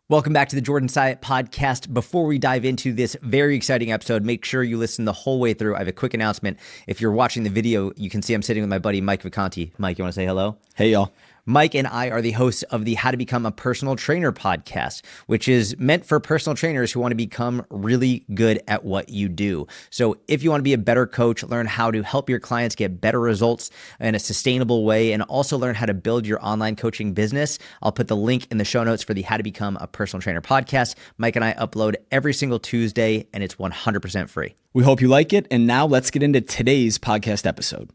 Welcome back to the Jordan Syatt podcast. Before we dive into this very exciting episode, make sure you listen the whole way through. I have a quick announcement. If you're watching the video, you can see I'm sitting with my buddy, Mike Viconti. Mike, you want to say hello? Hey, y'all. Mike and I are the hosts of the How to Become a Personal Trainer podcast, which is meant for personal trainers who want to become really good at what you do. So if you want to be a better coach, learn how to help your clients get better results in a sustainable way, and also learn how to build your online coaching business, I'll put the link in the show notes for the How to Become a Personal Trainer podcast. Mike and I upload every single Tuesday, and it's 100% free. We hope you like it. And now let's get into today's podcast episode.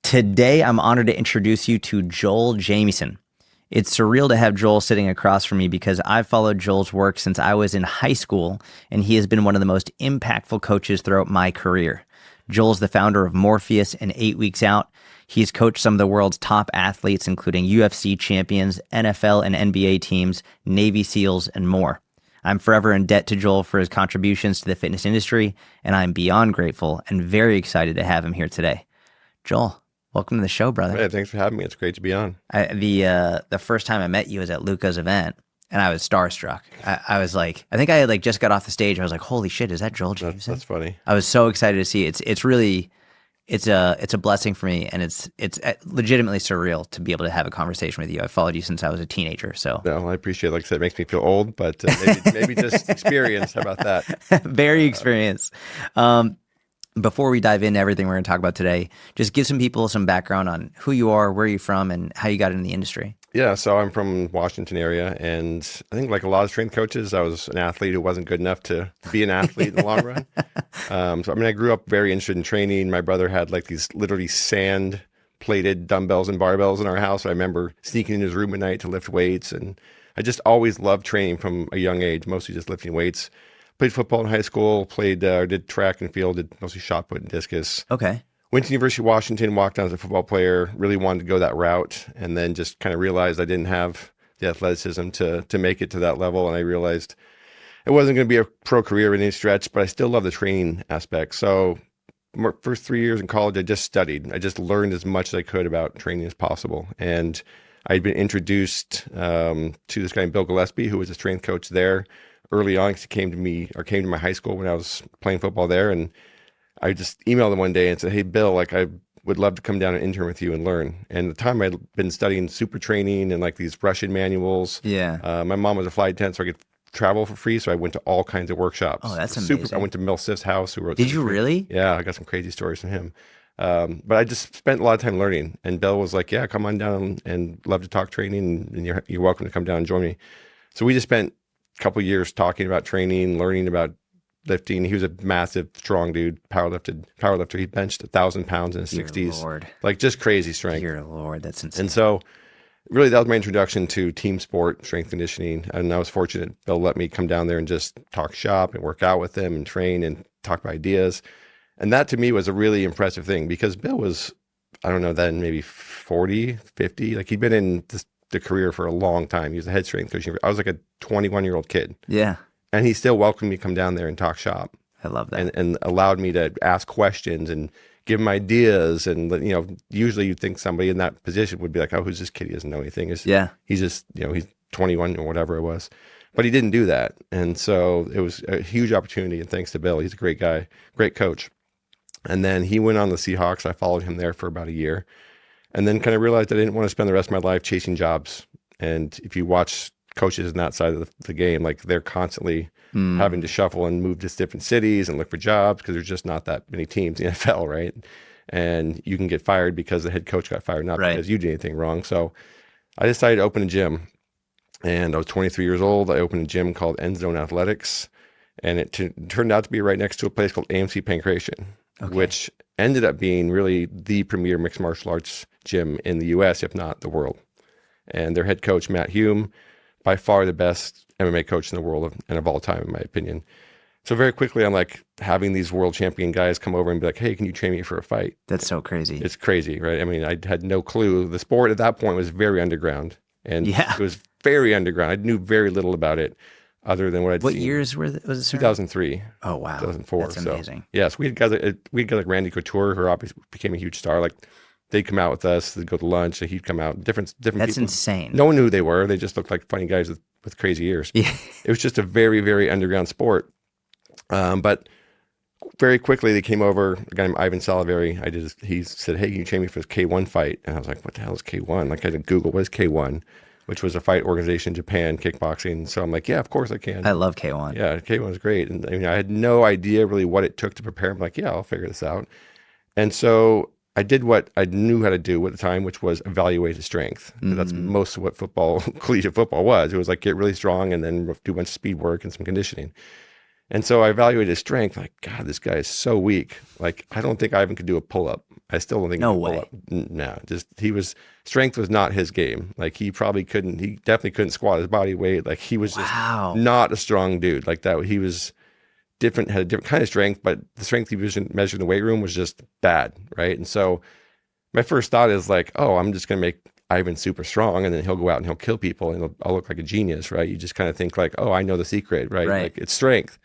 Today, I'm honored to introduce you to Joel Jamieson. It's surreal to have Joel sitting across from me because I've followed Joel's work since I was in high school, and he has been one of the most impactful coaches throughout my career. Joel's the founder of Morpheus and 8 Weeks Out. He's coached some of the world's top athletes, including UFC champions, NFL and NBA teams, Navy SEALs, and more. I'm forever in debt to Joel for his contributions to the fitness industry, and I'm beyond grateful and very excited to have him here today. Joel, welcome to the show, brother. Hey, thanks for having me. It's great to be on. The first time I met you was at Luca's event, and I was starstruck. I was like, I think I had just got off the stage. I was like, holy shit, is that Joel Jamieson? That's funny. I was so excited to see it. It's really, it's a blessing for me, and it's legitimately surreal to be able to have a conversation with you. I followed you since I was a teenager, so. No, I appreciate it. Like I said, it makes me feel old, but maybe just experience. How about that? Very experienced. Before we dive into everything we're going to talk about today, just give some people some background on who you are, where you're from, and how you got into the industry. Yeah, so I'm from Washington area, and I think like a lot of strength coaches, I was an athlete who wasn't good enough to be an athlete in the long run. I grew up very interested in training. My brother had like these literally sand-plated dumbbells and barbells in our house. I remember sneaking in his room at night to lift weights, and I just always loved training from a young age, mostly just lifting weights. Played football in high school, did track and field, did mostly shot put and discus. Okay. Went to University of Washington, walked on as a football player, really wanted to go that route, and then just kind of realized I didn't have the athleticism to make it to that level, and I realized it wasn't going to be a pro career in any stretch, but I still love the training aspect. So first 3 years in college, I just studied. I just learned as much as I could about training as possible, and I'd been introduced to this guy named Bill Gillespie, who was a strength coach there early on, because he came to my high school when I was playing football there, and I just emailed him one day and said, "Hey, Bill, I would love to come down and intern with you and learn." And at the time, I'd been studying super training and these Russian manuals. Yeah. My mom was a flight attendant, so I could travel for free. So I went to all kinds of workshops. Oh, that's amazing. I went to Mel Siff's house, who wrote. Did you really? Yeah, I got some crazy stories from him. But I just spent a lot of time learning. And Bill was like, "Yeah, come on down and love to talk training, and you're welcome to come down and join me." So we just spent a couple of years talking about training, learning about lifting. He was a massive, strong dude, powerlifter. He benched 1,000 pounds in his 60s. Lord. Just crazy strength. Dear Lord, that's insane. And so really that was my introduction to team sport, strength conditioning. And I was fortunate Bill let me come down there and just talk shop and work out with him and train and talk about ideas. And that to me was a really impressive thing, because Bill was, I don't know, then maybe 40, 50. He'd been in the career for a long time. He was a head strength coach. I was like a 21-year-old kid. Yeah. And he still welcomed me to come down there and talk shop. I love that. And allowed me to ask questions and give him ideas. And, usually you'd think somebody in that position would be like, "Oh, who's this kid? He doesn't know anything." He's just, he's 21 or whatever it was. But he didn't do that. And so it was a huge opportunity. And thanks to Bill, he's a great guy, great coach. And then he went on the Seahawks. I followed him there for about a year. And then kind of realized I didn't want to spend the rest of my life chasing jobs. And if you watch coaches in that side of the game, they're constantly having to shuffle and move to different cities and look for jobs, because there's just not that many teams in the NFL, right? And you can get fired because the head coach got fired, not because you did anything wrong. So I decided to open a gym, and I was 23 years old. I opened a gym called End Zone Athletics, and it turned out to be right next to a place called AMC Pancration, which ended up being really the premier mixed martial arts gym in the US, if not the world. And their head coach, Matt Hume, by far the best MMA coach in the world and of all time, in my opinion. So very quickly, I'm having these world champion guys come over and be like, "Hey, can you train me for a fight?" That's so crazy. It's crazy, right? I mean, I had no clue. The sport at that point was very underground, and it was very underground. I knew very little about it, other than what I'd seen. What years was it? 2003. Oh, wow. 2004. That's amazing. So, yes, we had guys like Randy Couture, who obviously became a huge star. They'd come out with us, they'd go to lunch, and he'd come out. Different That's people. insane. No one knew who they were. They just looked like funny guys with with crazy ears. Yeah. It was just a very, very underground sport. But very quickly they came over, a guy named Ivan Salavari. He said, hey, can you train me for this K1 fight? And I was like, what the hell is K1? Like I had to Google, what is K1? Which was a fight organization in Japan, kickboxing. So I'm like, yeah, of course I can. I love K1. Yeah, K1 is great. And I mean, I had no idea really what it took to prepare. I'm like, yeah, I'll figure this out. And so I did what I knew how to do at the time, which was evaluate his strength. That's most of what collegiate football was. It was like get really strong and then do a bunch of speed work and some conditioning. And so I evaluated his strength. Like, God, this guy is so weak. Like, I don't think Ivan could do a pull-up. I still don't think he could pull up. No, strength was not his game. Like he definitely couldn't squat his body weight. Like he was just not a strong dude like that. He was different, had a different kind of strength, but the strength he was measured in the weight room was just bad. Right. And so my first thought is like, oh, I'm just going to make Ivan super strong and then he'll go out and he'll kill people and I'll look like a genius. Right. You just kind of think like, oh, I know the secret. Right. Like it's strength.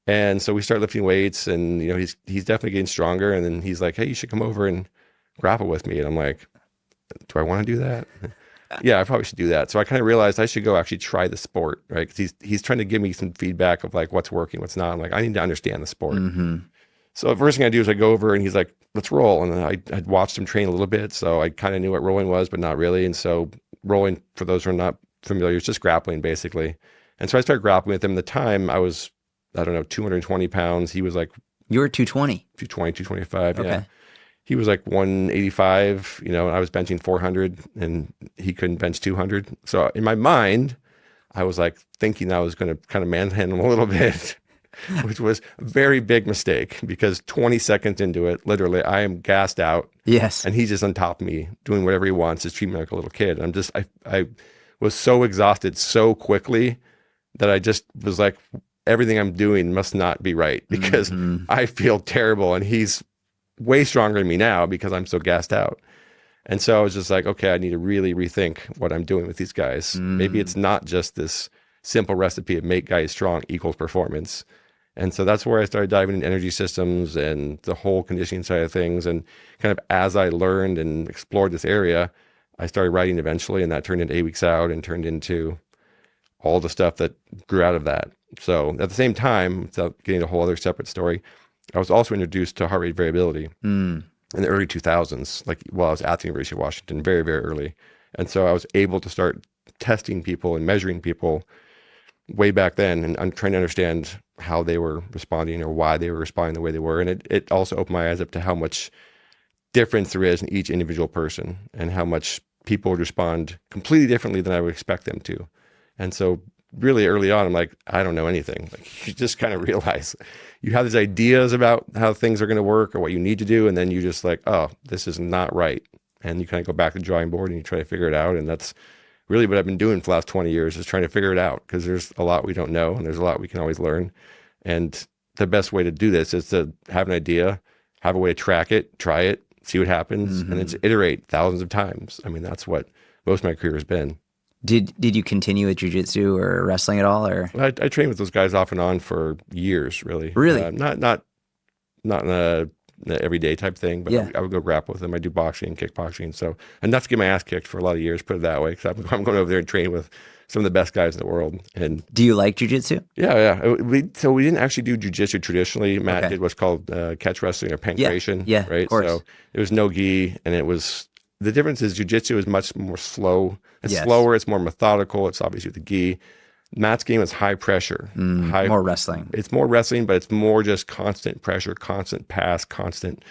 And so we start lifting weights and, you know, he's definitely getting stronger. And then he's like, hey, you should come over and grapple with me. And I'm like, do I want to do that? Yeah, I probably should do that. So I kind of realized I should go actually try the sport, right? Because he's trying to give me some feedback of like what's working, what's not. I'm like, I need to understand the sport. So the first thing I do is I go over and he's like, let's roll. And then I'd watched him train a little bit. So I kind of knew what rolling was, but not really. And so rolling, for those who are not familiar, is just grappling basically. And so I started grappling with him. At the time I was, I don't know, 220 pounds. He was like, you were 220, 225. Okay. Yeah. He was like 185, you know, and I was benching 400 and he couldn't bench 200. So in my mind, I was like thinking I was going to kind of manhandle him a little bit, which was a very big mistake because 20 seconds into it, literally, I am gassed out. Yes. And he's just on top of me doing whatever he wants, just treating me like a little kid. I was so exhausted so quickly that I just was like, everything I'm doing must not be right because I feel terrible and he's way stronger than me now because I'm so gassed out. And so I was just like, okay, I need to really rethink what I'm doing with these guys. Maybe it's not just this simple recipe of make guys strong equals performance. And so that's where I started diving into energy systems and the whole conditioning side of things. And kind of as I learned and explored this area, I started writing eventually, and that turned into 8 Weeks Out and turned into all the stuff that grew out of that. So at the same time, without getting a whole other separate story, I was also introduced to heart rate variability in the early 2000s, like while I was at the University of Washington, very, very early. And so I was able to start testing people and measuring people way back then, and I'm trying to understand how they were responding or why they were responding the way they were. And it also opened my eyes up to how much difference there is in each individual person and how much people would respond completely differently than I would expect them to. And so really early on, I'm like, I don't know anything. Like you just kind of realize you have these ideas about how things are going to work or what you need to do. And then you just like, oh, this is not right. And you kind of go back to the drawing board and you try to figure it out. And that's really what I've been doing for the last 20 years is trying to figure it out because there's a lot we don't know and there's a lot we can always learn. And the best way to do this is to have an idea, have a way to track it, try it, see what happens, and then just iterate thousands of times. I mean, that's what most of my career has been. Did you continue with jiu-jitsu or wrestling at all? Or I trained with those guys off and on for years, really. Really? Not in a everyday type thing, but I would go grapple with them. I do boxing and kickboxing. So, and not to get my ass kicked for a lot of years, put it that way, because I'm going over there and training with some of the best guys in the world. And do you like jiu-jitsu? Yeah. So we didn't actually do jiu-jitsu traditionally. Matt did what's called catch wrestling or pancration. Yeah, right. Of course. So it was no gi, and it was the difference is jiu-jitsu is much more slow. It's slower. It's more methodical. It's obviously with the gi. Matt's game is high pressure. More wrestling. It's more wrestling, but it's more just constant pressure, constant pass, constant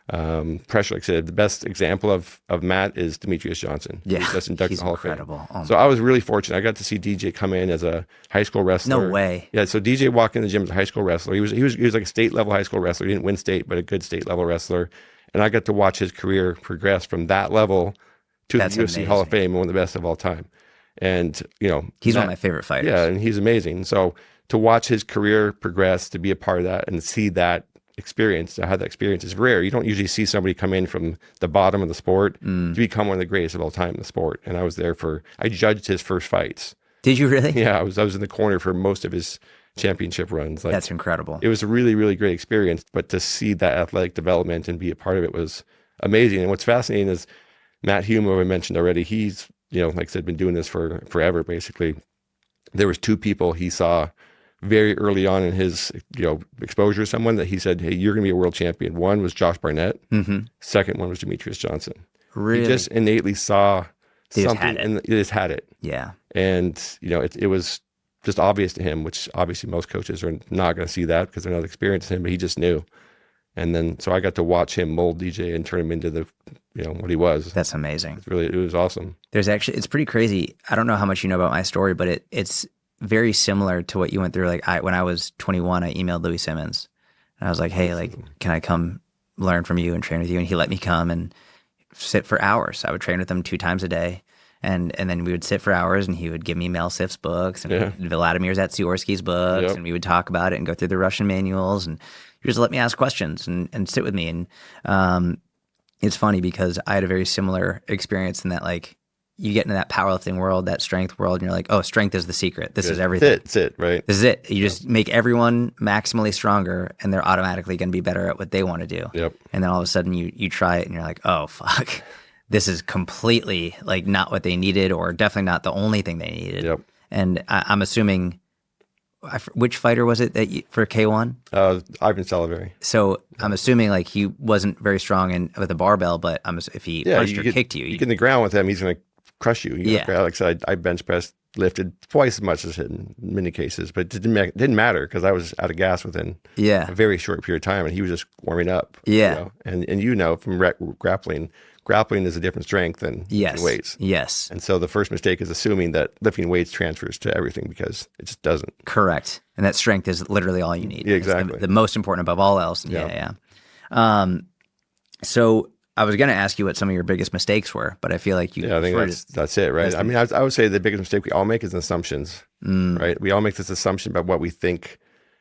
pressure. Like I said, the best example of Matt is Demetrious Johnson. Yeah, he's just inducted he's to the Hall of Fame. incredible. Oh, so I was really fortunate. I got to see DJ come in as a high school wrestler. No way. Yeah, so DJ walked in the gym as a high school wrestler. He was like a state level high school wrestler. He didn't win state, but a good state level wrestler. And I got to watch his career progress from that level to the UFC Hall of Fame, one of the best of all time. And, you know, he's one of my favorite fighters. Yeah, and he's amazing. So to watch his career progress, to be a part of that and see that experience, to have that experience is rare. You don't usually see somebody come in from the bottom of the sport to become one of the greatest of all time in the sport. And I was there I judged his first fights. Did you really? Yeah, I was in the corner for most of his championship runs. Like, that's incredible. It was a really, really great experience. But to see that athletic development and be a part of it was amazing. And what's fascinating is Matt Hume, who I mentioned already, he's, you know, like I said, been doing this for forever, basically. there was 2 people he saw very early on in his exposure to someone that he said, hey, you're going to be a world champion. One was Josh Barnett. Second one was Demetrious Johnson. Really? He just innately saw They just something had it. and he just had it. Yeah. And, it was just obvious to him, which obviously most coaches are not going to see that because they're not experienced in him, but he just knew. And then, so I got to watch him mold DJ and turn him into the, what he was. That's amazing. It was awesome. It's pretty crazy. I don't know how much you know about my story, but it's very similar to what you went through. Like when I was 21, I emailed Louis Simmons and I was like, hey, like, can I come learn from you and train with you? And he let me come and sit for hours. I would train with him 2 times a day. And then we would sit for hours and he would give me Mel Siff's books and Vladimir Zatsiorsky's books. And we would talk about it and go through the Russian manuals, and he just let me ask questions and sit with me. And it's funny because I had a very similar experience in that, like, you get into that powerlifting world, that strength world, and you're like, oh, strength is the secret. This is everything. That's it, right? This is it. You just make everyone maximally stronger and they're automatically going to be better at what they want to do. Yep. And then all of a sudden you try it and you're like, oh, fuck. This is completely like not what they needed, or definitely not the only thing they needed. Yep. And I'm assuming, which fighter was it for K1? Ivan Salivary. So I'm assuming like he wasn't very strong with a barbell, but if he punched or kicked you. You get in the ground with him, he's going to crush you. Like I said, I bench pressed, lifted twice as much as him in many cases, but it didn't matter because I was out of gas within a very short period of time, and he was just warming up. Yeah. And from grappling is a different strength than lifting weights. Yes. And so the first mistake is assuming that lifting weights transfers to everything, because it just doesn't. Correct. And that strength is literally all you need. Yeah, exactly. The most important above all else. Yeah. So I was going to ask you what some of your biggest mistakes were, but I feel like you. Yeah, I think that's it, right? I mean, I would say the biggest mistake we all make is assumptions, right? We all make this assumption about what we think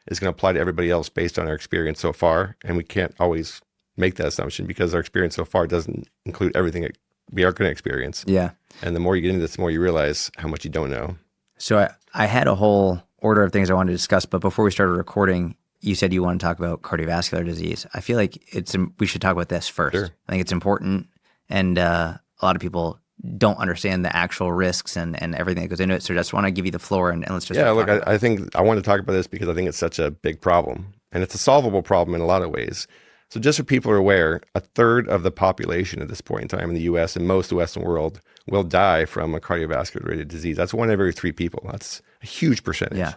is going to apply to everybody else based on our experience so far, and we can't always make that assumption because our experience so far doesn't include everything that we are going to experience. Yeah. And the more you get into this, the more you realize how much you don't know. So I had a whole order of things I wanted to discuss, but before we started recording, you said you want to talk about cardiovascular disease. I feel like we should talk about this first. Sure. I think it's important, and a lot of people don't understand the actual risks and everything that goes into it. So I just want to give you the floor and let's just look, I think I want to talk about this because I think it's such a big problem, and it's a solvable problem in a lot of ways. So just so people are aware, 1/3 of the population at this point in time in the U.S. and most of the Western world will die from a cardiovascular-related disease. That's 1 in every 3 people. That's a huge percentage. Yeah.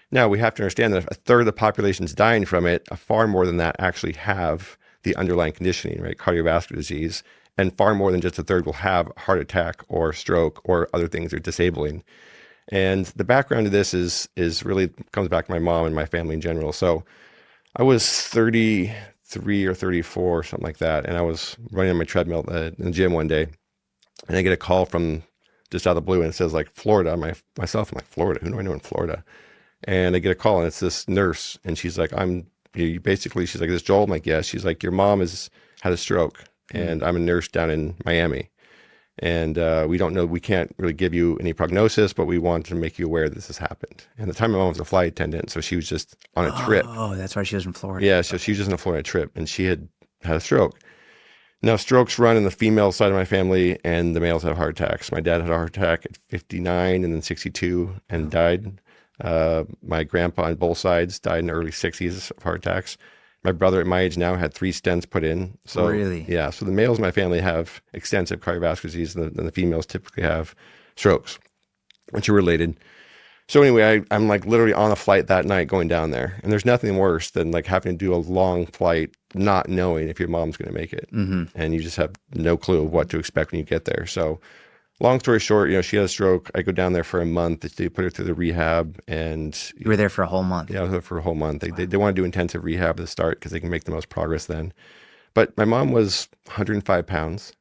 Now, we have to understand that if 1/3 of the population is dying from it, far more than that actually have the underlying conditioning, right? Cardiovascular disease. And far more than just 1/3 will have a heart attack or stroke or other things that are disabling. And the background to this is really comes back to my mom and my family in general. So I was 33 or 34 or something like that. And I was running on my treadmill in the gym one day. And I get a call from just out of the blue, and it says like Florida. Myself, I'm like, Florida? Who do I know in Florida? And I get a call, and it's this nurse, and she's like, she's like, "This Joel?" I'm like, "Yes." She's like, "Your mom has had a stroke, and I'm a nurse down in Miami, and we don't know, we can't really give you any prognosis, but we want to make you aware that this has happened." And at the time, my mom was a flight attendant, so she was just on a trip. Oh, that's why she was in Florida. Yeah, so she was just on a Florida trip, and she had a stroke. Now, strokes run in the female side of my family, and the males have heart attacks. My dad had a heart attack at 59 and then 62 and died. My grandpa on both sides died in the early 60s of heart attacks. My brother at my age now had 3 stents put in. So, really? Yeah. So the males in my family have extensive cardiovascular disease, and the females typically have strokes, which are related. So anyway, I'm like literally on a flight that night going down there. And there's nothing worse than like having to do a long flight, not knowing if your mom's going to make it. Mm-hmm. And you just have no clue of what to expect when you get there. So long story short, she had a stroke. I go down there for a month. They put her through the rehab, and you were there for a whole month. Yeah, I was there for a whole month. They want to do intensive rehab at the start because they can make the most progress then. But my mom was 105 pounds.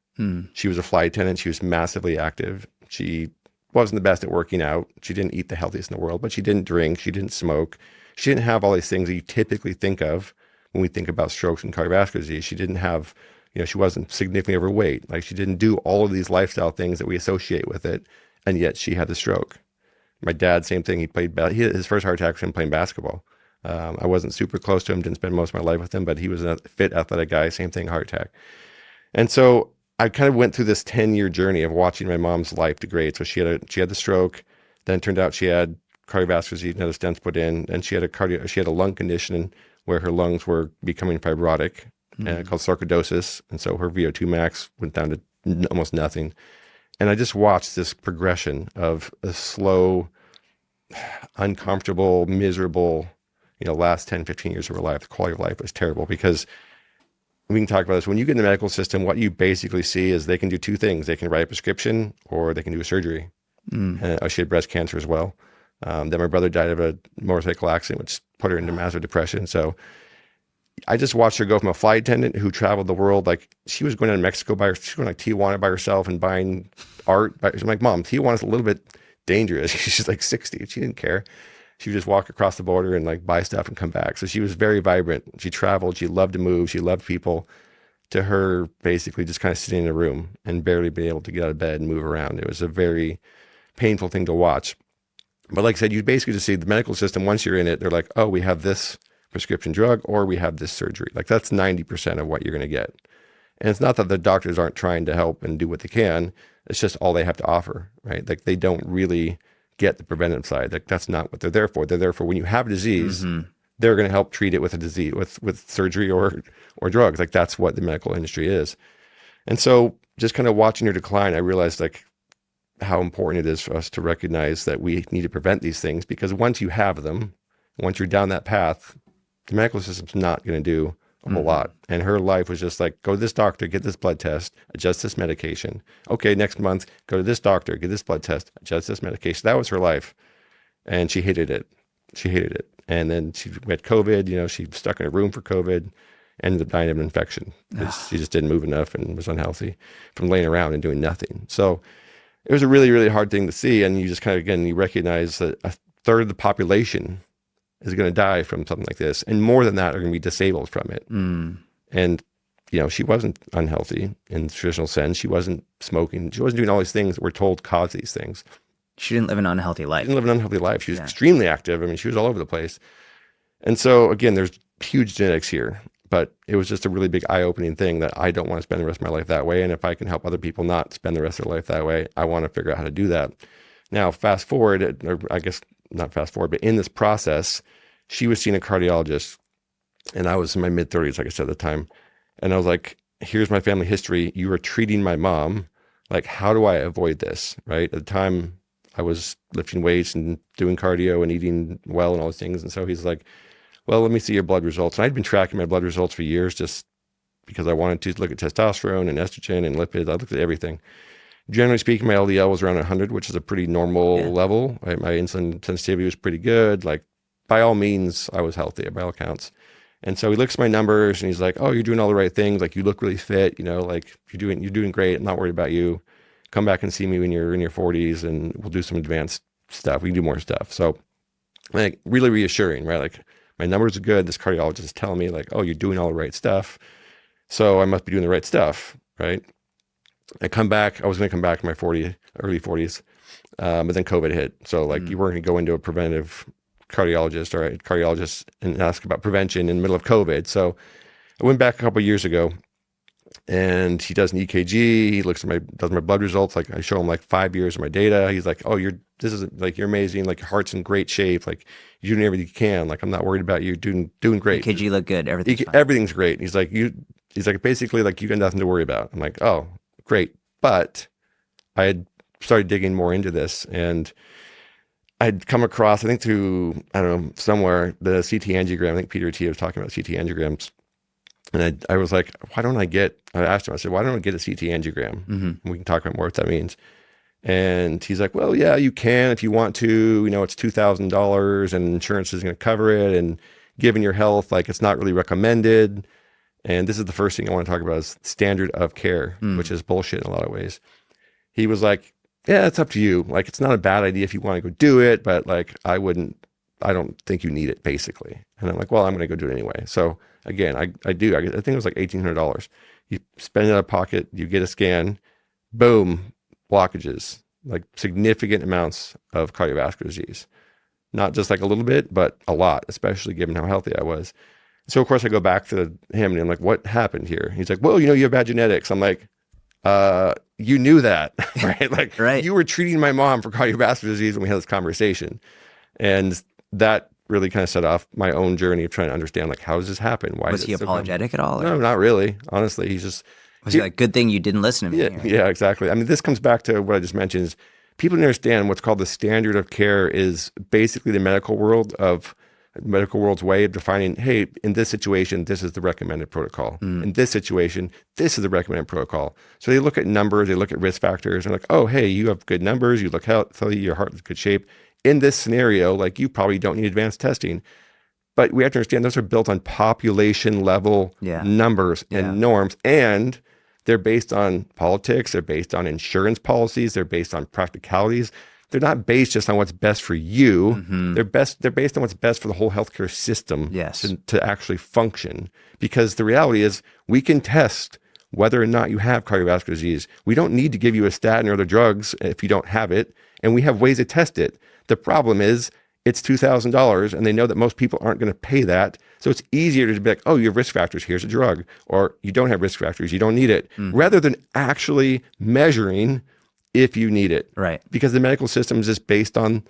She was a flight attendant. She was massively active. She wasn't the best at working out. She didn't eat the healthiest in the world, but she didn't drink. She didn't smoke. She didn't have all these things that you typically think of when we think about strokes and cardiovascular disease. She didn't have, she wasn't significantly overweight. Like, she didn't do all of these lifestyle things that we associate with it, and yet she had the stroke. My dad, same thing. His first heart attack was him playing basketball. I wasn't super close to him, didn't spend most of my life with him, but he was a fit, athletic guy. Same thing, heart attack. And so I kind of went through this 10-year journey of watching my mom's life degrade. So she had the stroke. Then it turned out she had cardiovascular disease and had the stents put in. And she had a lung condition where her lungs were becoming fibrotic, called sarcoidosis. And so her VO2 max went down to almost nothing. And I just watched this progression of a slow, uncomfortable, miserable, last 10, 15 years of her life. The quality of life was terrible because we can talk about this. When you get in the medical system, what you basically see is they can do two things. They can write a prescription or they can do a surgery. She had breast cancer as well. Then my brother died of a motorcycle accident, which put her into massive depression. So I just watched her go from a flight attendant who traveled the world. Like she was going to Mexico she was going to Tijuana by herself and buying art. I'm like, Mom, Tijuana's a little bit dangerous. She's like 60. She didn't care. She would just walk across the border and like buy stuff and come back. So she was very vibrant. She traveled. She loved to move. She loved people. To her, basically just kind of sitting in a room and barely being able to get out of bed and move around. It was a very painful thing to watch. But like I said, you basically just see the medical system, once you're in it, they're like, oh, we have this prescription drug or we have this surgery. Like that's 90% of what you're going to get. And it's not that the doctors aren't trying to help and do what they can. It's just all they have to offer, right? Like they don't really get the preventive side. Like that's not what they're there for. They're there for when you have a disease, they're going to help treat it with a disease, with surgery or drugs. Like that's what the medical industry is. And so just kind of watching her decline, I realized like how important it is for us to recognize that we need to prevent these things, because once you have them, once you're down that path, the medical system's not going to do a whole lot. And her life was just like, go to this doctor, get this blood test, adjust this medication. Okay, next month, go to this doctor, get this blood test, adjust this medication. That was her life. And she hated it. She hated it. And then she had COVID, she was stuck in a room for COVID, ended up dying of an infection. She just didn't move enough and was unhealthy from laying around and doing nothing. So it was a really, really hard thing to see. And you just kind of, again, you recognize that a third of the population is going to die from something like this. And more than that are going to be disabled from it. And, she wasn't unhealthy in the traditional sense. She wasn't smoking. She wasn't doing all these things that we're told cause these things. She didn't live an unhealthy life. She didn't live an unhealthy life. She was extremely active. I mean, she was all over the place. And so, again, there's huge genetics here. But it was just a really big eye-opening thing that I don't want to spend the rest of my life that way. And if I can help other people not spend the rest of their life that way, I want to figure out how to do that. Now, fast forward, or I guess not fast forward, but in this process, she was seeing a cardiologist. And I was in my mid-30s, like I said at the time. And I was like, here's my family history. You are treating my mom. Like, how do I avoid this, right? At the time, I was lifting weights and doing cardio and eating well and all those things. And so he's like, well, let me see your blood results. And I'd been tracking my blood results for years just because I wanted to look at testosterone and estrogen and lipids. I looked at everything. Generally speaking, my LDL was around 100, which is a pretty normal level. Right? My insulin sensitivity was pretty good. Like, by all means, I was healthy by all accounts. And so he looks at my numbers and he's like, oh, you're doing all the right things. Like, you look really fit, like you're doing great. I'm not worried about you. Come back and see me when you're in your 40s and we'll do some advanced stuff. We can do more stuff. So like really reassuring, right? Like, my numbers are good. This cardiologist is telling me like, oh, you're doing all the right stuff. So I must be doing the right stuff, right? I come back. I was going to come back in my early 40s, but then COVID hit. So like you weren't going to go into a preventive cardiologist or a cardiologist and ask about prevention in the middle of COVID. So I went back a couple of years ago and he does an EKG. He does my blood results. Like I show him like 5 years of my data. He's like, oh, you're amazing. Like your heart's in great shape. Like you're doing everything you can. Like I'm not worried about you. Doing great. EKG look good. Everything's great. He's like, basically like you got nothing to worry about. I'm like, oh, great. But I had started digging more into this and I'd come across, I think through, I don't know, somewhere, the CT angiogram. I think Peter T was talking about CT angiograms. And I was like, I asked him, I said, why don't I get a CT angiogram? Mm-hmm. We can talk about more what that means. And he's like, well, yeah, you can if you want to. It's $2,000 and insurance is going to cover it. And given your health, like it's not really recommended. And this is the first thing I want to talk about is standard of care, which is bullshit in a lot of ways. He was like, yeah, it's up to you. Like, it's not a bad idea if you want to go do it, but like, I don't think you need it basically. And I'm like, well, I'm going to go do it anyway. So again, I think it was like $1,800. You spend it out of pocket, you get a scan, boom, blockages, like significant amounts of cardiovascular disease. Not just like a little bit, but a lot, especially given how healthy I was. So of course I go back to him and I'm like, what happened here? He's like, well, you have bad genetics. I'm like, you knew that, right? Like right. You were treating my mom for cardiovascular disease when we had this conversation. And that really kind of set off my own journey of trying to understand, like, how does this happen? Why was he apologetic at all? Or? No, not really. Honestly, he's just... Was he like, good thing you didn't listen to me? Yeah, exactly. I mean, this comes back to what I just mentioned is people need to understand what's called the standard of care is basically the medical world's way of defining, hey, in this situation, this is the recommended protocol. In this situation, this is the recommended protocol. So they look at numbers, they look at risk factors, and like, oh, hey, you have good numbers, you look healthy, your heart is in good shape. In this scenario, like, you probably don't need advanced testing. But we have to understand those are built on population level numbers and norms, and they're based on politics, they're based on insurance policies, they're based on practicalities. They're not based just on what's best for you. They're based on what's best for the whole healthcare system to actually function. Because the reality is we can test whether or not you have cardiovascular disease. We don't need to give you a statin or other drugs if you don't have it, and we have ways to test it. The problem is it's $2,000 and they know that most people aren't going to pay that. So it's easier to be like, oh, you have risk factors, here's a drug. Or you don't have risk factors, you don't need it. Rather than actually measuring if you need it. Right. Because the medical system is just based on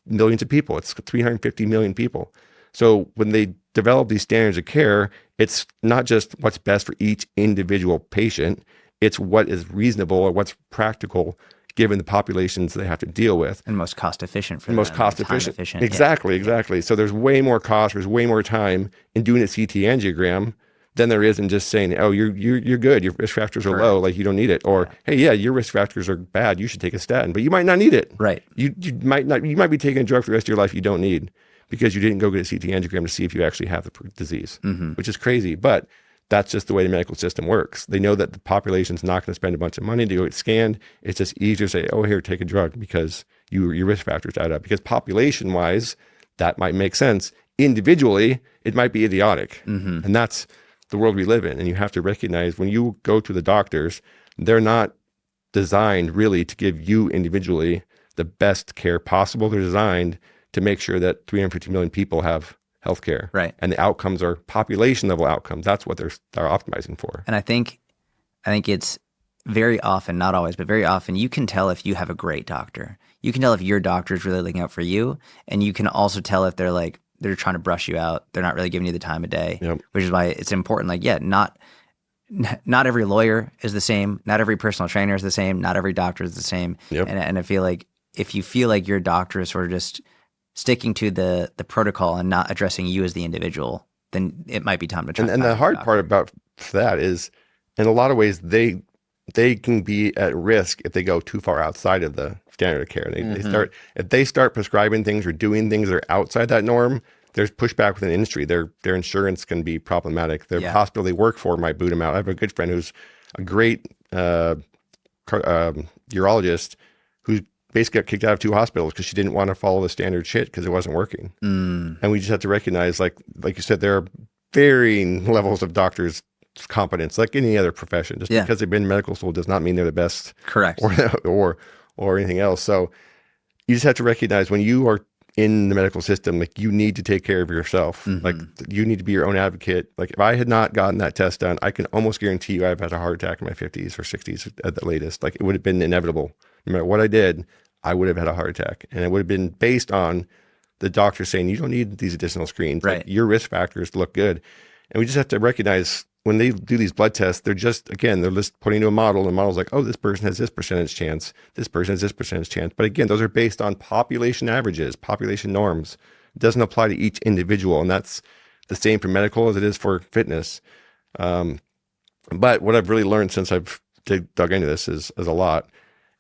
millions of people. It's 350 million people. So when they develop these standards of care, it's not just what's best for each individual patient. It's what is reasonable or what's practical given the populations they have to deal with. And most cost efficient for them. Most cost efficient. Exactly. So there's way more cost, there's way more time in doing a CT angiogram than there is in just saying, oh, you're good, your risk factors are low, like you don't need it. Or, hey, yeah, your risk factors are bad, you should take a statin, but you might not need it. Right. You might be taking a drug for the rest of your life you don't need because you didn't go get a CT angiogram to see if you actually have the disease, which is crazy. But that's just the way the medical system works. They know that the population's not going to spend a bunch of money to go get scanned. It's just easier to say, oh, here, take a drug because your risk factors add up. Because population-wise, that might make sense. Individually, it might be idiotic. And that's the world we live in. And you have to recognize when you go to the doctors, they're not designed really to give you individually the best care possible. They're designed to make sure that 350 million people have healthcare. Right. And the outcomes are population level outcomes. That's what they're optimizing for. And I think it's very often, not always, but very often you can tell if you have a great doctor. You can tell if your doctor is really looking out for you. And you can also tell if they're trying to brush you out. They're not really giving you the time of day, which is why it's important. Like, not every lawyer is the same. Not every personal trainer is the same. Not every doctor is the same. And I feel like if you feel like your doctor is sort of just sticking to the protocol and not addressing you as the individual, then it might be time to try. And the hard part about that is, in a lot of ways, they can be at risk if they go too far outside of the standard of care. If they start prescribing things or doing things that are outside that norm, there's pushback within the industry. Their insurance can be problematic. The hospital they work for might boot them out. I have a good friend who's a great urologist who's basically got kicked out of 2 hospitals because she didn't want to follow the standard shit because it wasn't working. And we just have to recognize, like you said, there are varying levels of doctors' competence, like any other profession. Just because they've been in medical school does not mean they're the best. Correct. Or anything else. So you just have to recognize when you are in the medical system, like, you need to take care of yourself. Like, you need to be your own advocate. Like, if I had not gotten that test done, I can almost guarantee you I've had a heart attack in my 50s or 60s at the latest. Like, it would have been inevitable. No matter what I did, I would have had a heart attack. And it would have been based on the doctor saying, you don't need these additional screens. Right. Like, your risk factors look good. And we just have to recognize when they do these blood tests, they're just putting into a model, and the model's like, oh, this person has this percentage chance. This person has this percentage chance. But again, those are based on population averages, population norms. It doesn't apply to each individual. And that's the same for medical as it is for fitness. But what I've really learned since I've dug into this is a lot.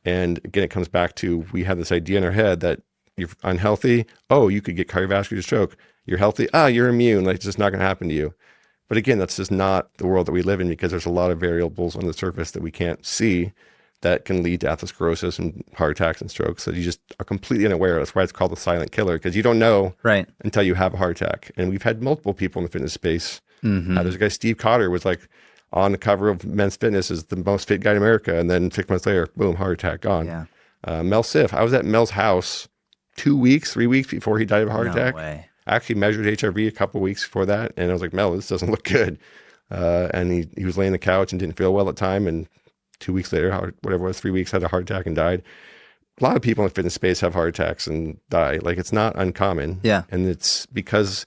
And again, it comes back to, we have this idea in our head that you're unhealthy. Oh, you could get cardiovascular stroke. You're healthy. You're immune. Like, it's just not going to happen to you. But again, that's just not the world that we live in, because there's a lot of variables on the surface that we can't see that can lead to atherosclerosis and heart attacks and strokes that you just are completely unaware of. That's why it's called the silent killer, because you don't know until you have a heart attack. And we've had multiple people in the fitness space. There's a guy, Steve Cotter, was like on the cover of Men's Fitness as the most fit guy in America. And then 6 months later, boom, heart attack, gone. Mel Siff, I was at Mel's house 3 weeks before he died of a heart attack. Way. I actually measured HRV a couple of weeks before that, and I was like, Mel, this doesn't look good. And he was laying on the couch and didn't feel well at the time, and 2 weeks later, whatever it was, 3 weeks, had a heart attack and died. a lot of people in the fitness space have heart attacks and die. Like, it's not uncommon. Yeah. And it's because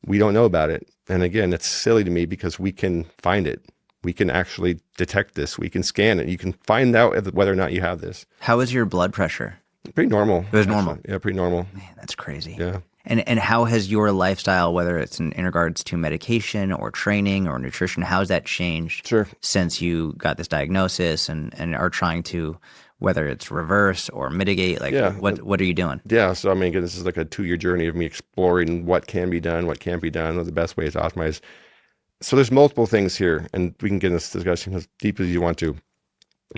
we don't know about it. And again, it's silly to me because we can find it. We can actually detect this. We can scan it. You can find out whether or not you have this. How is your blood pressure? Pretty normal. It was normal. Yeah, pretty normal. Man, that's crazy. Yeah. And how has your lifestyle, whether it's in regards to medication or training or nutrition, how has that changed since you got this diagnosis and are trying to, whether it's reverse or mitigate, like what are you doing? Yeah. So, I mean, again, this is like a 2-year journey of me exploring what can be done, what can't be done, what the best ways to optimize. So there's multiple things here, and we can get in this discussion as deep as you want to.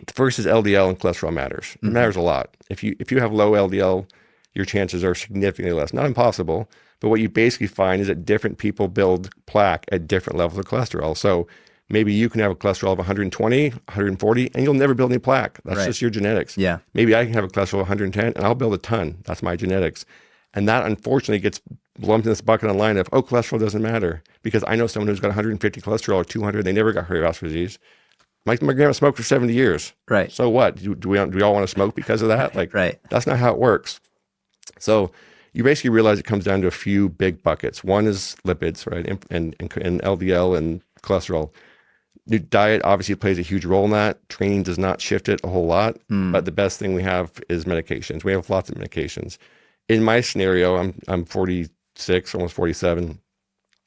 The first is LDL and cholesterol matters. It matters a lot. If you have low LDL, your chances are significantly less. Not impossible, but what you basically find is that different people build plaque at different levels of cholesterol. So maybe you can have a cholesterol of 120, 140, and you'll never build any plaque. That's just your genetics. Yeah. Maybe I can have a cholesterol of 110, and I'll build a ton. That's my genetics. And that, unfortunately, gets lumped in this bucket online of, cholesterol doesn't matter. Because I know someone who's got 150 cholesterol or 200, they never got cardiovascular disease. My grandma smoked for 70 years. Right. So what? Do we all want to smoke because of that? Like, that's not how it works. So you basically realize it comes down to a few big buckets. One is lipids, right? And LDL and cholesterol. Your diet obviously plays a huge role in that. Training does not shift it a whole lot. But the best thing we have is medications. We have lots of medications. In my scenario, I'm 46, almost 47.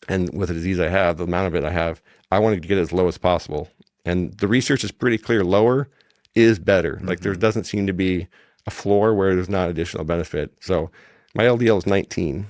And with the disease I have, the amount of it I have, I want to get it as low as possible. And the research is pretty clear. Lower is better. Like, there doesn't seem to be a floor where there's not additional benefit. So my LDL is 19,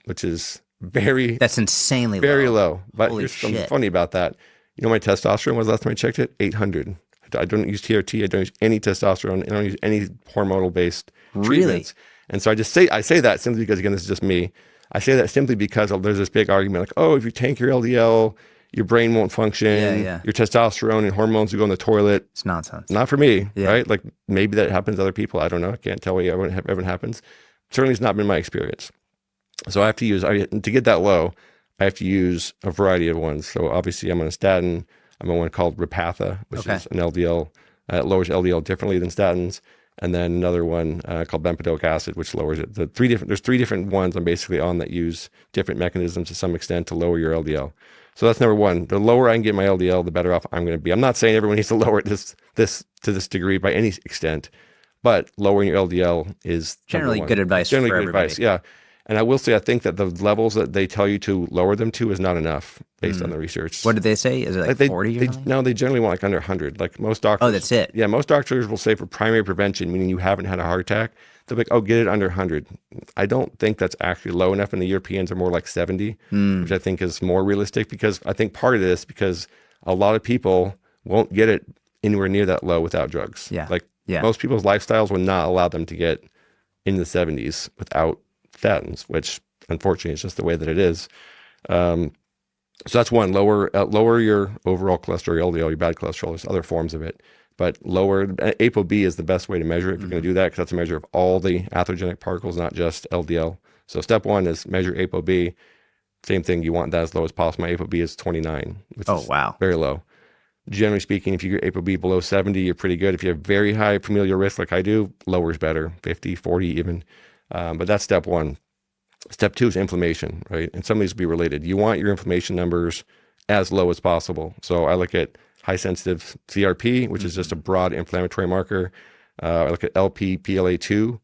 which is that's insanely very low. But here's something funny about that. You know, my testosterone was last time I checked it, 800. I don't use TRT. I don't use any testosterone. I don't use any hormonal-based treatments. And so I say that simply because, again, this is just me. I say that simply because there's this big argument like, if you tank your LDL, your brain won't function, your testosterone and hormones will go in the toilet. It's nonsense. Not for me, right? Like, maybe that happens to other people. I don't know. I can't tell you everyone happens. Certainly it's not been my experience. So I have to use, to get that low, I have to use a variety of ones. So obviously I'm on a statin. I'm on one called Repatha, which is an LDL, lowers LDL differently than statins. And then another one called bempedoic acid, which lowers it. There's 3 different ones I'm basically on that use different mechanisms to some extent to lower your LDL. So that's number one. The lower I can get my LDL, the better off I'm going to be. I'm not saying everyone needs to lower it to this degree by any extent, but lowering your LDL is generally good advice. Generally for good everybody. advice, yeah. And I will say, I think that the levels that they tell you to lower them to is not enough based on the research. What did they say? Is it like 40 or something? No, they generally want like under 100. Like most doctors. Oh, that's it. Yeah, most doctors will say for primary prevention, meaning you haven't had a heart attack, they'll be like, get it under 100. I don't think that's actually low enough, and the Europeans are more like 70, which I think is more realistic, because I think part of this, because a lot of people won't get it anywhere near that low without drugs. Most people's lifestyles would not allow them to get in the 70s without statins, which unfortunately is just the way that it is. So that's one. Lower your overall cholesterol, your LDL, your bad cholesterol. There's other forms of it, but lower ApoB is the best way to measure it if you're going to do that, because that's a measure of all the atherogenic particles, not just LDL. So step one is measure ApoB. Same thing, you want that as low as possible. My ApoB is 29, which is very low. Generally speaking, if you get ApoB below 70, you're pretty good. If you have very high familial risk like I do, lower is better, 50, 40 even. But that's step one. Step two is inflammation, right? And some of these will be related. You want your inflammation numbers as low as possible. So I look at high sensitive CRP, which is just a broad inflammatory marker. I look at LP-PLA2,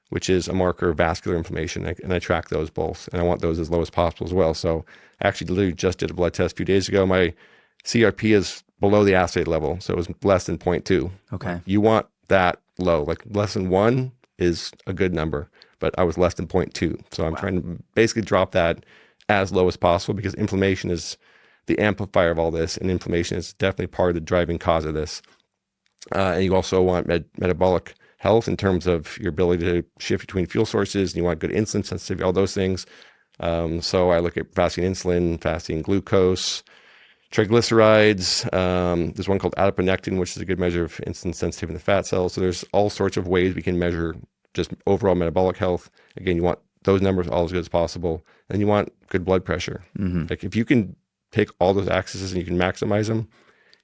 which is a marker of vascular inflammation, and I track those both, and I want those as low as possible as well. So I actually literally just did a blood test a few days ago. My CRP is below the assay level, so it was less than 0.2. Okay. You want that low, like less than 1 is a good number, but I was less than 0.2. So I'm trying to basically drop that as low as possible, because inflammation is the amplifier of all this, and inflammation is definitely part of the driving cause of this. And you also want metabolic health in terms of your ability to shift between fuel sources, and you want good insulin sensitivity, all those things. So I look at fasting insulin, fasting glucose, triglycerides. There's one called adiponectin, which is a good measure of insulin sensitivity in the fat cells. So there's all sorts of ways we can measure just overall metabolic health. Again, you want those numbers all as good as possible. And you want good blood pressure. Like if you can take all those axes and you can maximize them,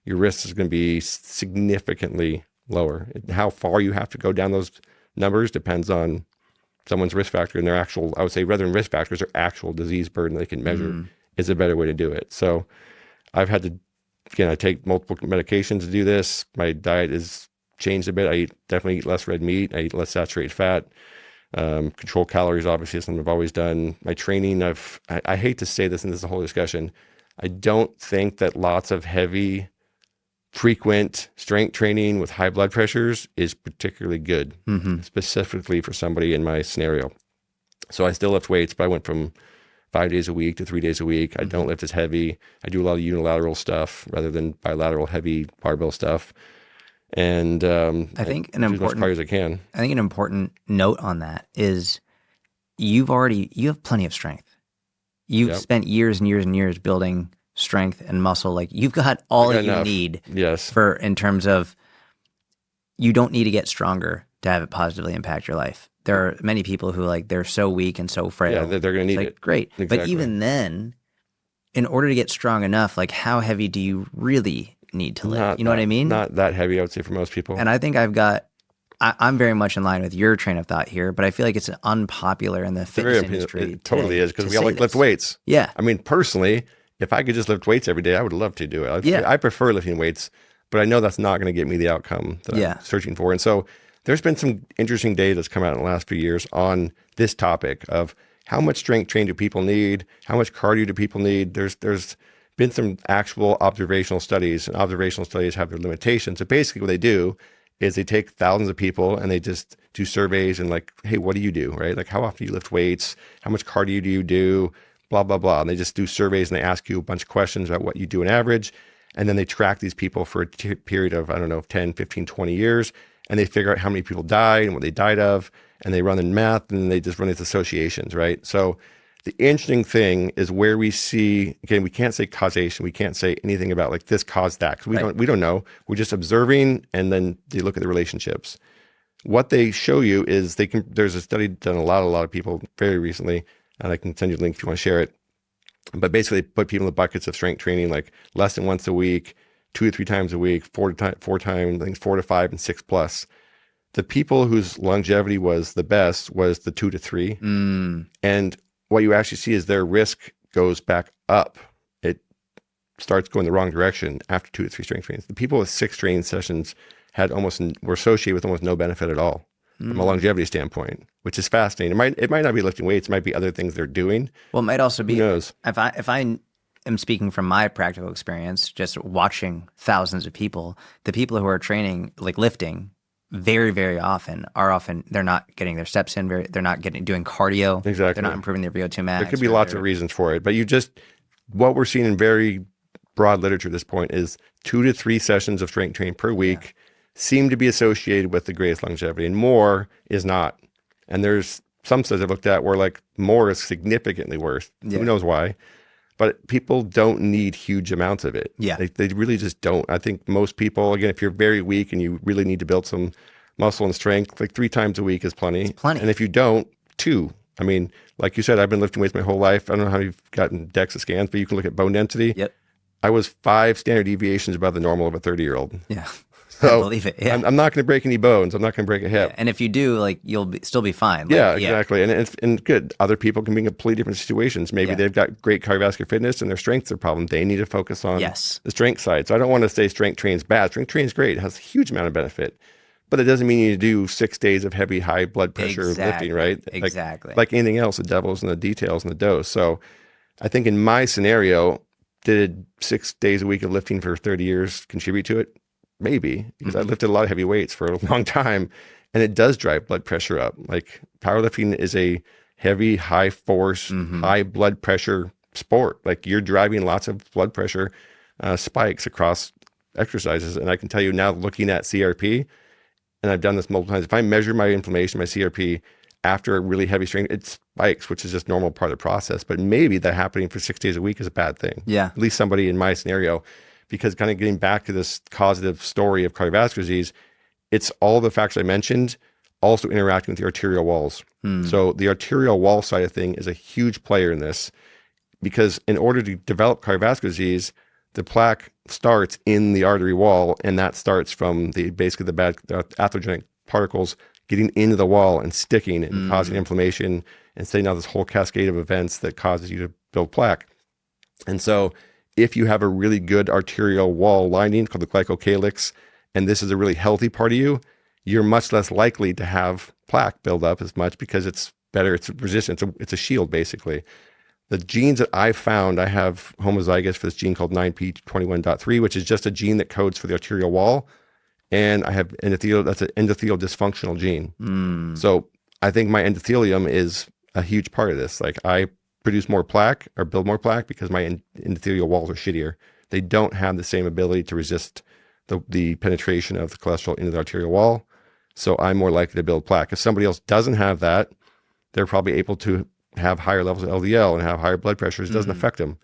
your risk is going to be significantly lower. How far you have to go down those numbers depends on someone's risk factor and their actual, I would say rather than risk factors, their actual disease burden they can measure is a better way to do it. So I've had to, again, I take multiple medications to do this. My diet is changed a bit. I definitely eat less red meat. I eat less saturated fat. Control calories, obviously, is something I've always done. My training, I hate to say this, and this is a whole discussion. I don't think that lots of heavy, frequent strength training with high blood pressures is particularly good, specifically for somebody in my scenario. So I still lift weights, but I went from 5 days a week to 3 days a week. I don't lift as heavy. I do a lot of unilateral stuff rather than bilateral heavy barbell stuff. And I think as much cardio as I can. I think an important note on that is you have plenty of strength. You've spent years and years and years building strength and muscle. Like you've got all you need for, in terms of, you don't need to get stronger to have it positively impact your life. There are many people who they're so weak and so frail. Yeah, they're going to need it. Great. Exactly. But even then, in order to get strong enough, how heavy do you really need to lift? You know what I mean? Not that heavy, I would say, for most people. And I think I'm very much in line with your train of thought here, but I feel like it's unpopular in the fitness industry. It totally is, because we all lift weights. Yeah. I mean, personally, if I could just lift weights every day, I would love to do it. I prefer lifting weights, but I know that's not going to get me the outcome that I'm searching for. And so there's been some interesting data that's come out in the last few years on this topic of how much strength training do people need? How much cardio do people need? There's been some actual observational studies, and observational studies have their limitations. So basically what they do is they take thousands of people and they just do surveys and hey, what do you do, right? How often do you lift weights? How much cardio do you do? Blah, blah, blah. And they just do surveys and they ask you a bunch of questions about what you do on average. And then they track these people for a period of, 10, 15, 20 years. And they figure out how many people died and what they died of. And they run the math and they just run these associations, right? So the interesting thing is where we see, again, we can't say causation. We can't say anything about this caused that, because we don't know. We're just observing, and then they look at the relationships. What they show you is there's a study done a lot of people very recently, and I can send you a link if you want to share it. But basically, they put people in the buckets of strength training, less than once a week, 2 to 3 times a week, 4 times, I think 4 to 5, and 6+. The people whose longevity was the best was the 2 to 3. And what you actually see is their risk goes back up. It starts going the wrong direction after 2 to 3 strength trainings. The people with 6 training sessions were associated with almost no benefit at all from a longevity standpoint, which is fascinating. It might not be lifting weights. It might be other things they're doing. Well, it might also be, who knows? If I am speaking from my practical experience, just watching thousands of people, the people who are training, lifting, very, very often they're not getting their steps in. They're not doing cardio. Exactly. They're not improving their VO2 max. There could be lots of reasons for it, but what we're seeing in very broad literature at this point is 2 to 3 sessions of strength training per week seem to be associated with the greatest longevity, and more is not. And there's some studies I've looked at where more is significantly worse. Yeah. Who knows why? But people don't need huge amounts of it. Yeah. They really just don't. I think most people, again, if you're very weak and you really need to build some muscle and strength, 3 times a week is plenty. It's plenty. And if you don't, 2. I mean, like you said, I've been lifting weights my whole life. I don't know how you've gotten DEXA scans, but you can look at bone density. Yep. I was 5 standard deviations above the normal of a 30-year-old. Yeah. So I believe it. Yeah. I'm not going to break any bones. I'm not going to break a hip. Yeah. And if you do, you'll still be fine. Exactly. And good. Other people can be in completely different situations. Maybe they've got great cardiovascular fitness and their strength's their problem. They need to focus on the strength side. So I don't want to say strength training's bad. Strength training's great. It has a huge amount of benefit. But it doesn't mean you need to do 6 days of heavy, high blood pressure lifting, right? Exactly. Like anything else, the devil's in the details and the dose. So I think in my scenario, did 6 days a week of lifting for 30 years contribute to it? Maybe, because I lifted a lot of heavy weights for a long time, and it does drive blood pressure up. Powerlifting is a heavy, high force, high blood pressure sport. You're driving lots of blood pressure spikes across exercises. And I can tell you now, looking at CRP, and I've done this multiple times, if I measure my inflammation, my CRP, after a really heavy strength, it spikes, which is just normal part of the process. But maybe that happening for 6 days a week is a bad thing. Yeah. At least somebody in my scenario. Because kind of getting back to this causative story of cardiovascular disease, it's all the factors I mentioned also interacting with the arterial walls. So the arterial wall side of thing is a huge player in this, because in order to develop cardiovascular disease, the plaque starts in the artery wall, and that starts from basically the bad atherogenic particles getting into the wall and sticking and causing inflammation and setting out this whole cascade of events that causes you to build plaque. And so if you have a really good arterial wall lining called the glycocalyx, and this is a really healthy part of you, you're much less likely to have plaque build up as much because it's better, it's resistant, it's a shield basically. The genes that I found, I have homozygous for this gene called 9p21.3, which is just a gene that codes for the arterial wall. And I have endothelial, that's an endothelial dysfunctional gene. So I think my endothelium is a huge part of this. Like I produce more plaque or build more plaque because my endothelial walls are shittier. They don't have the same ability to resist the penetration of the cholesterol into the arterial wall. So I'm more likely to build plaque. If somebody else doesn't have that, they're probably able to have higher levels of LDL and have higher blood pressures. It doesn't affect them.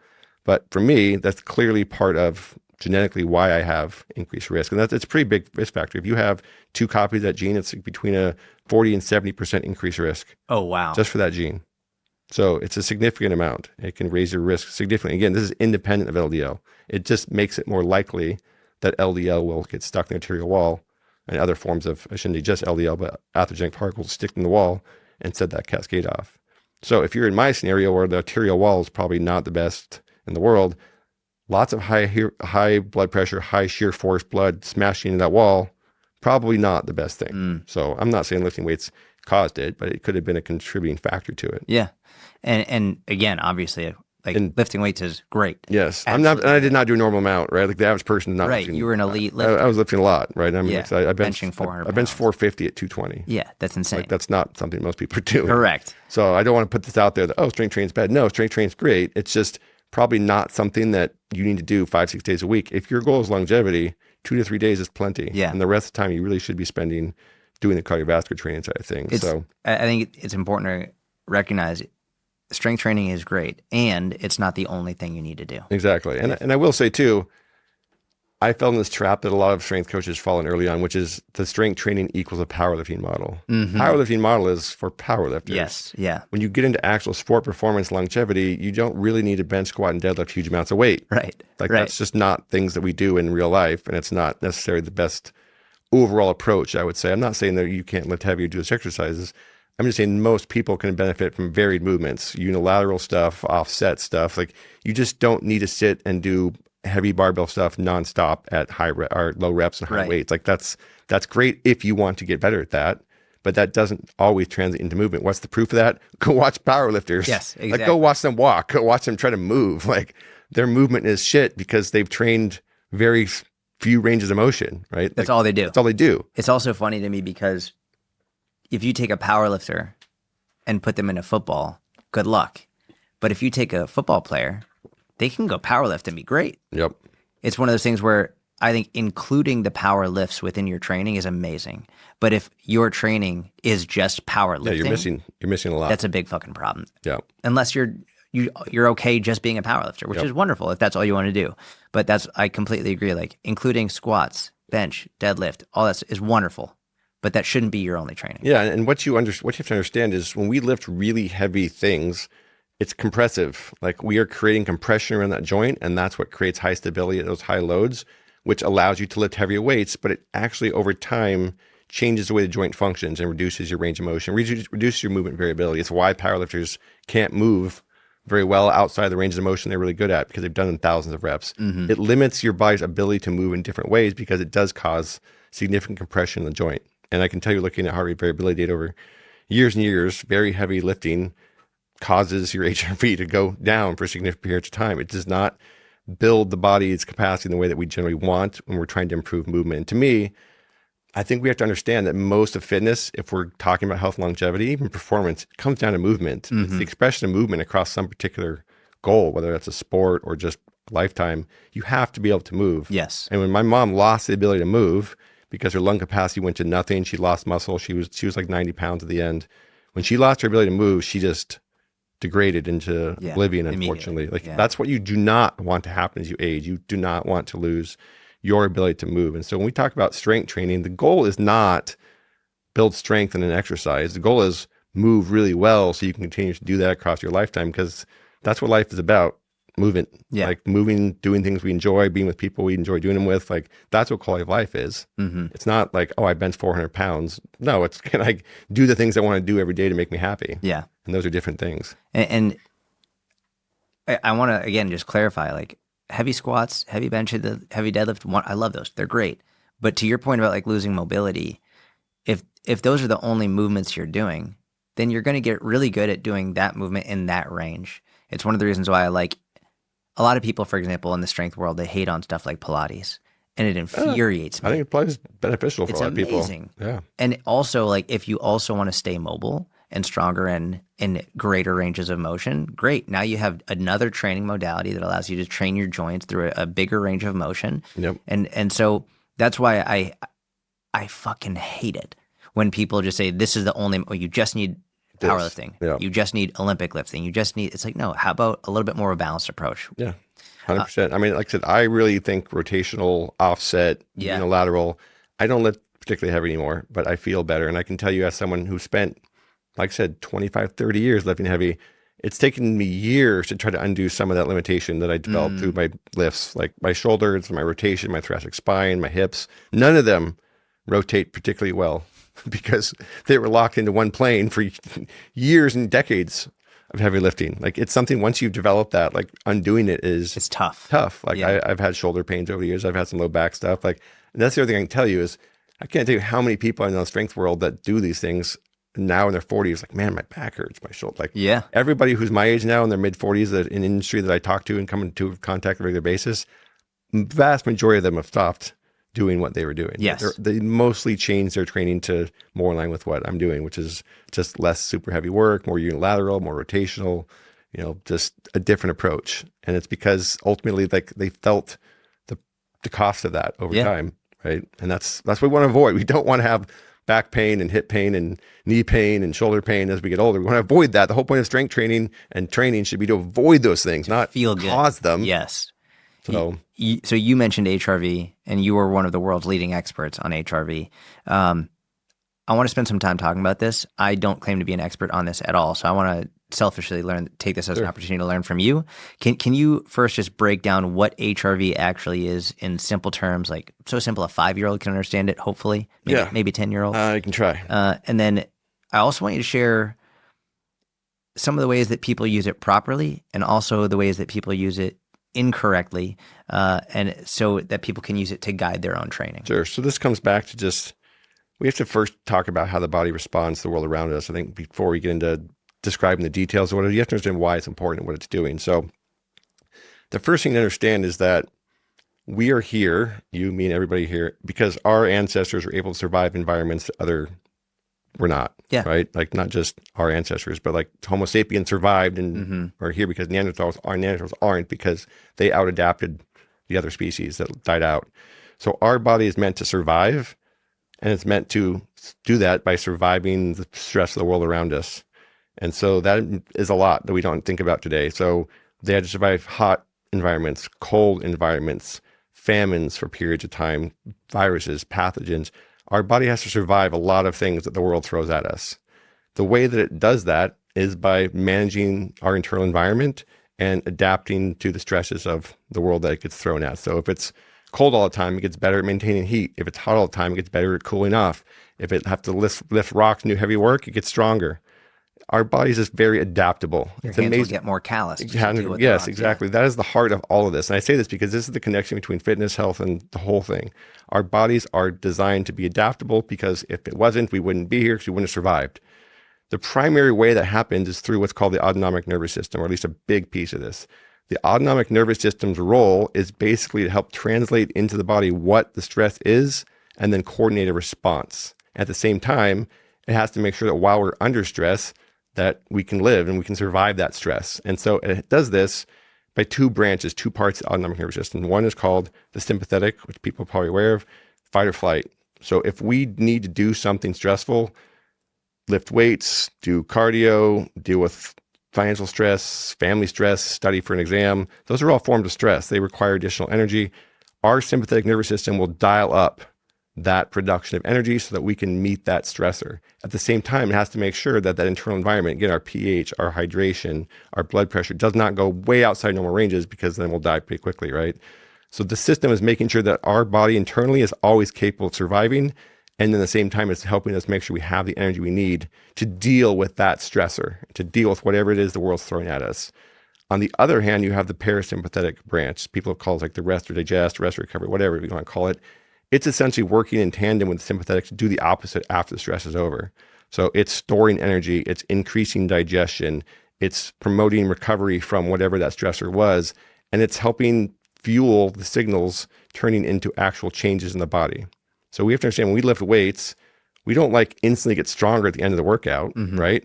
But for me, that's clearly part of genetically why I have increased risk. And it's a pretty big risk factor. If you have 2 copies of that gene, it's between a 40 and 70% increased risk. Oh, wow. Just for that gene. So it's a significant amount. It can raise your risk significantly. Again, this is independent of LDL. It just makes it more likely that LDL will get stuck in the arterial wall and other forms of, I shouldn't say just LDL, but atherogenic particles stick in the wall and set that cascade off. So if you're in my scenario where the arterial wall is probably not the best in the world, lots of high blood pressure, high shear force blood smashing into that wall, probably not the best thing. So I'm not saying lifting weights caused it, but it could have been a contributing factor to it. Yeah. And again, obviously, like lifting weights is great. Yes. I did not do a normal amount, right? Like the average person is not right. lifting. You were an elite lifter. I was lifting a lot, right? I mean, yeah. I benching 400 I benched 450 at 220. Yeah, that's insane. Like that's not something most people are doing. Correct. So I don't want to put this out there that, oh, strength training's bad. No, strength training's great. It's just probably not something that you need to do 5-6 days a week. If your goal is longevity, 2 to 3 days is plenty. Yeah. And the rest of the time you really should be spending doing the cardiovascular training side of things. So I think it's important to recognize strength training is great, and it's not the only thing you need to do. Exactly. And I will say too, I fell in this trap that a lot of strength coaches fall in early on, which is the strength training equals a powerlifting model. Powerlifting model is for powerlifters. Yes. Yeah. When you get into actual sport performance longevity, you don't really need to bench, squat, and deadlift huge amounts of weight. Right. That's just not things that we do in real life, and it's not necessarily the best overall approach, I would say. I'm not saying that you can't lift heavy or do those exercises. I'm just saying most people can benefit from varied movements, unilateral stuff, offset stuff. Like you just don't need to sit and do heavy barbell stuff nonstop at or low reps and high weights. Like that's great if you want to get better at that, but that doesn't always translate into movement. What's the proof of that? Go watch powerlifters. Yes, exactly. Like go watch them walk. Go watch them try to move. Like their movement is shit because they've trained very few ranges of motion. Right? That's all they do. That's all they do. It's also funny to me because if you take a powerlifter and put them in a football, good luck. But if you take a football player, they can go powerlift and be great. Yep. It's one of those things where I think including the power lifts within your training is amazing. But if your training is just powerlifting, you're missing a lot. That's a big fucking problem. Yeah. Unless you're okay just being a powerlifter, which is wonderful if that's all you want to do. But I completely agree. Like including squats, bench, deadlift, all that is wonderful. But that shouldn't be your only training. Yeah, and what you have to understand is when we lift really heavy things, it's compressive. Like we are creating compression around that joint, and that's what creates high stability at those high loads, which allows you to lift heavier weights, but it actually over time changes the way the joint functions and reduces your range of motion, reduces your movement variability. It's why powerlifters can't move very well outside the range of motion they're really good at because they've done thousands of reps. It limits your body's ability to move in different ways because it does cause significant compression in the joint. And I can tell you, looking at heart rate variability data over years and years, very heavy lifting causes your HRV to go down for significant periods of time. It does not build the body's capacity in the way that we generally want when we're trying to improve movement. And to me, I think we have to understand that most of fitness, if we're talking about health and longevity, even performance, it comes down to movement. It's the expression of movement across some particular goal, whether that's a sport or just a lifetime. You have to be able to move. Yes. And when my mom lost the ability to move, because her lung capacity went to nothing. She lost muscle. She was like 90 pounds at the end. When she lost her ability to move, she just degraded into oblivion, unfortunately. That's what you do not want to happen as you age. You do not want to lose your ability to move. And so when we talk about strength training, the goal is not build strength in an exercise. The goal is move really well so you can continue to do that across your lifetime because that's what life is about. movement, Yeah. like moving, doing things we enjoy, being with people we enjoy doing them with. Like that's what quality of life is. It's not like, oh, I bench 400 pounds. No, it's can I do the things I want to do every day to make me happy? Yeah. And those are different things. And I want to, again, just clarify, like heavy squats, heavy bench, heavy deadlift, I love those. They're great. But to your point about like losing mobility, if those are the only movements you're doing, then you're going to get really good at doing that movement in that range. It's one of the reasons why I like a lot of people, for example, in the strength world, they hate on stuff like Pilates, and it infuriates me. I think it probably is beneficial for a lot of people. It's amazing. Yeah. And also, like, if you also want to stay mobile and stronger and in greater ranges of motion, great. Now you have another training modality that allows you to train your joints through a bigger range of motion. Yep. And so that's why I fucking hate it when people just say this is the only. You just need powerlifting. Yeah. You just need Olympic lifting. You just need. It's like, no. How about a little bit more of a balanced approach? Yeah. 100%. I mean, like I said, I really think rotational, offset, unilateral. I don't lift particularly heavy anymore, but I feel better. And I can tell you, as someone who spent, like I said, 25, 30 years lifting heavy, it's taken me years to try to undo some of that limitation that I developed through my lifts, like my shoulders, my rotation, my thoracic spine, my hips. None of them rotate particularly well because they were locked into one plane for years and decades of heavy lifting. Like it's something, once you've developed that, like undoing it it's tough. Like I've had shoulder pains over the years. I've had some low back stuff. Like, and that's the other thing I can tell you is I can't tell you how many people I know in the strength world that do these things now in their 40s. Like, man, my back hurts, my shoulder. Like everybody who's my age now in their mid 40s that in industry that I talk to and come into contact on a regular basis, vast majority of them have stopped doing what they were doing. Yes. They mostly changed their training to more in line with what I'm doing, which is just less super heavy work, more unilateral, more rotational, just a different approach. And it's because ultimately like they felt the cost of that over time, right? And that's what we want to avoid. We don't want to have back pain and hip pain and knee pain and shoulder pain as we get older. We want to avoid that. The whole point of strength training and training should be to avoid those things, not feel good. Cause them. Yes. So you mentioned HRV, and you were one of the world's leading experts on HRV. I want to spend some time talking about this. I don't claim to be an expert on this at all, so I want to selfishly take this as an opportunity to learn from you. Can you first just break down what HRV actually is in simple terms, like so simple a 5-year-old can understand it, hopefully, maybe 10-year-old? I can try. And then I also want you to share some of the ways that people use it properly and also the ways that people use it incorrectly, and so that people can use it to guide their own training. Sure. So this comes back to just, we have to first talk about how the body responds to the world around us. I think before we get into describing the details of what it is, you have to understand why it's important and what it's doing. So the first thing to understand is that we are here, you, me, and everybody here, because our ancestors were able to survive environments that other were not, right? Like not just our ancestors, but like Homo sapiens survived and are here because Neanderthals aren't, because they out-adapted the other species that died out. So our body is meant to survive, and it's meant to do that by surviving the stress of the world around us. And so that is a lot that we don't think about today. So they had to survive hot environments, cold environments, famines for periods of time, viruses, pathogens. Our body has to survive a lot of things that the world throws at us. The way that it does that is by managing our internal environment and adapting to the stresses of the world that it gets thrown at. So if it's cold all the time, it gets better at maintaining heat. If it's hot all the time, it gets better at cooling off. If it have to lift rocks and do heavy work, it gets stronger. Our body is just very adaptable. Your hands will get more calloused. Yes, exactly. That is the heart of all of this. And I say this because this is the connection between fitness, health, and the whole thing. Our bodies are designed to be adaptable, because if it wasn't, we wouldn't be here, because we wouldn't have survived. The primary way that happens is through what's called the autonomic nervous system, or at least a big piece of this. The autonomic nervous system's role is basically to help translate into the body what the stress is and then coordinate a response. At the same time, it has to make sure that while we're under stress, that we can live and we can survive that stress. And so it does this by two branches, two parts of the autonomic nervous system. One is called the sympathetic, which people are probably aware of, fight or flight. So if we need to do something stressful, lift weights, do cardio, deal with financial stress, family stress, study for an exam, those are all forms of stress. They require additional energy. Our sympathetic nervous system will dial up that production of energy so that we can meet that stressor. At the same time, it has to make sure that that internal environment, again, our pH, our hydration, our blood pressure does not go way outside normal ranges, because then we'll die pretty quickly, right? So the system is making sure that our body internally is always capable of surviving. And then at the same time, it's helping us make sure we have the energy we need to deal with that stressor, to deal with whatever it is the world's throwing at us. On the other hand, you have the parasympathetic branch. People have called it like the rest or digest, rest or recovery, whatever you want to call it. It's essentially working in tandem with the sympathetic to do the opposite after the stress is over. So it's storing energy, it's increasing digestion, it's promoting recovery from whatever that stressor was, and it's helping fuel the signals turning into actual changes in the body. So we have to understand, when we lift weights, we don't like instantly get stronger at the end of the workout, right?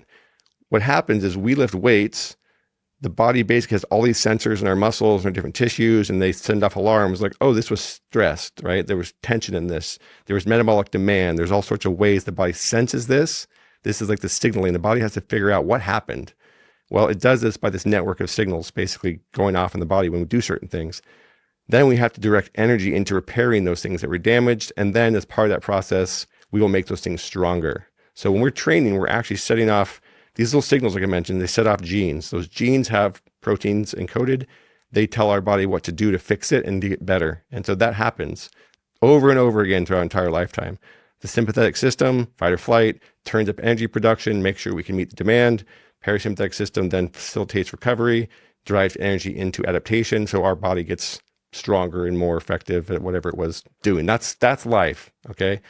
What happens is we lift weights, the body basically has all these sensors in our muscles and our different tissues, and they send off alarms like, oh, this was stressed, right? There was tension in this. There was metabolic demand. There's all sorts of ways the body senses this. This is like the signaling. The body has to figure out what happened. Well, it does this by this network of signals basically going off in the body when we do certain things. Then we have to direct energy into repairing those things that were damaged. And then as part of that process, we will make those things stronger. So when we're training, we're actually setting off these little signals, like I mentioned. They set off genes. Those genes have proteins encoded. They tell our body what to do to fix it and to get better. And so that happens over and over again through our entire lifetime. The sympathetic system, fight or flight, turns up energy production, makes sure we can meet the demand. Parasympathetic system then facilitates recovery, drives energy into adaptation, so our body gets stronger and more effective at whatever it was doing. That's life, okay?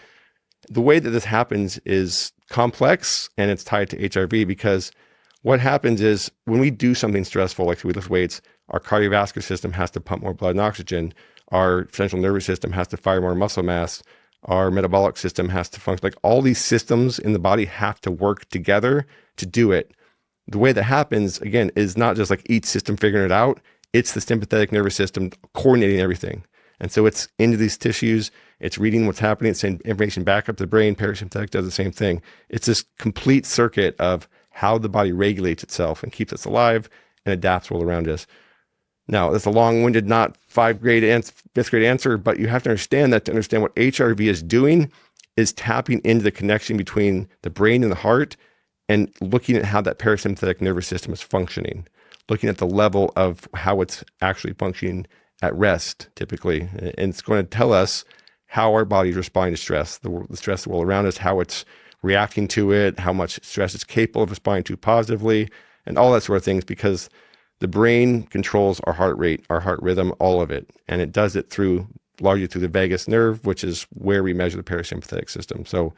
The way that this happens is complex, and it's tied to HRV, because what happens is when we do something stressful, like we lift weights, our cardiovascular system has to pump more blood and oxygen. Our central nervous system has to fire more muscle mass. Our metabolic system has to function. Like all these systems in the body have to work together to do it. The way that happens, again, is not just like each system figuring it out. It's the sympathetic nervous system coordinating everything. And so it's into these tissues, it's reading what's happening, it's sending information back up to the brain. Parasympathetic does the same thing. It's this complete circuit of how the body regulates itself and keeps us alive and adapts world around us. Now, that's a long-winded, not fifth grade answer, but you have to understand that to understand what HRV is doing is tapping into the connection between the brain and the heart and looking at how that parasympathetic nervous system is functioning, looking at the level of how it's actually functioning at rest, typically. And it's going to tell us how our body is responding to stress, the stress world around us, how it's reacting to it, how much stress it's capable of responding to positively, and all that sort of things, because the brain controls our heart rate, our heart rhythm, all of it. And it does it largely through the vagus nerve, which is where we measure the parasympathetic system. So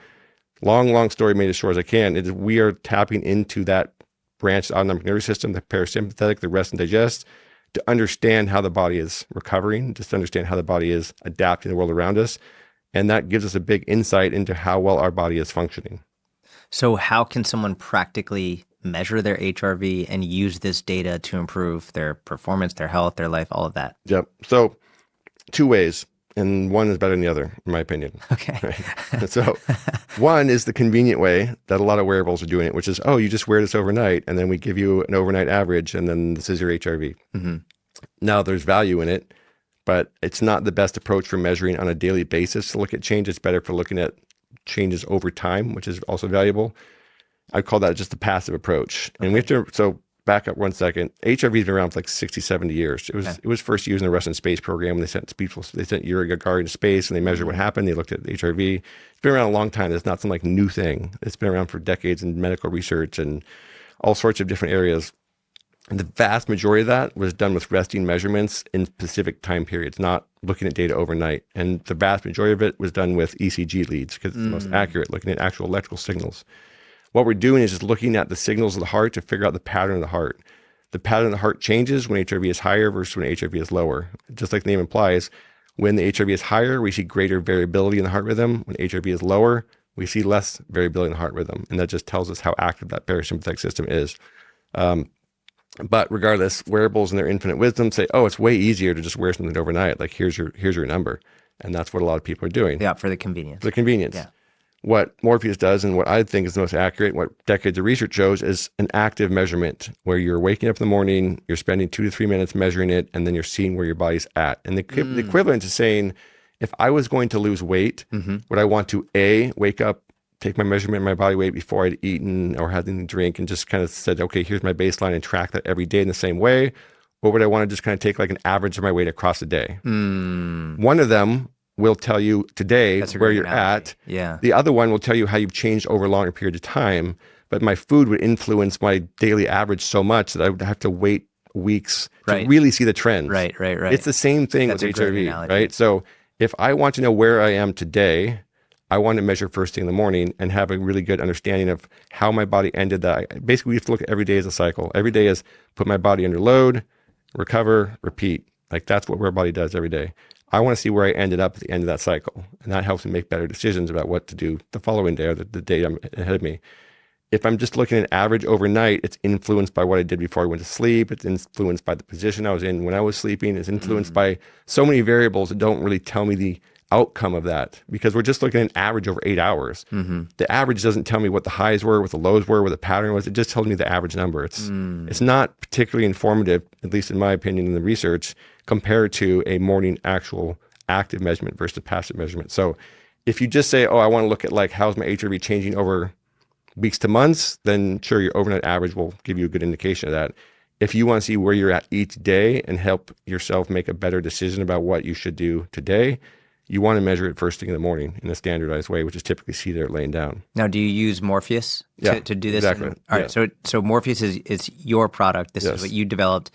long story made as short as I can. We are tapping into that branch of the autonomic nervous system, the parasympathetic, the rest and digest, to understand how the body is recovering, just to understand how the body is adapting to the world around us. And that gives us a big insight into how well our body is functioning. So how can someone practically measure their HRV and use this data to improve their performance, their health, their life, all of that? Yep. So 2 ways, and one is better than the other, in my opinion. Okay. Right? So one is the convenient way that a lot of wearables are doing it, which is, oh, you just wear this overnight, and then we give you an overnight average, and then this is your HRV. Mm-hmm. Now, there's value in it, but it's not the best approach for measuring on a daily basis to look at change. It's better for looking at changes over time, which is also valuable. I call that just the passive approach. And we have to, so back up 1 second. HRV has been around for like 60, 70 years. It was first used in the Russian space program. They sent Yuri Gagarin to space and they measured what happened. They looked at the HRV. It's been around a long time. It's not some like new thing. It's been around for decades in medical research and all sorts of different areas. And the vast majority of that was done with resting measurements in specific time periods, not looking at data overnight. And the vast majority of it was done with ECG leads because it's the most accurate, looking at actual electrical signals. What we're doing is just looking at the signals of the heart to figure out the pattern of the heart. The pattern of the heart changes when HRV is higher versus when HRV is lower. Just like the name implies, when the HRV is higher, we see greater variability in the heart rhythm. When HRV is lower, we see less variability in the heart rhythm. And that just tells us how active that parasympathetic system is. But regardless, wearables in their infinite wisdom say, oh, it's way easier to just wear something overnight. Like here's your number. And that's what a lot of people are doing. Yeah, for the convenience. For the convenience. Yeah. What Morpheus does and what I think is the most accurate, what decades of research shows, is an active measurement where you're waking up in the morning, you're spending 2 to 3 minutes measuring it, and then you're seeing where your body's at. And the equivalent to saying, if I was going to lose weight, would I want to wake up, take my measurement of my body weight before I'd eaten or had anything to drink and just kind of said, okay, here's my baseline and track that every day in the same way? Or would I want to just kind of take like an average of my weight across the day? One of them will tell you today where you're at. Yeah. The other one will tell you how you've changed over a longer period of time. But my food would influence my daily average so much that I would have to wait weeks to really see the trends. Right. It's the same thing with HRV, right? So if I want to know where I am today, I want to measure first thing in the morning and have a really good understanding of how my body ended that. Basically, we have to look at every day as a cycle. Every day is put my body under load, recover, repeat. Like that's what our body does every day. I want to see where I ended up at the end of that cycle. And that helps me make better decisions about what to do the following day or the day I'm ahead of me. If I'm just looking at average overnight, it's influenced by what I did before I went to sleep. It's influenced by the position I was in when I was sleeping. It's influenced by so many variables that don't really tell me the outcome of that, because we're just looking at an average over 8 hours. The average doesn't tell me what the highs were, what the lows were, what the pattern was. It just tells me the average number. It's not particularly informative, at least in my opinion in the research, compared to a morning actual active measurement versus passive measurement. So if you just say, oh, I want to look at like how's my HRV changing over weeks to months, then sure, your overnight average will give you a good indication of that. If you want to see where you're at each day and help yourself make a better decision about what you should do today, you want to measure it first thing in the morning in a standardized way, which is typically seated or laying down. Now, do you use Morpheus to do this? Exactly. All right. So Morpheus is your product. This is what you developed.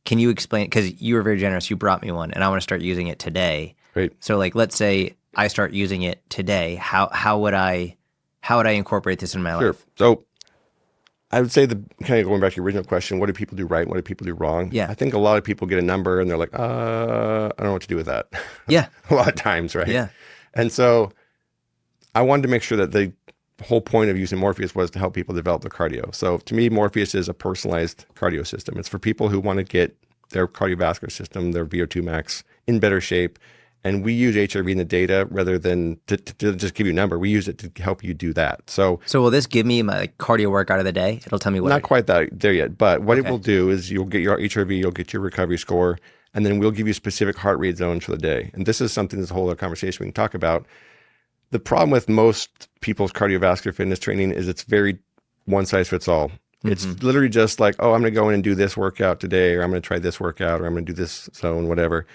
Can you explain, because you were very generous, you brought me one and I want to start using it today. Great. So like, let's say I start using it today. How would I incorporate this in my life? So I would say kind of going back to your original question, what do people do right? What do people do wrong? Yeah. I think a lot of people get a number and they're like, I don't know what to do with that. Yeah. A lot of times, right? Yeah. And so I wanted to make sure that the whole point of using Morpheus was to help people develop their cardio. So to me, Morpheus is a personalized cardio system. It's for people who want to get their cardiovascular system, their VO2 max in better shape. And we use HRV in the data rather than to just give you a number. We use it to help you do that. So will this give me my cardio workout of the day? It'll tell me what. Not quite there yet, but what it will do is you'll get your HRV, you'll get your recovery score, and then we'll give you specific heart rate zones for the day. And this is something that's a whole other conversation we can talk about. The problem with most people's cardiovascular fitness training is it's very one size fits all. It's literally just like, oh, I'm going to go in and do this workout today, or I'm going to try this workout, or I'm going to do this zone, whatever.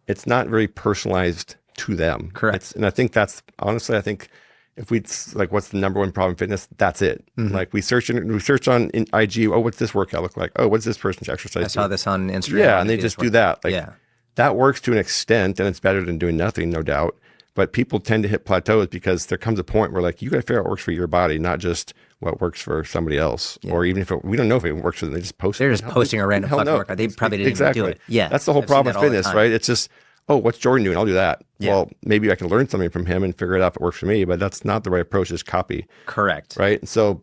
It's not very personalized to them. Correct. And I think that's, honestly, I think if we like, what's the number one problem in fitness? That's it. Like we search on IG, oh, what's this workout look like? Oh, what's this person's exercise? I saw this on Instagram. Yeah, and they just do that. Like, yeah. That works to an extent, and it's better than doing nothing, no doubt. But people tend to hit plateaus because there comes a point where like, you got to figure out what works for your body, not just what works for somebody else. Yeah. Or even if we don't know if it works for them, they just post They're just posting a random fucking workout. They probably didn't even do it. Yeah. That's the whole problem with fitness, right? It's just, oh, what's Jordan doing? I'll do that. Yeah. Well, maybe I can learn something from him and figure it out if it works for me, but that's not the right approach, is copy. Correct. Right? And so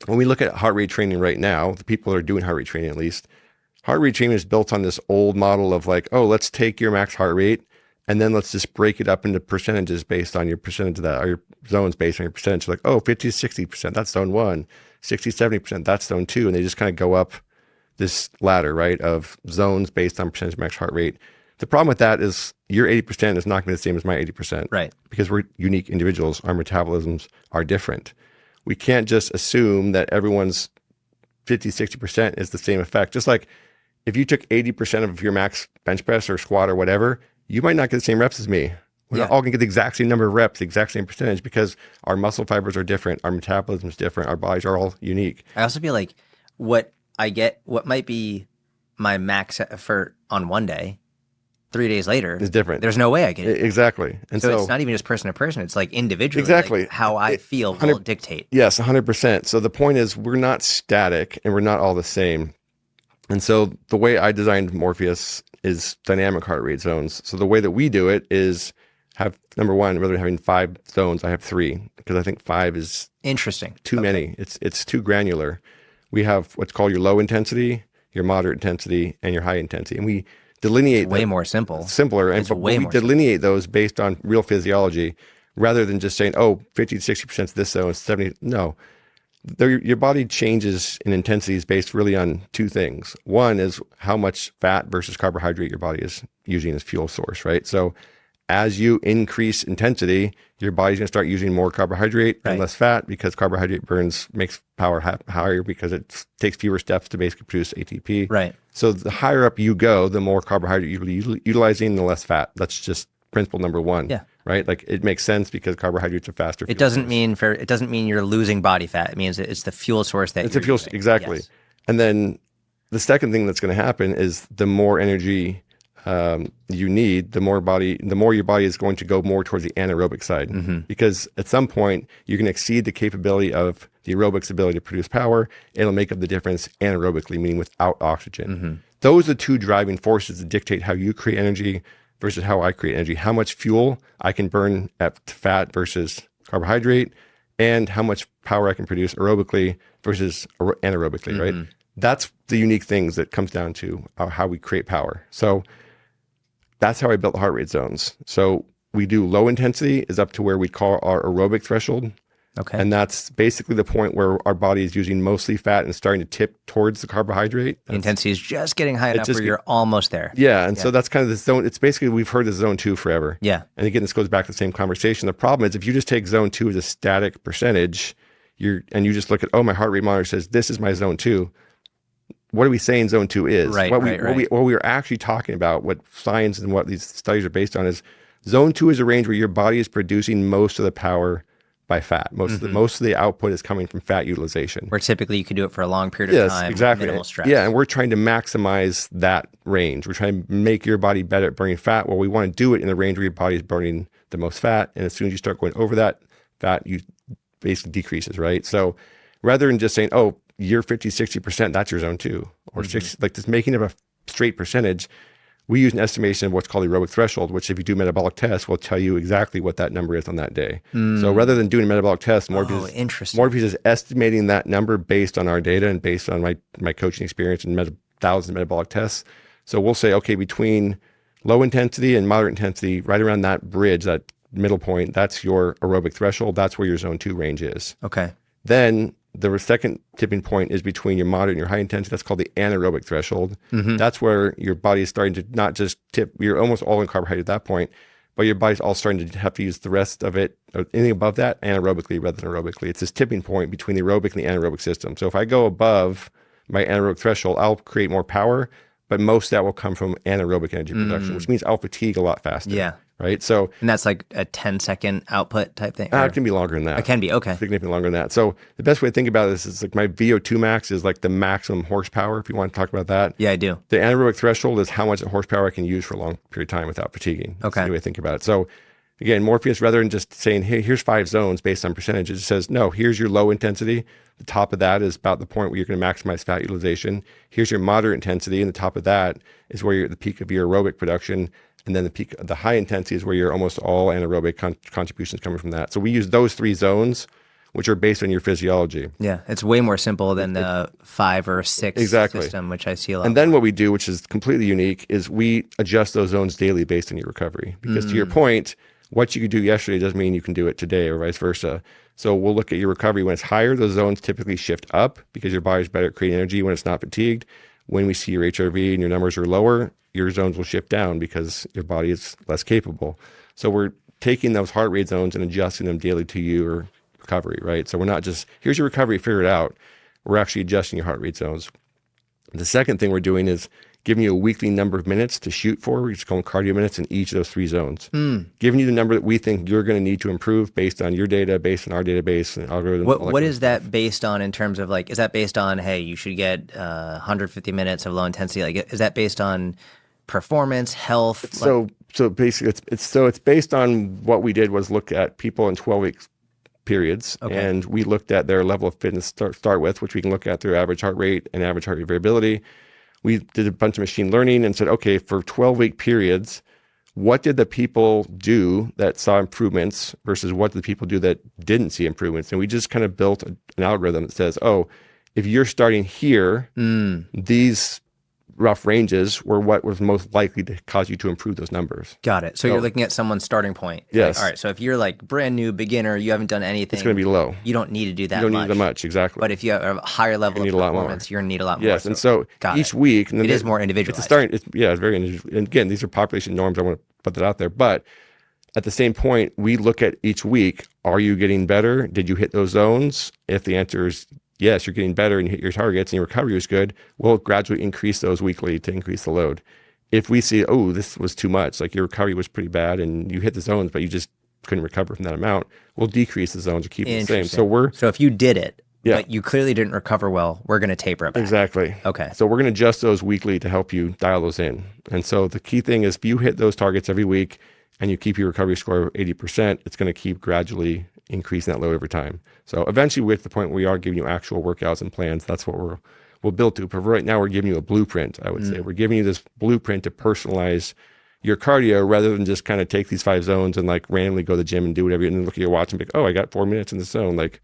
when we look at heart rate training right now, the people that are doing heart rate training at least, heart rate training is built on this old model of like, oh, let's take your max heart rate and then let's just break it up into percentages based on your percentage of that, or your zones based on your percentage. Like, oh, 50 to 60%, that's zone 1. 60, 70%, that's zone 2. And they just kind of go up this ladder, right, of zones based on percentage max heart rate. The problem with that is your 80% is not going to be the same as my 80%. Right. Because we're unique individuals. Our metabolisms are different. We can't just assume that everyone's 50, 60% is the same effect. Just like if you took 80% of your max bench press or squat or whatever, you might not get the same reps as me. We're not all going to get the exact same number of reps, the exact same percentage, because our muscle fibers are different, our metabolism is different, our bodies are all unique. I also feel like what might be my max effort on one day, 3 days later, is different. There's no way I get it. Exactly. And so it's not even just person to person, it's like individually. Exactly. Like how I feel will dictate. Yes, 100%. So the point is we're not static and we're not all the same. And so the way I designed Morpheus is dynamic heart rate zones. So the way that we do it is have, number one, rather than having 5 zones, I have 3, because I think 5 is interesting. Too many. It's too granular. We have what's called your low intensity, your moderate intensity, and your high intensity. And we delineate it's way more simple. Simpler. It's and way we more delineate those based on real physiology rather than just saying, oh, 50 to 60% is this zone, 70. No. Your body changes in intensities based really on 2 things. One is how much fat versus carbohydrate your body is using as fuel source, right? So as you increase intensity, your body's going to start using more carbohydrate and less fat, because carbohydrate makes power higher because it takes fewer steps to basically produce ATP. Right. So the higher up you go, the more carbohydrate you're utilizing, the less fat. That's just principle number one. Yeah. Right. Like it makes sense because carbohydrates are faster. It doesn't mean you're losing body fat. It means it's the fuel source that it's a fuel using. Exactly. Yes. And then the second thing that's going to happen is the more energy you need, the more your body is going to go more towards the anaerobic side, because at some point you can exceed the capability of the aerobic's ability to produce power. It'll make up the difference anaerobically, meaning without oxygen. Those are the two driving forces that dictate how you create energy versus how I create energy. How much fuel I can burn at fat versus carbohydrate, and how much power I can produce aerobically versus anaerobically, right? That's the unique things that comes down to how we create power. So that's how I built the heart rate zones. So we do low intensity is up to where we call our aerobic threshold. Okay. And that's basically the point where our body is using mostly fat and starting to tip towards the carbohydrate. The intensity is just getting high enough where you're almost there. Yeah. And so that's kind of the zone. It's basically, we've heard of zone 2 forever. Yeah. And again, this goes back to the same conversation. The problem is if you just take zone 2 as a static percentage, you just look at, my heart rate monitor says this is my zone 2. What are we saying zone 2 is? Right, what right. we are actually talking about, what science and what these studies are based on, is zone 2 is a range where your body is producing most of the power by fat. Most of the output is coming from fat utilization. Where typically you can do it for a long period of time. Exactly. With minimal stress. Yeah, and we're trying to maximize that range. We're trying to make your body better at burning fat. Well, we want to do it in the range where your body is burning the most fat. And as soon as you start going over that, fat basically decreases, right? So rather than just saying, you're 50, 60%, that's your zone 2, or 60, like just making it a straight percentage, we use an estimation of what's called the aerobic threshold, which if you do metabolic tests will tell you exactly what that number is on that day. So rather than doing a metabolic test, Morpheus is estimating that number based on our data and based on my coaching experience and thousands of metabolic tests. So we'll say, okay, between low intensity and moderate intensity, right around that bridge, that middle point, that's your aerobic threshold. That's where your zone 2 range is. Okay. Then the second tipping point is between your moderate and your high intensity. That's called the anaerobic threshold. That's where your body is starting to not just tip, you're almost all in carbohydrate at that point, but your body's all starting to have to use the rest of it, or anything above that, anaerobically rather than aerobically. It's this tipping point between the aerobic and the anaerobic system. So if I go above my anaerobic threshold, I'll create more power, but most of that will come from anaerobic energy production, which means I'll fatigue a lot faster. Yeah. Right. So, and that's like a 10-second output type thing? It can be longer than that. It can be. Okay. Significantly longer than that. So the best way to think about this is like my VO2 max is like the maximum horsepower, if you want to talk about that. Yeah, I do. The anaerobic threshold is how much horsepower I can use for a long period of time without fatiguing. That's the way to think about it. So again, Morpheus, rather than just saying, hey, here's 5 zones based on percentages, it says, no, here's your low intensity. The top of that is about the point where you're going to maximize fat utilization. Here's your moderate intensity. And the top of that is where you're at the peak of your aerobic production. And then the high intensity is where you're almost all anaerobic contributions coming from that. So we use those 3 zones, which are based on your physiology. Yeah, it's way more simple than the 5 or 6 system, which I see a lot. And then what we do, which is completely unique, is we adjust those zones daily based on your recovery. Because to your point, what you could do yesterday doesn't mean you can do it today or vice versa. So we'll look at your recovery. When it's higher, those zones typically shift up because your body's better at creating energy when it's not fatigued. When we see your HRV and your numbers are lower, your zones will shift down because your body is less capable. So we're taking those heart rate zones and adjusting them daily to your recovery, right? So we're not just, here's your recovery, figure it out. We're actually adjusting your heart rate zones. The second thing we're doing is giving you a weekly number of minutes to shoot for. We're just calling cardio minutes in each of those 3 zones. Giving you the number that we think you're going to need to improve based on your data, based on our database and algorithms. What is that based on in terms of like, is that based on, hey, you should get 150 minutes of low intensity? Like, is that based on performance, health? So basically it's based on what we did was look at people in 12-week periods. Okay. And we looked at their level of fitness to start with, which we can look at through average heart rate and average heart rate variability. We did a bunch of machine learning and said, okay, for 12-week periods, what did the people do that saw improvements versus what did the people do that didn't see improvements? And we just kind of built an algorithm that says, if you're starting here, these rough ranges were what was most likely to cause you to improve those numbers. Got it. So you're looking at someone's starting point. Yes. Like, all right. So if you're like brand new beginner, you haven't done anything. It's going to be low. You don't need to do that much. You don't need that much, exactly. But if you have a higher level of performance, you're going to need a lot more. Yes. And so each week. And it is more individualized. It's very individual. And again, these are population norms. I want to put that out there. But at the same point, we look at each week, are you getting better? Did you hit those zones? If the answer is yes, you're getting better and you hit your targets and your recovery was good, we'll gradually increase those weekly to increase the load. If we see, oh, this was too much, like your recovery was pretty bad and you hit the zones, but you just couldn't recover from that amount, we'll decrease the zones or keep it the same. So if you did it, but you clearly didn't recover well, we're going to taper it back. Exactly. Okay. So we're going to adjust those weekly to help you dial those in. And so the key thing is if you hit those targets every week and you keep your recovery score 80%, it's going to keep gradually increasing that load over time. So eventually we're at the point where we are giving you actual workouts and plans. That's what we'll build to. But right now we're giving you a blueprint, I would say. We're giving you this blueprint to personalize your cardio rather than just kind of take these 5 zones and like randomly go to the gym and do whatever and then look at your watch and be like, oh, I got 4 minutes in the zone. Like,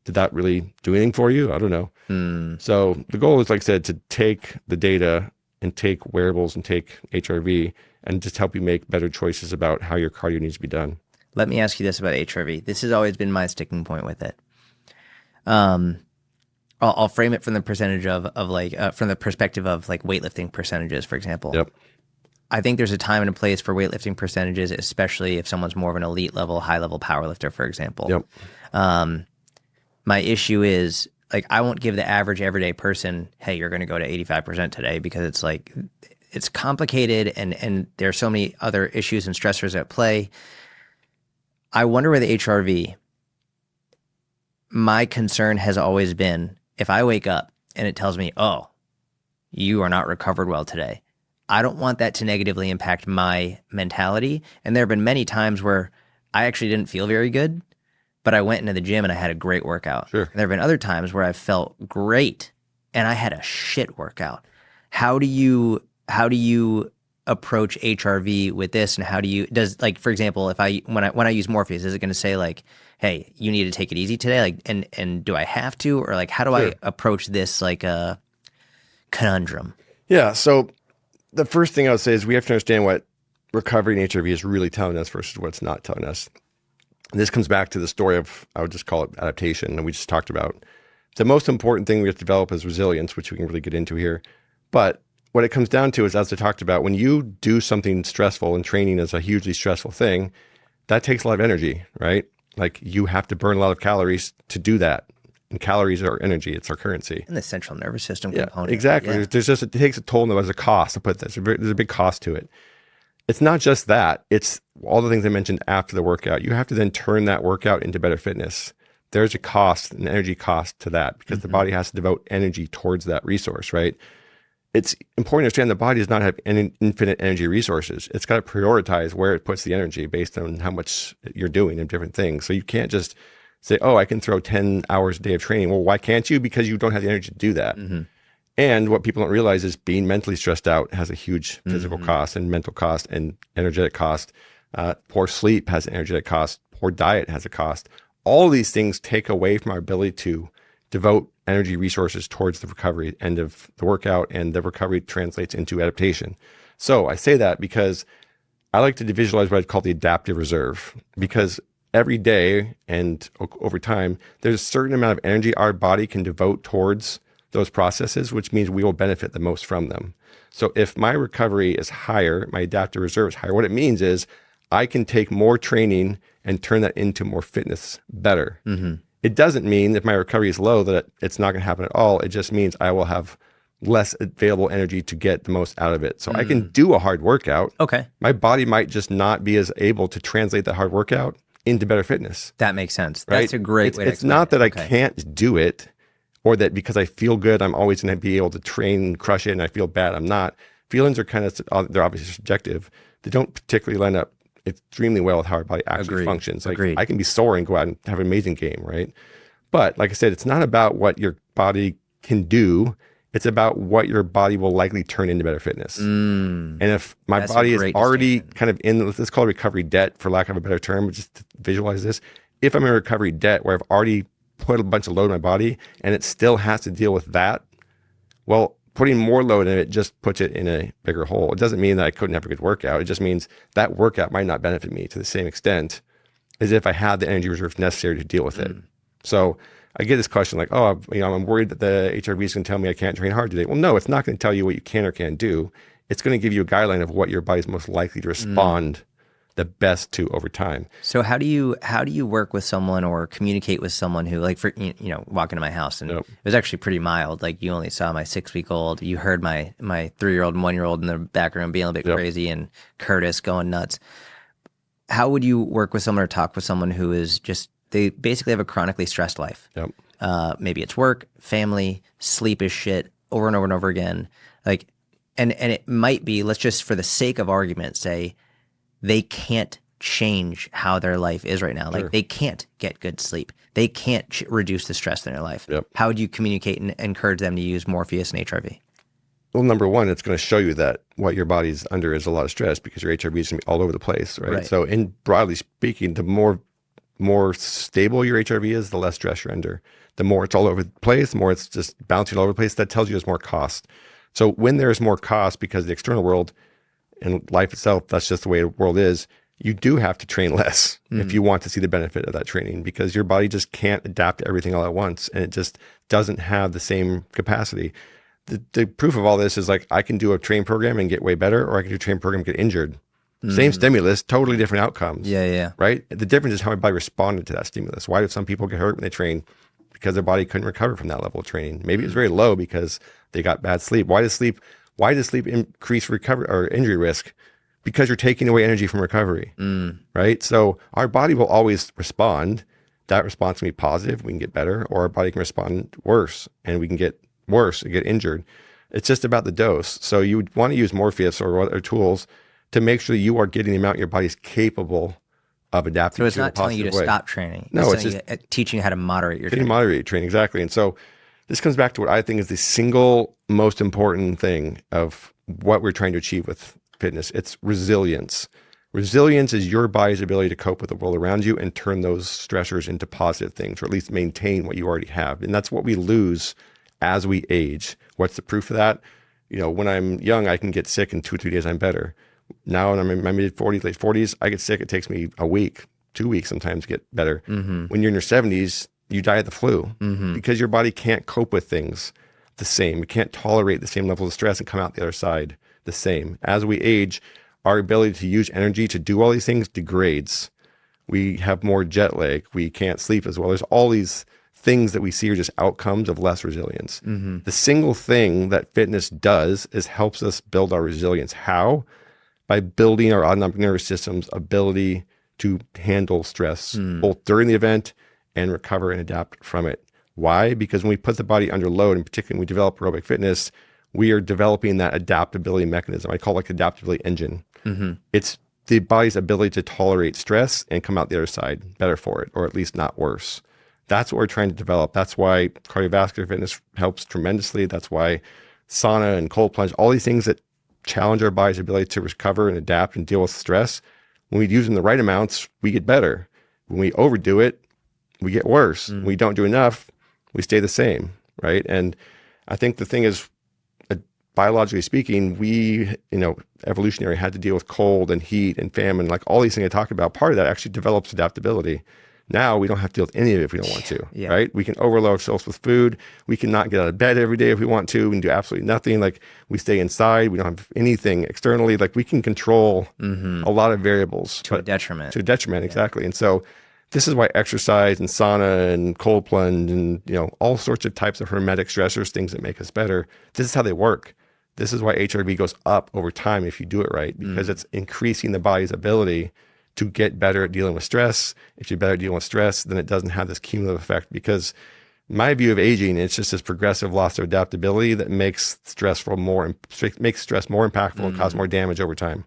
did that really do anything for you? I don't know. So the goal is, like I said, to take the data and take wearables and take HRV and just help you make better choices about how your cardio needs to be done. Let me ask you this about HRV. This has always been my sticking point with it. I'll frame it from the percentage from the perspective of like weightlifting percentages, for example. Yep. I think there's a time and a place for weightlifting percentages, especially if someone's more of an elite level, high level power lifter, for example. Yep. My issue is like, I won't give the average everyday person, hey, you're going to go to 85% today, because it's like, it's complicated and there are so many other issues and stressors at play. I wonder with HRV, my concern has always been, if I wake up and it tells me, oh, you are not recovered well today, I don't want that to negatively impact my mentality. And there have been many times where I actually didn't feel very good, but I went into the gym and I had a great workout. Sure. And there have been other times where I felt great and I had a shit workout. How do you approach HRV with this, and how do you, like, for example, when I use Morpheus, is it going to say like, hey, you need to take it easy today? Like, and do I have to, or like, how do I approach this like a conundrum? Yeah. So the first thing I would say is we have to understand what recovery in HRV is really telling us versus what it's not telling us. And this comes back to the story of, I would just call it adaptation, and we just talked about. The most important thing we have to develop is resilience, which we can really get into here. But what it comes down to is, as I talked about, when you do something stressful, and training is a hugely stressful thing, that takes a lot of energy, right? Like, you have to burn a lot of calories to do that. And calories are energy. It's our currency. And the central nervous system component. Exactly. Yeah. It takes a toll, and there's a cost to put this. There's a big cost to it. It's not just that. It's all the things I mentioned after the workout. You have to then turn that workout into better fitness. There's a cost, an energy cost to that, because the body has to devote energy towards that resource, right? It's important to understand the body does not have any infinite energy resources. It's got to prioritize where it puts the energy based on how much you're doing in different things. So you can't just say, oh, I can throw 10 hours a day of training. Well, why can't you? Because you don't have the energy to do that. And what people don't realize is being mentally stressed out has a huge physical cost and mental cost and energetic cost. Poor sleep has an energetic cost. Poor diet has a cost. All these things take away from our ability to devote energy resources towards the recovery end of the workout, and the recovery translates into adaptation. So I say that because I like to visualize what I'd call the adaptive reserve, because every day and over time, there's a certain amount of energy our body can devote towards those processes, which means we will benefit the most from them. So if my recovery is higher, my adaptive reserve is higher, what it means is I can take more training and turn that into more fitness better. It doesn't mean if my recovery is low that it's not going to happen at all. It just means I will have less available energy to get the most out of it. So I can do a hard workout. Okay. My body might just not be as able to translate that hard workout into better fitness. That makes sense. Right? That's a great way to It's not that it. I can't do it, or that because I feel good, I'm always going to be able to train and crush it, and I feel bad, I'm not. Feelings are they're obviously subjective. They don't particularly line up extremely well with how our body actually functions. Like, I can be sore and go out and have an amazing game, right? But like I said, it's not about what your body can do. It's about what your body will likely turn into better fitness. And if my body is already kind of in, let's call it recovery debt, for lack of a better term, just to visualize this. If I'm in recovery debt where I've already put a bunch of load on my body and it still has to deal with that, well, putting more load in it just puts it in a bigger hole. It doesn't mean that I couldn't have a good workout. It just means that workout might not benefit me to the same extent as if I had the energy reserves necessary to deal with it. So I get this question like, oh, I'm worried that the HRV is going to tell me I can't train hard today. Well, no, it's not going to tell you what you can or can't do. It's going to give you a guideline of what your body's most likely to respond the best to over time. So how do you work with someone or communicate with someone who, like, for walk into my house and it was actually pretty mild. Like, you only saw my 6-week-old, you heard my 3-year-old and 1-year-old in the back room being a bit crazy, and Curtis going nuts. How would you work with someone or talk with someone who is just, they basically have a chronically stressed life? Maybe it's work, family, sleep is shit over and over and over again. Like, and it might be, let's just for the sake of argument say, they can't change how their life is right now. Like, they can't get good sleep. They can't reduce the stress in their life. How would you communicate and encourage them to use Morpheus and HRV? Well, number one, it's going to show you that what your body's under is a lot of stress because your HRV is going to be all over the place, right? So in broadly speaking, the more stable your HRV is, the less stress you're under. The more it's all over the place, the more it's just bouncing all over the place, that tells you there's more cost. So when there's more cost because the external world and life itself, that's just the way the world is, you do have to train less if you want to see the benefit of that training, because your body just can't adapt to everything all at once, and it just doesn't have the same capacity. The proof of all this is, like, I can do a train program and get way better, or I can do a train program and get injured. Same stimulus, totally different outcomes. Right? The difference is how my body responded to that stimulus. Why did some people get hurt when they train? Because their body couldn't recover from that level of training. Maybe it was very low because they got bad sleep. Why does sleep increase recovery or injury risk? Because you're taking away energy from recovery, right? So our body will always respond. That response can be positive, we can get better, or our body can respond worse, and we can get worse and get injured. It's just about the dose. So you would want to use Morpheus or other tools to make sure you are getting the amount your body's capable of adapting. So it's to not telling you to stop training. No, it's just teaching you how to moderate your training. Moderate your training, exactly. And so this comes back to what I think is the single most important thing of what we're trying to achieve with fitness. It's resilience. Resilience is your body's ability to cope with the world around you and turn those stressors into positive things, or at least maintain what you already have. And that's what we lose as we age. What's the proof of that? When I'm young, I can get sick in 2 or 3 days, I'm better. Now when I'm in my mid-40s, late 40s, I get sick. It takes me a week, 2 weeks sometimes to get better. When you're in your 70s, you die of the flu because your body can't cope with things the same. It can't tolerate the same level of stress and come out the other side the same. As we age, our ability to use energy to do all these things degrades. We have more jet lag. We can't sleep as well. There's all these things that we see are just outcomes of less resilience. The single thing that fitness does is helps us build our resilience. How? By building our autonomic nervous system's ability to handle stress, both during the event and recover and adapt from it. Why? Because when we put the body under load, and particularly when we develop aerobic fitness, we are developing that adaptability mechanism. I call it like the adaptability engine. It's the body's ability to tolerate stress and come out the other side better for it, or at least not worse. That's what we're trying to develop. That's why cardiovascular fitness helps tremendously. That's why sauna and cold plunge, all these things that challenge our body's ability to recover and adapt and deal with stress. When we use them the right amounts, we get better. When we overdo it, we get worse. When we don't do enough, we stay the same, right? And I think the thing is, biologically speaking, we, evolutionary had to deal with cold and heat and famine, like all these things I talked about. Part of that actually develops adaptability. Now we don't have to deal with any of it if we don't want to, right? We can overload ourselves with food. We can not get out of bed every day if we want to. We can do absolutely nothing. Like, we stay inside. We don't have anything externally. Like, we can control a lot of variables. To a detriment. To a detriment, exactly. And so this is why exercise and sauna and cold plunge and, all sorts of types of hermetic stressors, things that make us better, this is how they work. This is why HRV goes up over time if you do it right, because it's increasing the body's ability to get better at dealing with stress. If you're better at dealing with stress, then it doesn't have this cumulative effect, because my view of aging, it's just this progressive loss of adaptability that makes stress more impactful and cause more damage over time.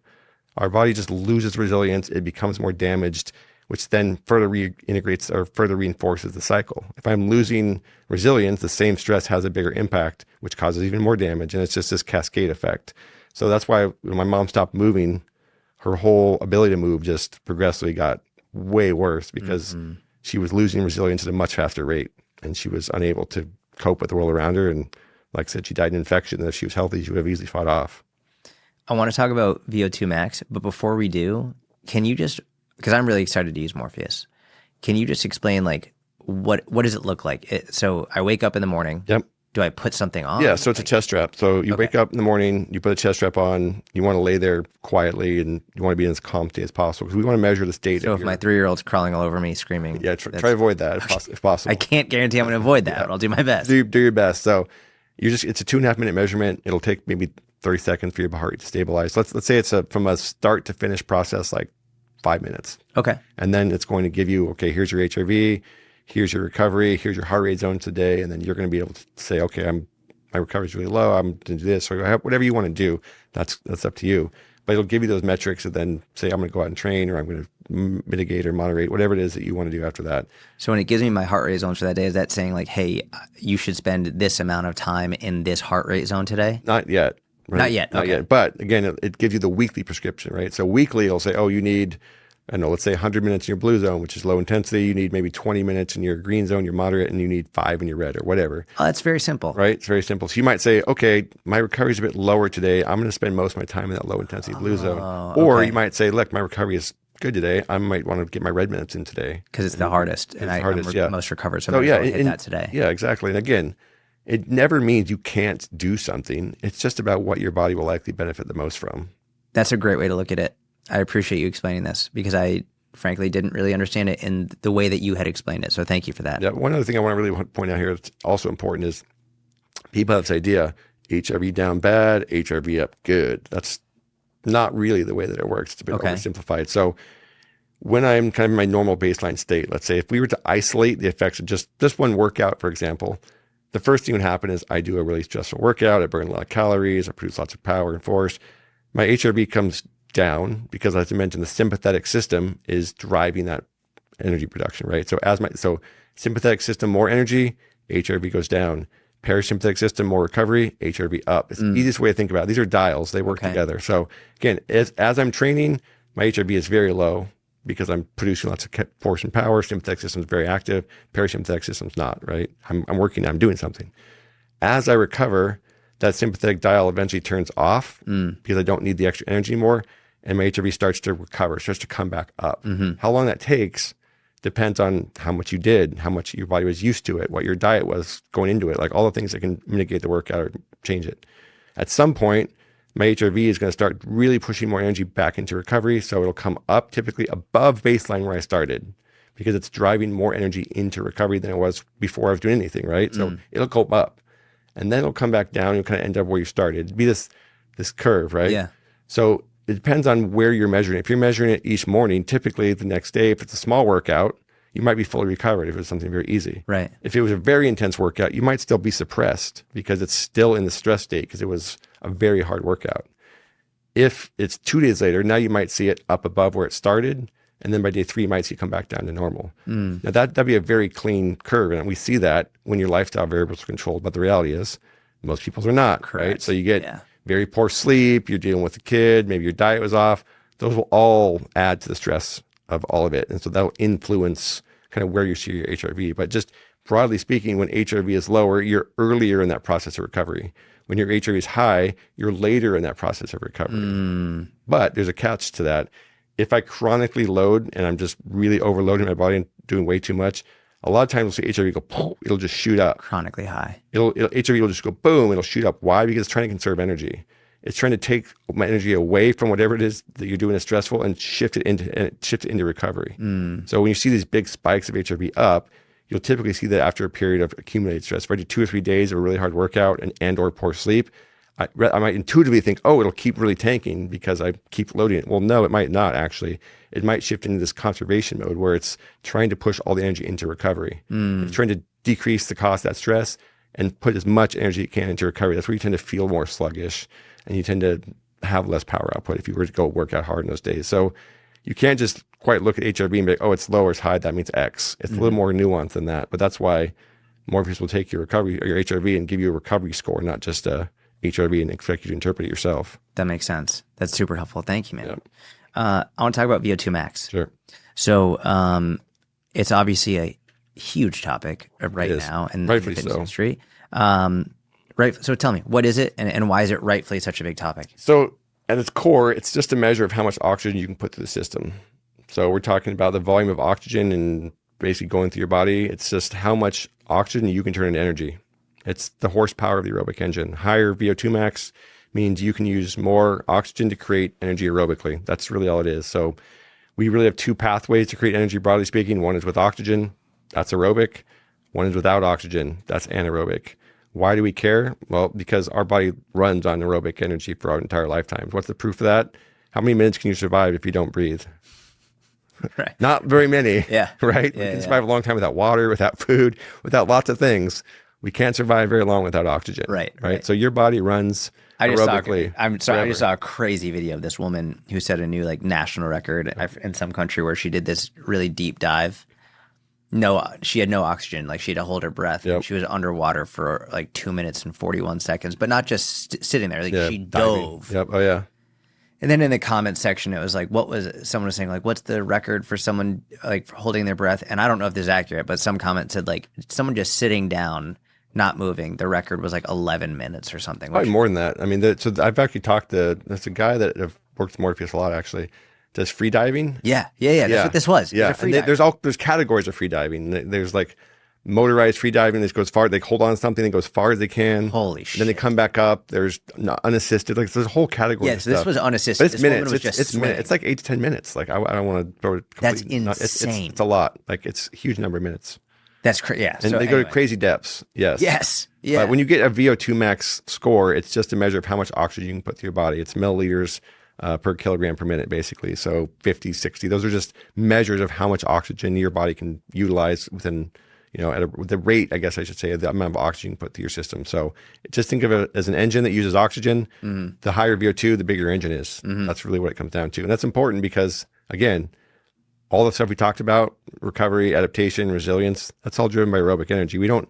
Our body just loses resilience. It becomes more damaged, which then further reintegrates or further reinforces the cycle. If I'm losing resilience, the same stress has a bigger impact, which causes even more damage. And it's just this cascade effect. So that's why when my mom stopped moving, her whole ability to move just progressively got way worse, because she was losing resilience at a much faster rate, and she was unable to cope with the world around her. And like I said, she died in infection. And if she was healthy, she would have easily fought off. I want to talk about VO2 Max, but before we do, can you just, because I'm really excited to use Morpheus, can you just explain, like, what does it look like? So I wake up in the morning. Yep. do I put something on? Yeah, so it's a chest strap. So you wake up in the morning, you put a chest strap on, you want to lay there quietly, and you want to be in as calm state as possible because we want to measure the state. So if my 3-year-old's crawling all over me screaming. Yeah, try to avoid that if possible. I can't guarantee I'm going to avoid that, but I'll do my best. Do your best. So it's a 2.5 minute measurement. It'll take maybe 30 seconds for your heart rate to stabilize. Let's say it's from a start to finish process, like 5 minutes. Okay. And then it's going to give you, okay, here's your HRV, here's your recovery, here's your heart rate zone today. And then you're going to be able to say, okay, my recovery is really low. I'm going to do this, or whatever you want to do. That's up to you. But it'll give you those metrics and then say, I'm going to go out and train, or I'm going to mitigate or moderate, whatever it is that you want to do after that. So when it gives me my heart rate zone for that day, is that saying like, hey, you should spend this amount of time in this heart rate zone today? Not yet. Right? Not yet. Not yet. But again, it gives you the weekly prescription, right? So weekly, it'll say, oh, you need, I don't know, let's say 100 minutes in your blue zone, which is low intensity. You need maybe 20 minutes in your green zone, your moderate, and you need 5 in your red, or whatever. Oh, that's very simple. Right? It's very simple. So you might say, okay, my recovery is a bit lower today. I'm going to spend most of my time in that low intensity blue zone. Or you might say, look, my recovery is good today. I might want to get my red minutes in today. Because it's the hardest, and I'm most recovered, so I'm going to hit that today. Yeah, exactly. And again, it never means you can't do something. It's just about what your body will likely benefit the most from. That's a great way to look at it. I appreciate you explaining this because I frankly didn't really understand it in the way that you had explained it. So thank you for that. Yeah. One other thing I want to really point out here that's also important is people have this idea, HRV down bad, HRV up good. That's not really the way that it works. It's a bit oversimplified. So when I'm kind of in my normal baseline state, let's say if we were to isolate the effects of just one workout, for example, the first thing would happen is I do a really stressful workout. I burn a lot of calories. I produce lots of power and force. My HRV comes down because, as I mentioned, the sympathetic system is driving that energy production, right? So sympathetic system, more energy, HRV goes down. Parasympathetic system, more recovery, HRV up. It's the easiest way to think about it. These are dials. They work together. So again, as I'm training, my HRV is very low because I'm producing lots of force and power. Sympathetic system is very active. Parasympathetic system is not, right? I'm working, I'm doing something. As I recover, that sympathetic dial eventually turns off because I don't need the extra energy anymore, and my HRV starts to recover, starts to come back up. How long that takes depends on how much you did, how much your body was used to it, what your diet was going into it, like all the things that can mitigate the workout or change it. At some point, my HRV is going to start really pushing more energy back into recovery, so it'll come up typically above baseline where I started because it's driving more energy into recovery than it was before I was doing anything, right? So it'll go up, and then it'll come back down and you'll kind of end up where you started. It'd be this curve, right? Yeah. So it depends on where you're measuring. If you're measuring it each morning, typically the next day, if it's a small workout, you might be fully recovered if it was something very easy. Right. If it was a very intense workout, you might still be suppressed because it's still in the stress state because it was a very hard workout. If it's 2 days later, now you might see it up above where it started. And then by day 3, you might see it come back down to normal. Now that'd be a very clean curve. And we see that when your lifestyle variables are controlled. But the reality is most people's are not, right? So you get very poor sleep, you're dealing with a kid, maybe your diet was off. Those will all add to the stress of all of it. And so that'll influence kind of where you see your HRV. But just broadly speaking, when HRV is lower, you're earlier in that process of recovery. When your HRV is high, you're later in that process of recovery. But there's a catch to that. If I chronically load and I'm just really overloading my body and doing way too much, a lot of times we'll see HRV go, it'll just shoot up. Chronically high. HRV will just go boom, it'll shoot up. Why? Because it's trying to conserve energy. It's trying to take my energy away from whatever it is that you're doing as stressful and shift it into recovery. So when you see these big spikes of HRV up, you'll typically see that after a period of accumulated stress. If I do 2 or 3 days of a really hard workout and or poor sleep, I might intuitively think, oh, it'll keep really tanking because I keep loading it. Well, no, it might not actually. It might shift into this conservation mode where it's trying to push all the energy into recovery. It's trying to decrease the cost of that stress and put as much energy it can into recovery. That's where you tend to feel more sluggish and you tend to have less power output if you were to go work out hard in those days. So you can't just quite look at HRV and be like, oh, it's low or it's high, that means X. It's a little more nuanced than that. But that's why Morpheus will take your recovery or your HRV and give you a recovery score, not just a HRV, and expect you to interpret it yourself. That makes sense. That's super helpful. Thank you, man. Yep. I want to talk about VO2 Max. Sure. So it's obviously a huge topic right now in the fitness industry. Right. So tell me, what is it and why is it rightfully such a big topic? So at its core, it's just a measure of how much oxygen you can put through the system. So we're talking about the volume of oxygen and basically going through your body. It's just how much oxygen you can turn into energy. It's the horsepower of the aerobic engine. Higher VO2 max means you can use more oxygen to create energy aerobically. That's really all it is. So we really have two pathways to create energy, broadly speaking. One is with oxygen, that's aerobic. One is without oxygen, that's anaerobic. Why do we care? Well, because our body runs on aerobic energy for our entire lifetime. What's the proof of that? How many minutes can you survive if you don't breathe? Right. Not very many. Yeah. Right? Yeah, We can survive a long time without water, without food, without lots of things. We can't survive very long without oxygen. Right. So your body runs aerobically. I just saw a crazy video of this woman who set a new like national record in some country where she did this really deep dive. No, she had no oxygen. Like she had to hold her breath. Yep. She was underwater for like 2 minutes and 41 seconds, but not just sitting there. Like she diving. dove. Yep. Oh yeah. And then in the comment section, it was like, someone was saying like, what's the record for someone like holding their breath? And I don't know if this is accurate, but some comment said like someone just sitting down, not moving. The record was like 11 minutes or something. Probably more than that. I mean, so I've actually talked to, there's a guy that works with Morpheus a lot actually. Does free diving? Yeah. That's what this was. Yeah, there's categories of free diving. There's like motorized free diving that goes far. They hold on to something and go as far as they can. Holy shit! Then they come back up. There's unassisted. Like there's a whole category. Yeah, of so stuff. this was unassisted. But it's minutes. It's minutes. It's like 8 to 10 minutes. Like I don't want to throw it. That's insane. It's a lot. Like it's a huge number of minutes. That's crazy. Yeah. And they go to crazy depths. Yes. Yes. Yeah. But when you get a VO2 max score, it's just a measure of how much oxygen you can put through your body. It's milliliters per kilogram per minute, basically. So 50, 60, those are just measures of how much oxygen your body can utilize within, at the rate, I guess I should say, of the amount of oxygen you put through your system. So just think of it as an engine that uses oxygen. Mm-hmm. The higher VO2, the bigger your engine is. Mm-hmm. That's really what it comes down to. And that's important because, again, all the stuff we talked about, recovery, adaptation, resilience, that's all driven by aerobic energy. We don't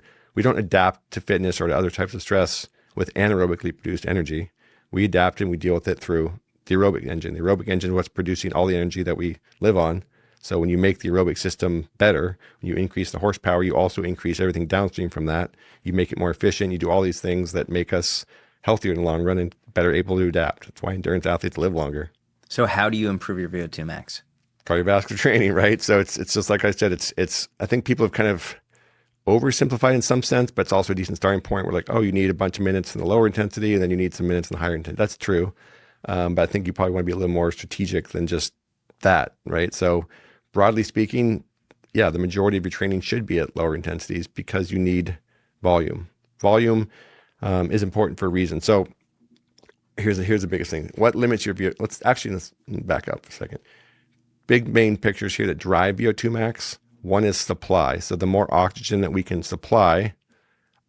adapt to fitness or to other types of stress with anaerobically produced energy. We adapt and we deal with it through the aerobic engine. The aerobic engine is what's producing all the energy that we live on. So when you make the aerobic system better, when you increase the horsepower, you also increase everything downstream from that. You make it more efficient. You do all these things that make us healthier in the long run and better able to adapt. That's why endurance athletes live longer. So how do you improve your VO2 max? Cardiovascular training, right? So it's just like I said, it's I think people have kind of oversimplified in some sense, but it's also a decent starting point. We're like, oh, you need a bunch of minutes in the lower intensity, and then you need some minutes in the higher intensity. That's true. But I think you probably want to be a little more strategic than just that, right? So broadly speaking, yeah, the majority of your training should be at lower intensities because you need volume. Volume is important for a reason. So here's the biggest thing. What limits your VO2? Let's back up for a second. Big main pictures here that drive VO2 max. One is supply. So the more oxygen that we can supply,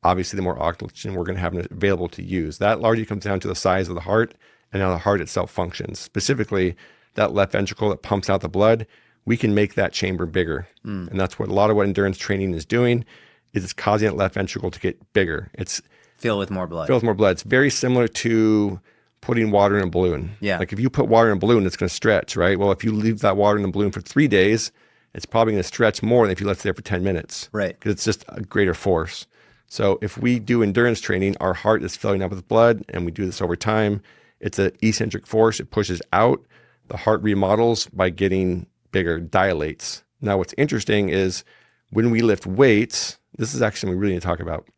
obviously the more oxygen we're going to have available to use. That largely comes down to the size of the heart and how the heart itself functions. Specifically, that left ventricle that pumps out the blood, we can make that chamber bigger. And that's what a lot of what endurance training is doing, is it's causing that left ventricle to get bigger. It's fill with more blood. It's very similar to putting water in a balloon. Yeah. Like if you put water in a balloon, it's going to stretch, right? Well, if you leave that water in the balloon for 3 days, it's probably going to stretch more than if you left it there for 10 minutes. Right. Because it's just a greater force. So if we do endurance training, our heart is filling up with blood, and we do this over time. It's an eccentric force. It pushes out. The heart remodels by getting bigger, dilates. Now, what's interesting is when we lift weights, this is actually something we really need to talk about.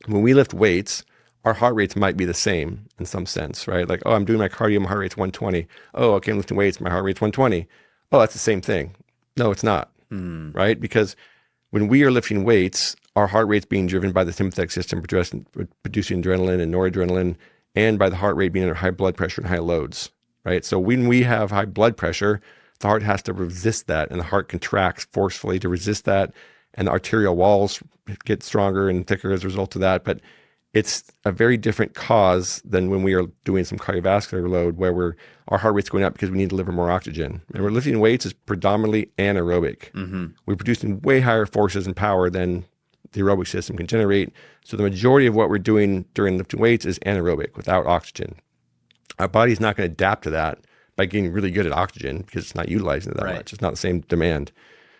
When we lift weights, our heart rates might be the same in some sense, right? Like, oh, I'm doing my cardio, my heart rate's 120. Oh, okay, I'm lifting weights, my heart rate's 120. Oh, that's the same thing. No, it's not, right? Because when we are lifting weights, our heart rate's being driven by the sympathetic system producing adrenaline and noradrenaline, and by the heart rate being under high blood pressure and high loads, right? So when we have high blood pressure, the heart has to resist that, and the heart contracts forcefully to resist that, and the arterial walls get stronger and thicker as a result of that. But it's a very different cause than when we are doing some cardiovascular load where our heart rate's going up because we need to deliver more oxygen. And we're lifting weights is predominantly anaerobic. Mm-hmm. We're producing way higher forces and power than the aerobic system can generate. So the majority of what we're doing during lifting weights is anaerobic without oxygen. Our body's not going to adapt to that by getting really good at oxygen because it's not utilizing it that much. It's not the same demand.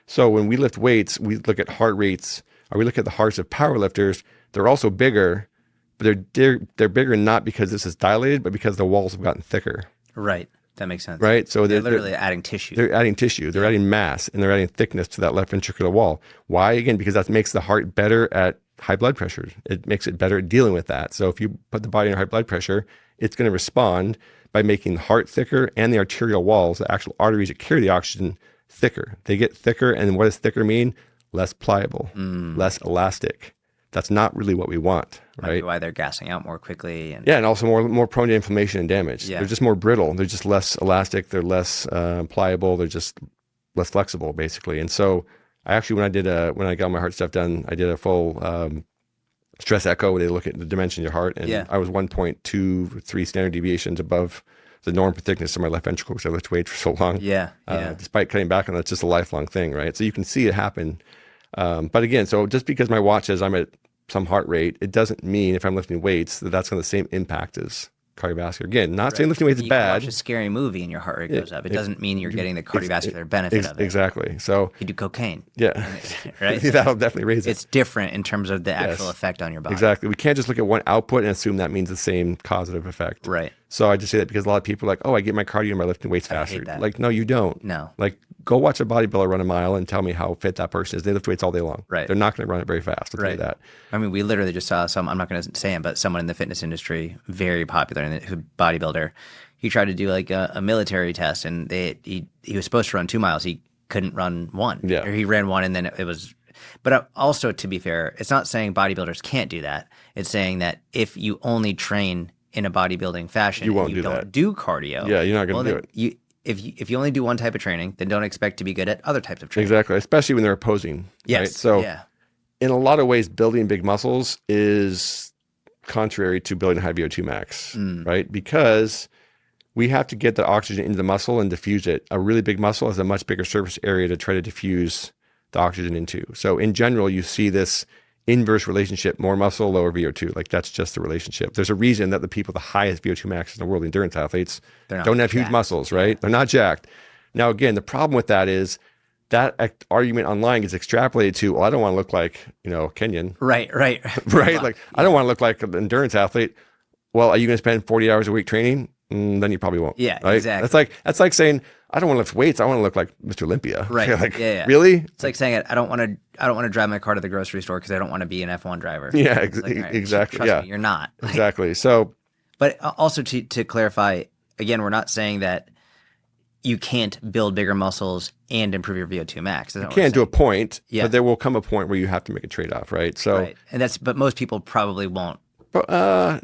So when we lift weights, we look at heart rates, or we look at the hearts of powerlifters. They're also bigger, but they're bigger not because this is dilated, but because the walls have gotten thicker. Right. That makes sense. Right. So they're literally adding tissue. They're adding tissue. They're adding mass, and they're adding thickness to that left ventricular wall. Why? Again, because that makes the heart better at high blood pressure. It makes it better at dealing with that. So if you put the body under high blood pressure, it's going to respond by making the heart thicker and the arterial walls, the actual arteries that carry the oxygen, thicker. They get thicker, and what does thicker mean? Less pliable, less elastic. That's not really what we want, right? Might be why they're gassing out more quickly. And yeah, and also more prone to inflammation and damage. Yeah. They're just more brittle. They're just less elastic. They're less pliable. They're just less flexible, basically. And so I actually, when I got my heart stuff done, I did a full stress echo where they look at the dimension of your heart, and I was 1.23 standard deviations above the norm for thickness of my left ventricle because I lifted weights for so long. Despite cutting back on that, it's just a lifelong thing, right? So you can see it happen. But again, so just because my watch says I'm at some heart rate, it doesn't mean if I'm lifting weights that that's going to have the same impact as cardiovascular. Again, not saying lifting weights is bad. You can watch a scary movie and your heart rate goes up. It doesn't mean you're getting the cardiovascular benefit of it. Exactly. So you do cocaine. Yeah. Right? That'll definitely raise it. It's different in terms of the actual effect on your body. Exactly. We can't just look at one output and assume that means the same causative effect. Right. So I just say that because a lot of people are like, oh, I get my cardio by lifting weights faster. I hate that. Like, no, you don't. No. Like, go watch a bodybuilder run a mile and tell me how fit that person is. They lift weights all day long. Right. They're not going to run it very fast. I'll tell you that. I mean, we literally just saw I'm not going to say him, but someone in the fitness industry, very popular bodybuilder. He tried to do like a military test, and he was supposed to run 2 miles. He couldn't run one. Yeah. Or he ran one, and then it was. But also, to be fair, it's not saying bodybuilders can't do that. It's saying that if you only train in a bodybuilding fashion, you won't and do don't that. do cardio. Yeah, you're not going to do it. If you only do one type of training, then don't expect to be good at other types of training. Exactly, especially when they're opposing. Yes. Right? So in a lot of ways, building big muscles is contrary to building a high VO2 max, right? Because we have to get the oxygen into the muscle and diffuse it. A really big muscle has a much bigger surface area to try to diffuse the oxygen into. So in general, you see this inverse relationship, more muscle, lower VO2. Like that's just the relationship. There's a reason that the people with the highest VO2 max in the world, endurance athletes, don't have huge muscles, right? They're not jacked. Now, again, the problem with that is that argument online gets extrapolated to, well, I don't want to look like, Kenyan. Right. Right? Like, I don't want to look like an endurance athlete. Well, are you going to spend 40 hours a week training? Then you probably won't. Yeah, right? exactly. That's like saying, I don't want to lift weights. I want to look like Mr. Olympia. Right. Like, yeah. Really? It's like saying I don't want to drive my car to the grocery store because I don't want to be an F1 driver. Yeah, like, right, exactly. Trust me, you're not. Exactly. So, but also to clarify, again, we're not saying that you can't build bigger muscles and improve your VO2 max. You can to a point, but there will come a point where you have to make a trade-off, right? So, but most people probably won't.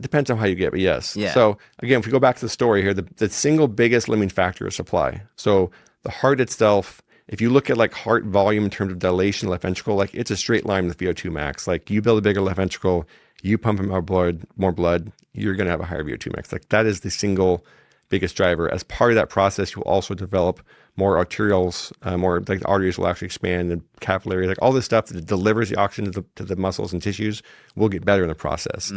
Depends on how you get, but yes. Yeah. So again, if we go back to the story here, the single biggest limiting factor is supply. So the heart itself, if you look at like heart volume in terms of dilation of the left ventricle, like it's a straight line with VO2 max. Like you build a bigger left ventricle, you pump in more blood, you're going to have a higher VO2 max. Like that is the single biggest driver. As part of that process, you'll also develop more arterioles, more like the arteries will actually expand, and capillaries, like all this stuff that delivers the oxygen to the muscles and tissues will get better in the process.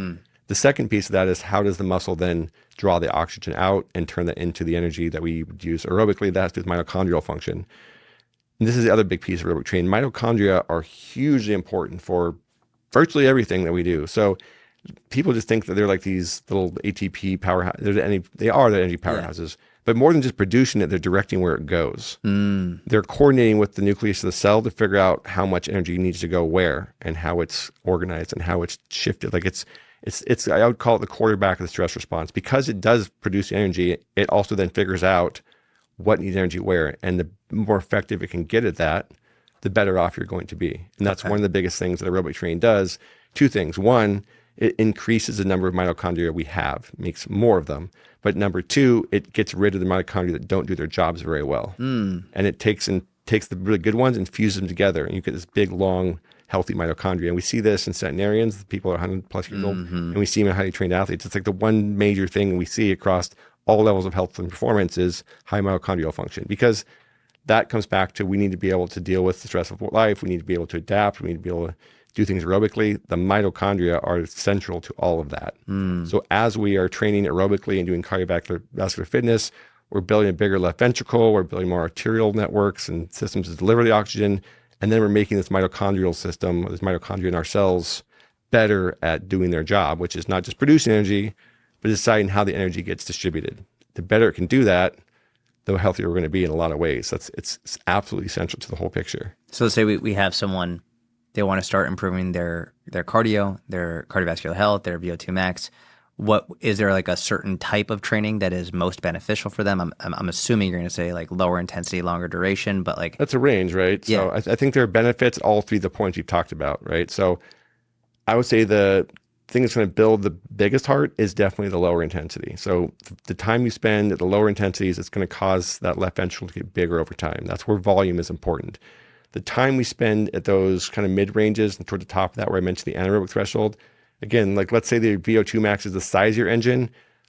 The second piece of that is how does the muscle then draw the oxygen out and turn that into the energy that we would use aerobically? That has to do with mitochondrial function. And this is the other big piece of aerobic training. Mitochondria are hugely important for virtually everything that we do. So people just think that they're like these little ATP powerhouses. They are the energy powerhouses. But more than just producing it, they're directing where it goes. They're coordinating with the nucleus of the cell to figure out how much energy needs to go where and how it's organized and how it's shifted. Like it's I would call it the quarterback of the stress response. Because it does produce energy, it also then figures out what needs energy where. And the more effective it can get at that, the better off you're going to be. And that's one of the biggest things that aerobic training does. Two things. One, it increases the number of mitochondria we have, makes more of them. But number two, it gets rid of the mitochondria that don't do their jobs very well. And it takes the really good ones and fuses them together. And you get this big, long, healthy mitochondria. And we see this in centenarians, people are 100 plus years old, and we see them in highly trained athletes. It's like the one major thing we see across all levels of health and performance is high mitochondrial function. Because that comes back to we need to be able to deal with the stress of life. We need to be able to adapt. We need to be able to do things aerobically. The mitochondria are central to all of that. So as we are training aerobically and doing cardiovascular fitness, we're building a bigger left ventricle, we're building more arterial networks and systems to deliver the oxygen, and then we're making this mitochondrial system, this mitochondria in our cells, better at doing their job, which is not just producing energy, but deciding how the energy gets distributed. The better it can do that, the healthier we're going to be in a lot of ways. It's absolutely essential to the whole picture. So let's say we have someone they want to start improving their cardio, their cardiovascular health, their VO2 max. What is there like a certain type of training that is most beneficial for them? I'm assuming you're going to say like lower intensity, longer duration, but like that's a range, right? So I think there are benefits all three of the points you've talked about, right? So I would say the thing that's going to build the biggest heart is definitely the lower intensity. So the time you spend at the lower intensities, it's going to cause that left ventricle to get bigger over time. That's where volume is important. The time we spend at those kind of mid ranges and toward the top of that, where I mentioned the anaerobic threshold, again, like let's say the VO2 max is the size of your engine,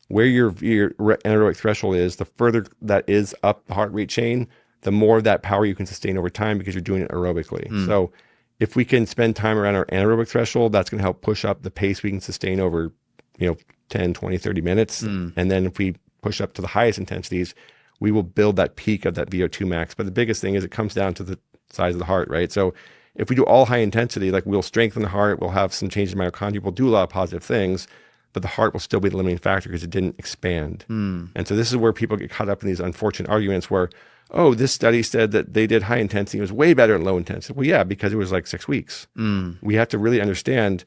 where your anaerobic threshold is, the further that is up the heart rate chain, the more of that power you can sustain over time because you're doing it aerobically. So if we can spend time around our anaerobic threshold, that's going to help push up the pace we can sustain over, 10, 20, 30 minutes. And then if we push up to the highest intensities, we will build that peak of that VO2 max. But the biggest thing is it comes down to the size of the heart, right? So if we do all high intensity, like we'll strengthen the heart, we'll have some changes in mitochondria, we'll do a lot of positive things, but the heart will still be the limiting factor because it didn't expand. And so this is where people get caught up in these unfortunate arguments where, oh, this study said that they did high intensity, it was way better in low intensity. Well, yeah, because it was like 6 weeks. We have to really understand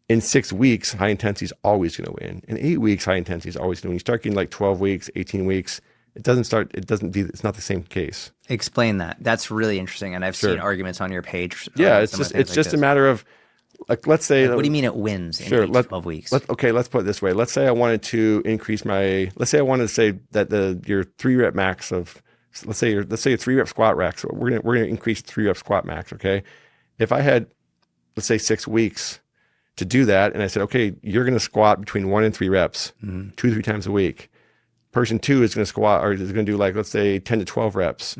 in 6 weeks, high intensity is always going to win. In 8 weeks, high intensity is always going to win. You start getting like 12 weeks, 18 weeks, it's not the same case. Explain that. That's really interesting. And I've seen arguments on your page. Yeah, it's just a matter of, like, let's say. Like, what do you mean it wins in 12 weeks? Let's put it this way. Let's say I wanted to increase let's say I wanted to say that your 3 rep max of, let's say your 3 rep squat rack. So we're gonna increase 3 rep squat max. Okay, if I had, let's say 6 weeks to do that, and I said, okay, you're gonna squat between 1 and 3 reps, 2 to 3 times a week. Person 2 is going to squat, or is going to do like, let's say 10 to 12 reps.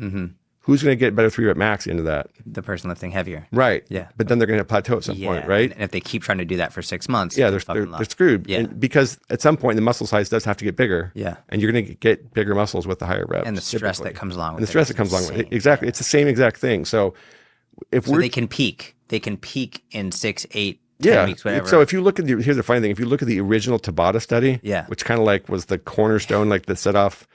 Who's going to get better 3 rep max into that? The person lifting heavier. Right. Yeah. But then they're going to plateau at some point, right? And if they keep trying to do that for 6 months, they're screwed. Yeah. And because at some point the muscle size does have to get bigger. Yeah. And you're going to get bigger muscles with the higher reps. And the stress that comes along with it. And the stress that comes along with it. Exactly. It's the same exact thing. So they can peak. They can peak in 6, 8, 10 weeks, whatever. So if you look at here's the funny thing, if you look at the original Tabata study, which kind of like was the cornerstone, like that set off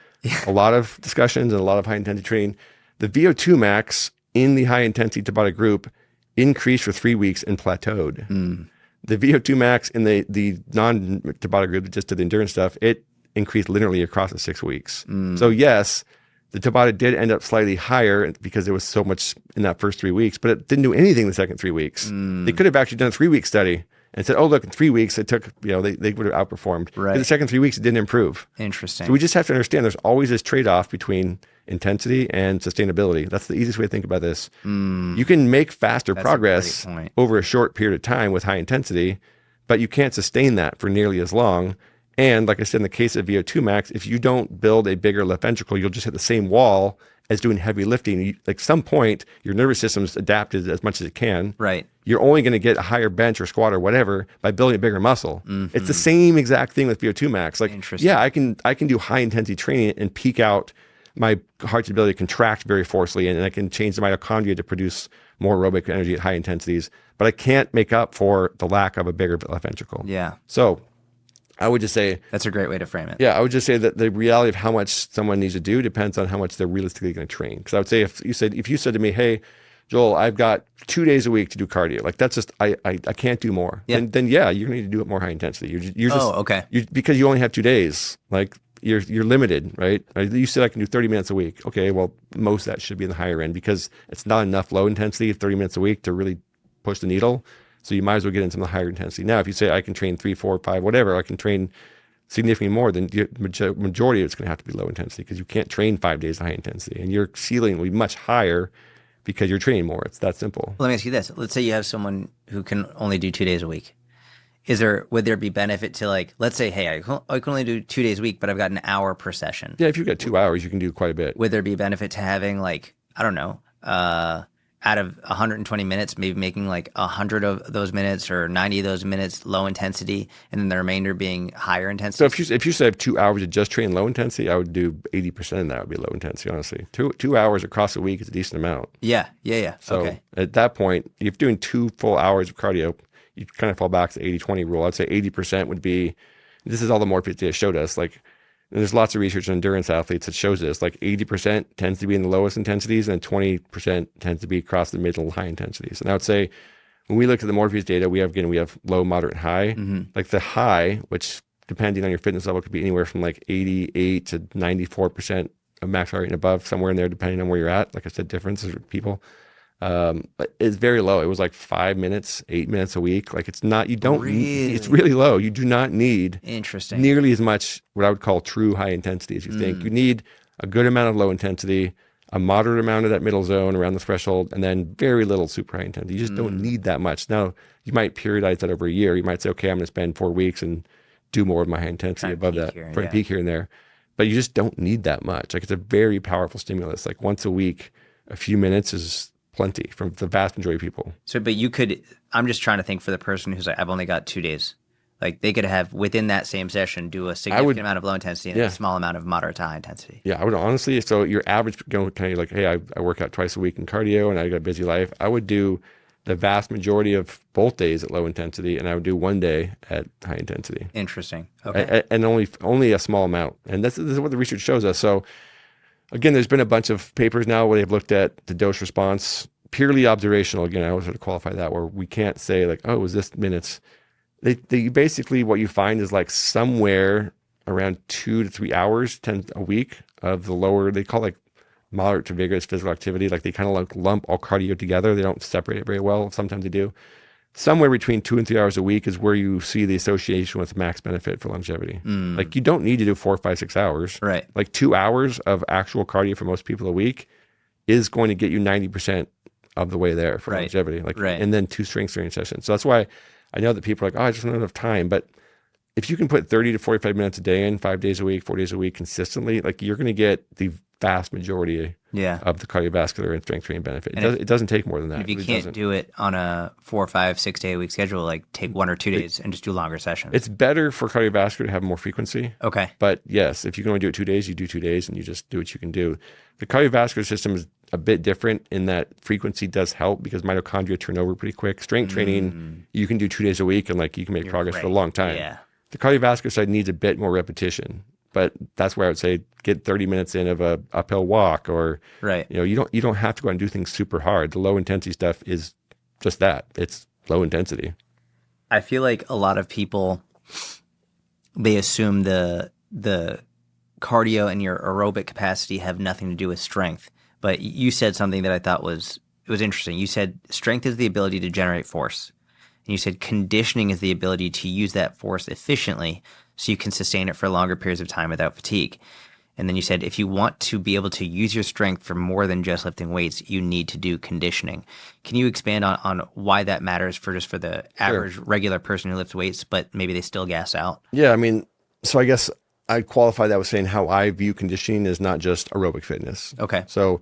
a lot of discussions and a lot of high intensity training, the VO2 max in the high intensity Tabata group increased for 3 weeks and plateaued. The VO2 max in the non-Tabata group that just did the endurance stuff, it increased linearly across the 6 weeks. So yes, the Tabata did end up slightly higher because there was so much in that first 3 weeks, but it didn't do anything the second 3 weeks. They could have actually done a 3-week study and said, oh, look, in 3 weeks, it took, they would have outperformed. Right. In the second 3 weeks, it didn't improve. Interesting. So we just have to understand there's always this trade-off between intensity and sustainability. That's the easiest way to think about this. You can make faster progress over a short period of time with high intensity, but you can't sustain that for nearly as long. And like I said, in the case of VO2 max, if you don't build a bigger left ventricle, you'll just hit the same wall as doing heavy lifting. Like some point, your nervous system's adapted as much as it can. Right. You're only going to get a higher bench or squat or whatever by building a bigger muscle. It's the same exact thing with VO2 max. Like, yeah, I can do high intensity training and peak out my heart's ability to contract very forcefully, and I can change the mitochondria to produce more aerobic energy at high intensities, but I can't make up for the lack of a bigger left ventricle. Yeah. So I would just say that's a great way to frame it. Yeah, I would just say that the reality of how much someone needs to do depends on how much they're realistically going to train. Because I would say if you said to me, hey, Joel, I've got 2 days a week to do cardio. Like that's just I can't do more. Yeah. Then yeah, you're going to need to do it more high intensity. You're just okay. Because you only have 2 days. Like you're limited, right? You said I can do 30 minutes a week. Okay, well most of that should be in the higher end because it's not enough low intensity 30 minutes a week to really push the needle. So you might as well get into the higher intensity. Now, if you say I can train 3, 4, 5, whatever, I can train significantly more, then the majority of it's going to have to be low intensity because you can't train 5 days high intensity, and your ceiling will be much higher because you're training more. It's that simple. Well, let me ask you this: let's say you have someone who can only do 2 days a week. Would there be benefit to, like, let's say, hey, I can only do 2 days a week, but I've got an hour per session. Yeah, if you've got 2 hours, you can do quite a bit. Would there be benefit to having, like, I don't know, out of 120 minutes, maybe making like 100 of those minutes or 90 of those minutes low intensity, and then the remainder being higher intensity? So if you said I have 2 hours to just train low intensity, I would do 80% of that would be low intensity, honestly. Two hours across a week is a decent amount. Yeah. So okay. At that point, if you're doing 2 full hours of cardio, you kind of fall back to the 80-20 rule. I'd say 80% would be, this is all the Morpheus data showed us, like, and there's lots of research on endurance athletes that shows this, like 80% tends to be in the lowest intensities and 20% tends to be across the middle high intensities. And I would say when we look at the Morpheus data, we have low, moderate, high. Like the high, which depending on your fitness level could be anywhere from like 88 to 94% of max heart rate and above, somewhere in there, depending on where you're at. Like I said, differences with people. But it's very low. It was like 5 minutes, 8 minutes a week. Like it's not, it's really low. You do not need nearly as much what I would call true high intensity as you think. You need a good amount of low intensity, a moderate amount of that middle zone around the threshold, and then very little super high intensity. You just don't need that much. Now, you might periodize that over a year. You might say, okay, I'm going to spend 4 weeks and do more of my high intensity above that, for a peak here and there. But you just don't need that much. Like it's a very powerful stimulus. Like once a week, a few minutes is plenty for the vast majority of people. So, but you could, I'm just trying to think for the person who's like, I've only got 2 days. Like they could have within that same session do a significant amount of low intensity and a small amount of moderate to high intensity. Yeah, I would honestly, so your average kind of like, hey, I work out twice a week in cardio and I got a busy life. I would do the vast majority of both days at low intensity, and I would do 1 day at high intensity. Interesting. Okay. And only a small amount. And this is what the research shows us. So again, there's been a bunch of papers now where they've looked at the dose response, purely observational. Again, I always have to qualify that, where we can't say like, oh, it was this minutes. They basically, what you find is like somewhere around 2 to 3 hours, 10 a week of the lower, they call like moderate to vigorous physical activity. Like they kind of like lump all cardio together. They don't separate it very well. Sometimes they do. Somewhere between 2 and 3 hours a week is where you see the association with max benefit for longevity. Like you don't need to do 4, 5, 6 hours. Right. Like 2 hours of actual cardio for most people a week is going to get you 90% of the way there for longevity. Like, and then 2 strength training sessions. So that's why I know that people are like, oh, I just don't have enough time. But if you can put 30 to 45 minutes a day in, 5 days a week, 4 days a week consistently, like you're going to get the vast majority of the cardiovascular and strength training benefit. It doesn't take more than that. If you can't do it on a 4, 5, 6 day a week schedule, like take 1 or 2 days and just do longer sessions. It's better for cardiovascular to have more frequency. Okay. But yes, if you can only do it 2 days, you do 2 days and you just do what you can do. The cardiovascular system is a bit different in that frequency does help because mitochondria turn over pretty quick. Strength training, you can do 2 days a week and like you can make progress for a long time. Yeah. The cardiovascular side needs a bit more repetition, but that's where I would say get 30 minutes in of a uphill walk, or you don't have to go out and do things super hard. The low intensity stuff is just that. It's low intensity. I feel like a lot of people, they assume the cardio and your aerobic capacity have nothing to do with strength. But you said something that I thought was interesting. You said strength is the ability to generate force. And you said conditioning is the ability to use that force efficiently so you can sustain it for longer periods of time without fatigue. And then you said if you want to be able to use your strength for more than just lifting weights, you need to do conditioning. Can you expand on why that matters for the average regular person who lifts weights, but maybe they still gas out? Yeah, I mean, so I guess I'd qualify that with saying how I view conditioning is not just aerobic fitness. Okay. So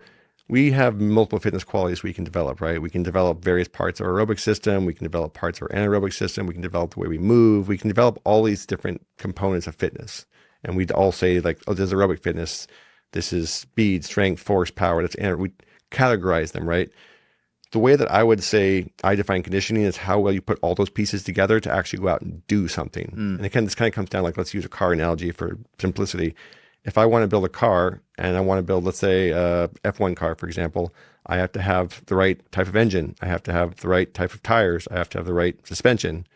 we have multiple fitness qualities we can develop, right? We can develop various parts of our aerobic system. We can develop parts of our anaerobic system. We can develop the way we move. We can develop all these different components of fitness. And we'd all say like, oh, there's aerobic fitness. This is speed, strength, force, power. That's we categorize them, right? The way that I would say I define conditioning is how well you put all those pieces together to actually go out and do something. And again, this kind of comes down like, let's use a car analogy for simplicity. If I want to build a car and I want to build, let's say, a F1 car, for example, I have to have the right type of engine. I have to have the right type of tires. I have to have the right suspension.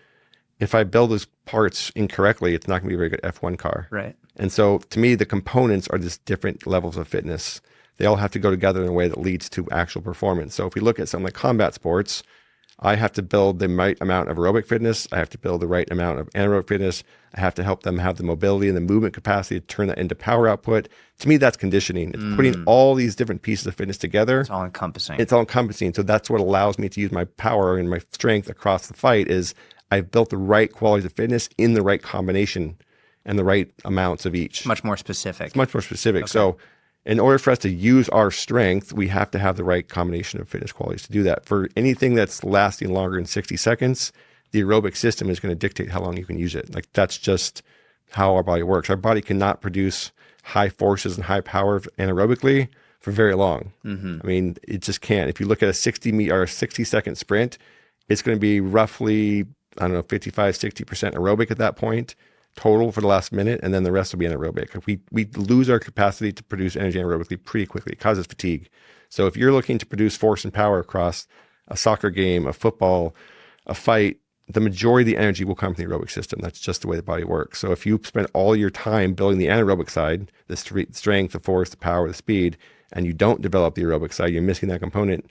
If I build those parts incorrectly, it's not going to be a very good F1 car. Right. And so to me, the components are just different levels of fitness. They all have to go together in a way that leads to actual performance. So if we look at something like combat sports, I have to build the right amount of aerobic fitness. I have to build the right amount of anaerobic fitness. I have to help them have the mobility and the movement capacity to turn that into power output. To me, that's conditioning. It's putting all these different pieces of fitness together. It's all encompassing. It's all encompassing. So that's what allows me to use my power and my strength across the fight is I've built the right qualities of fitness in the right combination and the right amounts of each. Much more specific. It's much more specific. Okay. So in order for us to use our strength, we have to have the right combination of fitness qualities to do that. For anything that's lasting longer than 60 seconds, the aerobic system is going to dictate how long you can use it. Like that's just how our body works. Our body cannot produce high forces and high power anaerobically for very long. I mean, it just can't. If you look at a 60-second sprint, it's going to be roughly, 55, 60% aerobic at that point total for the last minute, and then the rest will be anaerobic. We lose our capacity to produce energy anaerobically pretty quickly. It causes fatigue. So if you're looking to produce force and power across a soccer game, a football, a fight, the majority of the energy will come from the aerobic system. That's just the way the body works. So if you spend all your time building the anaerobic side, the strength, the force, the power, the speed, and you don't develop the aerobic side, you're missing that component,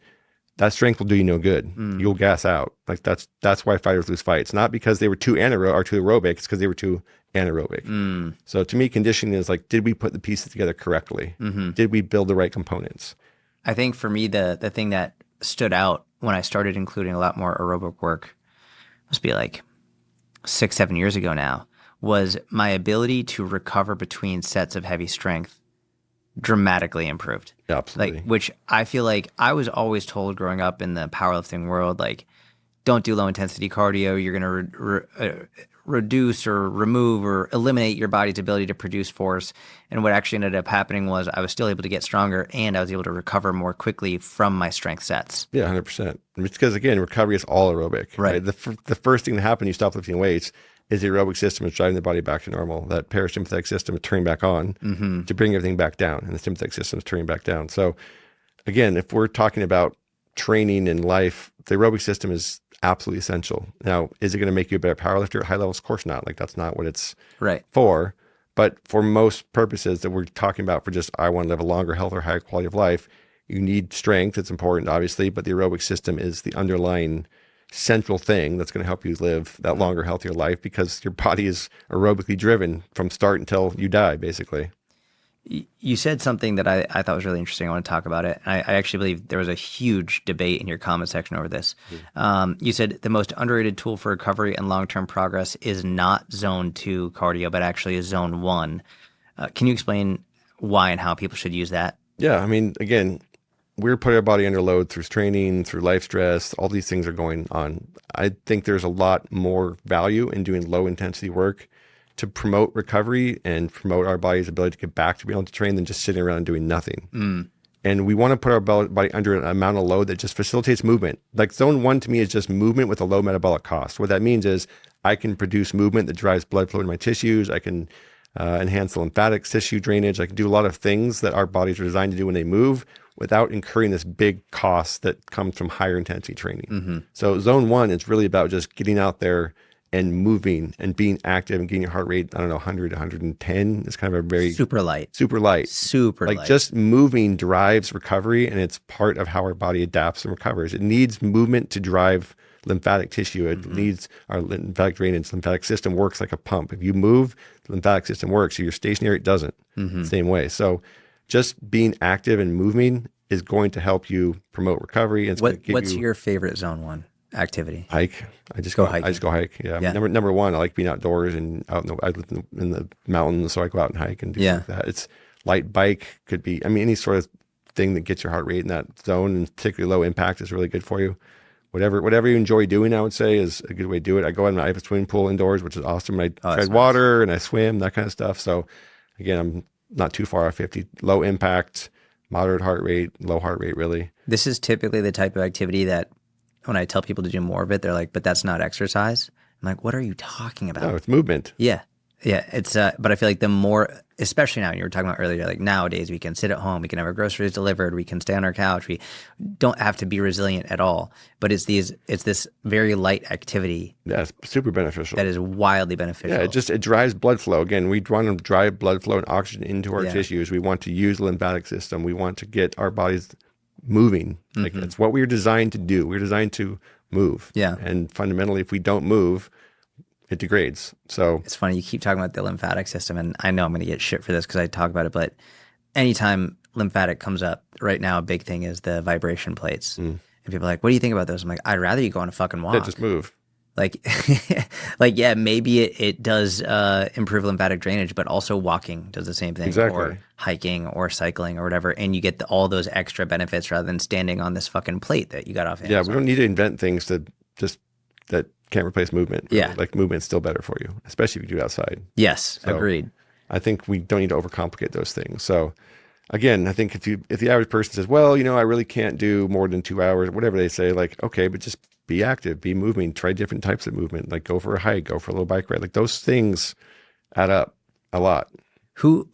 that strength will do you no good. You'll gas out. Like that's why fighters lose fights. Not because they were too anaerobic or too aerobic, it's because they were too anaerobic. So to me, conditioning is like, did we put the pieces together correctly? Did we build the right components? I think for me, the thing that stood out when I started including a lot more aerobic work, must be like 6-7 years ago now, was my ability to recover between sets of heavy strength dramatically improved. Absolutely. Like, which I feel like I was always told growing up in the powerlifting world, like, don't do low intensity cardio. You're going to reduce or remove or eliminate your body's ability to produce force. And what actually ended up happening was I was still able to get stronger and I was able to recover more quickly from my strength sets. Yeah, 100%. It's because, again, recovery is all aerobic. Right. The first thing that happens when you stop lifting weights is the aerobic system is driving the body back to normal. That parasympathetic system is turning back on to bring everything back down, and the sympathetic system is turning back down. So, again, if we're talking about training in life, the aerobic system is absolutely essential. Now, is it going to make you a better powerlifter at high levels? Of course not. Like, that's not what it's for. But for most purposes that we're talking about, for just I want to live a longer, healthier, higher quality of life, you need strength. It's important, obviously, but the aerobic system is the underlying central thing that's going to help you live that longer, healthier life, because your body is aerobically driven from start until you die, basically. You said something that I thought was really interesting. I want to talk about it. I actually believe there was a huge debate in your comment section over this. You said the most underrated tool for recovery and long-term progress is not zone 2 cardio, but actually is zone 1. Can you explain why and how people should use that? Yeah. I mean, again, we're putting our body under load through training, through life stress. All these things are going on. I think there's a lot more value in doing low intensity work to promote recovery and promote our body's ability to get back to being able to train than just sitting around and doing nothing. And we want to put our body under an amount of load that just facilitates movement. Like zone 1 to me is just movement with a low metabolic cost. What that means is I can produce movement that drives blood flow in my tissues. I can enhance the lymphatic tissue drainage. I can do a lot of things that our bodies are designed to do when they move without incurring this big cost that comes from higher intensity training. So zone 1 is really about just getting out there and moving and being active and getting your heart rate, 100, 110. It's kind of a very super light. Like just moving drives recovery, and it's part of how our body adapts and recovers. It needs movement to drive lymphatic tissue. It needs our lymphatic drainage. Lymphatic system works like a pump. If you move, the lymphatic system works. If you're stationary, it doesn't. Same way. So just being active and moving is going to help you promote recovery. And what's your favorite zone 1 activity? Hike. I just go hike. Yeah. Number one, I like being outdoors and I live in the mountains, so I go out and hike and do like that. It's light bike, could be, any sort of thing that gets your heart rate in that zone, and particularly low impact is really good for you. Whatever you enjoy doing, I would say, is a good way to do it. I go out and I have a swimming pool indoors, which is awesome. I tread water and I swim, that kind of stuff. So again, I'm not too far off 50. Low impact, moderate heart rate, low heart rate, really. This is typically the type of activity that when I tell people to do more of it, they're like, but that's not exercise. I'm like, what are you talking about? No, it's movement. Yeah. It's, but I feel like the more, especially now, you were talking about earlier, like nowadays we can sit at home, we can have our groceries delivered, we can stay on our couch, we don't have to be resilient at all. But it's this very light activity. Yeah, it's super beneficial. That is wildly beneficial. Yeah, it drives blood flow. Again, we want to drive blood flow and oxygen into our tissues. We want to use the lymphatic system. We want to get our bodies moving. Like that's what we're designed to do. We're designed to move. Yeah. And fundamentally, if we don't move, it degrades. So it's funny, you keep talking about the lymphatic system, and I know I'm going to get shit for this because I talk about it, but anytime lymphatic comes up, right now a big thing is the vibration plates. And people are like, what do you think about those? I'm like, I'd rather you go on a fucking walk. Yeah, just move. Like, yeah, maybe it does improve lymphatic drainage, but also walking does the same thing. Exactly. Or hiking or cycling or whatever, and you get all those extra benefits rather than standing on this fucking plate that you got off Amazon. Yeah, we don't need to invent things that can't replace movement. Yeah. Like movement's still better for you, especially if you do it outside. Yes, so agreed. I think we don't need to overcomplicate those things. So again, I think if the average person says, well, I really can't do more than 2 hours, whatever they say, like, okay, but just be active, be moving, try different types of movement, like go for a hike, go for a little bike ride. Like those things add up a lot. Who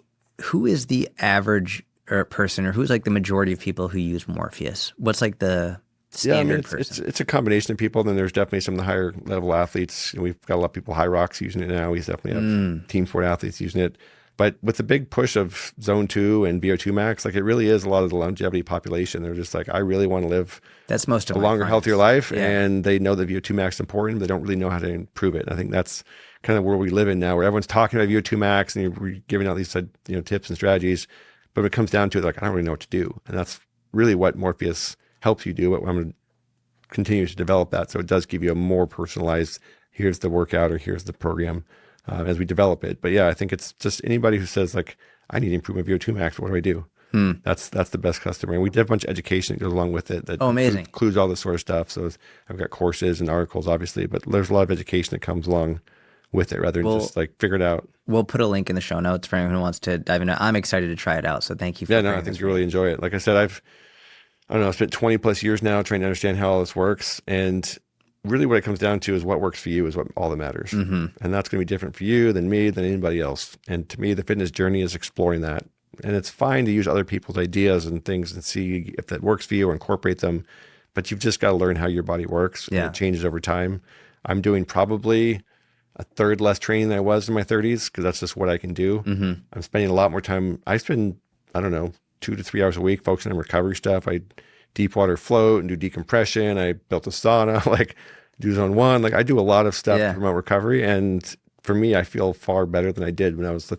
is the average person, or who's like the majority of people who use Morpheus? What's like the standard person? It's a combination of people. Then there's definitely some of the higher level athletes. We've got a lot of people, High Rocks using it now. We definitely have team sport athletes using it. But with the big push of Zone 2 and VO2 Max, like it really is a lot of the longevity population. They're just like, I really want to live that's most of a longer, healthier life. Yeah. And they know that VO2 Max is important. They don't really know how to improve it. And I think that's kind of where we live in now, where everyone's talking about VO2 Max and you're giving out these tips and strategies. But when it comes down to it, like, I don't really know what to do. And that's really what Morpheus helps you do. But I'm going to continue to develop that. So it does give you a more personalized, here's the workout or here's the program as we develop it. But yeah, I think it's just anybody who says like, I need to improve my VO2 max. What do I do? That's the best customer. And we did a bunch of education that goes along with it that amazing. Includes all this sort of stuff. So I've got courses and articles, obviously, but there's a lot of education that comes along with it rather than just like figure it out. We'll put a link in the show notes for anyone who wants to dive into it. I'm excited to try it out. So thank you for I think you really enjoy it. Like I said, I've spent 20 plus years now trying to understand how all this works. And really what it comes down to is what works for you is what all that matters. And that's going to be different for you than me, than anybody else. And to me, the fitness journey is exploring that. And it's fine to use other people's ideas and things and see if that works for you or incorporate them. But you've just got to learn how your body works. And it changes over time. I'm doing probably a third less training than I was in my 30s because that's just what I can do. I'm spending a lot more time. I spend, 2 to 3 hours a week focusing on recovery stuff. I deep water float and do decompression. I built a sauna, like do zone 1. Like I do a lot of stuff to promote recovery. And for me, I feel far better than I did when I was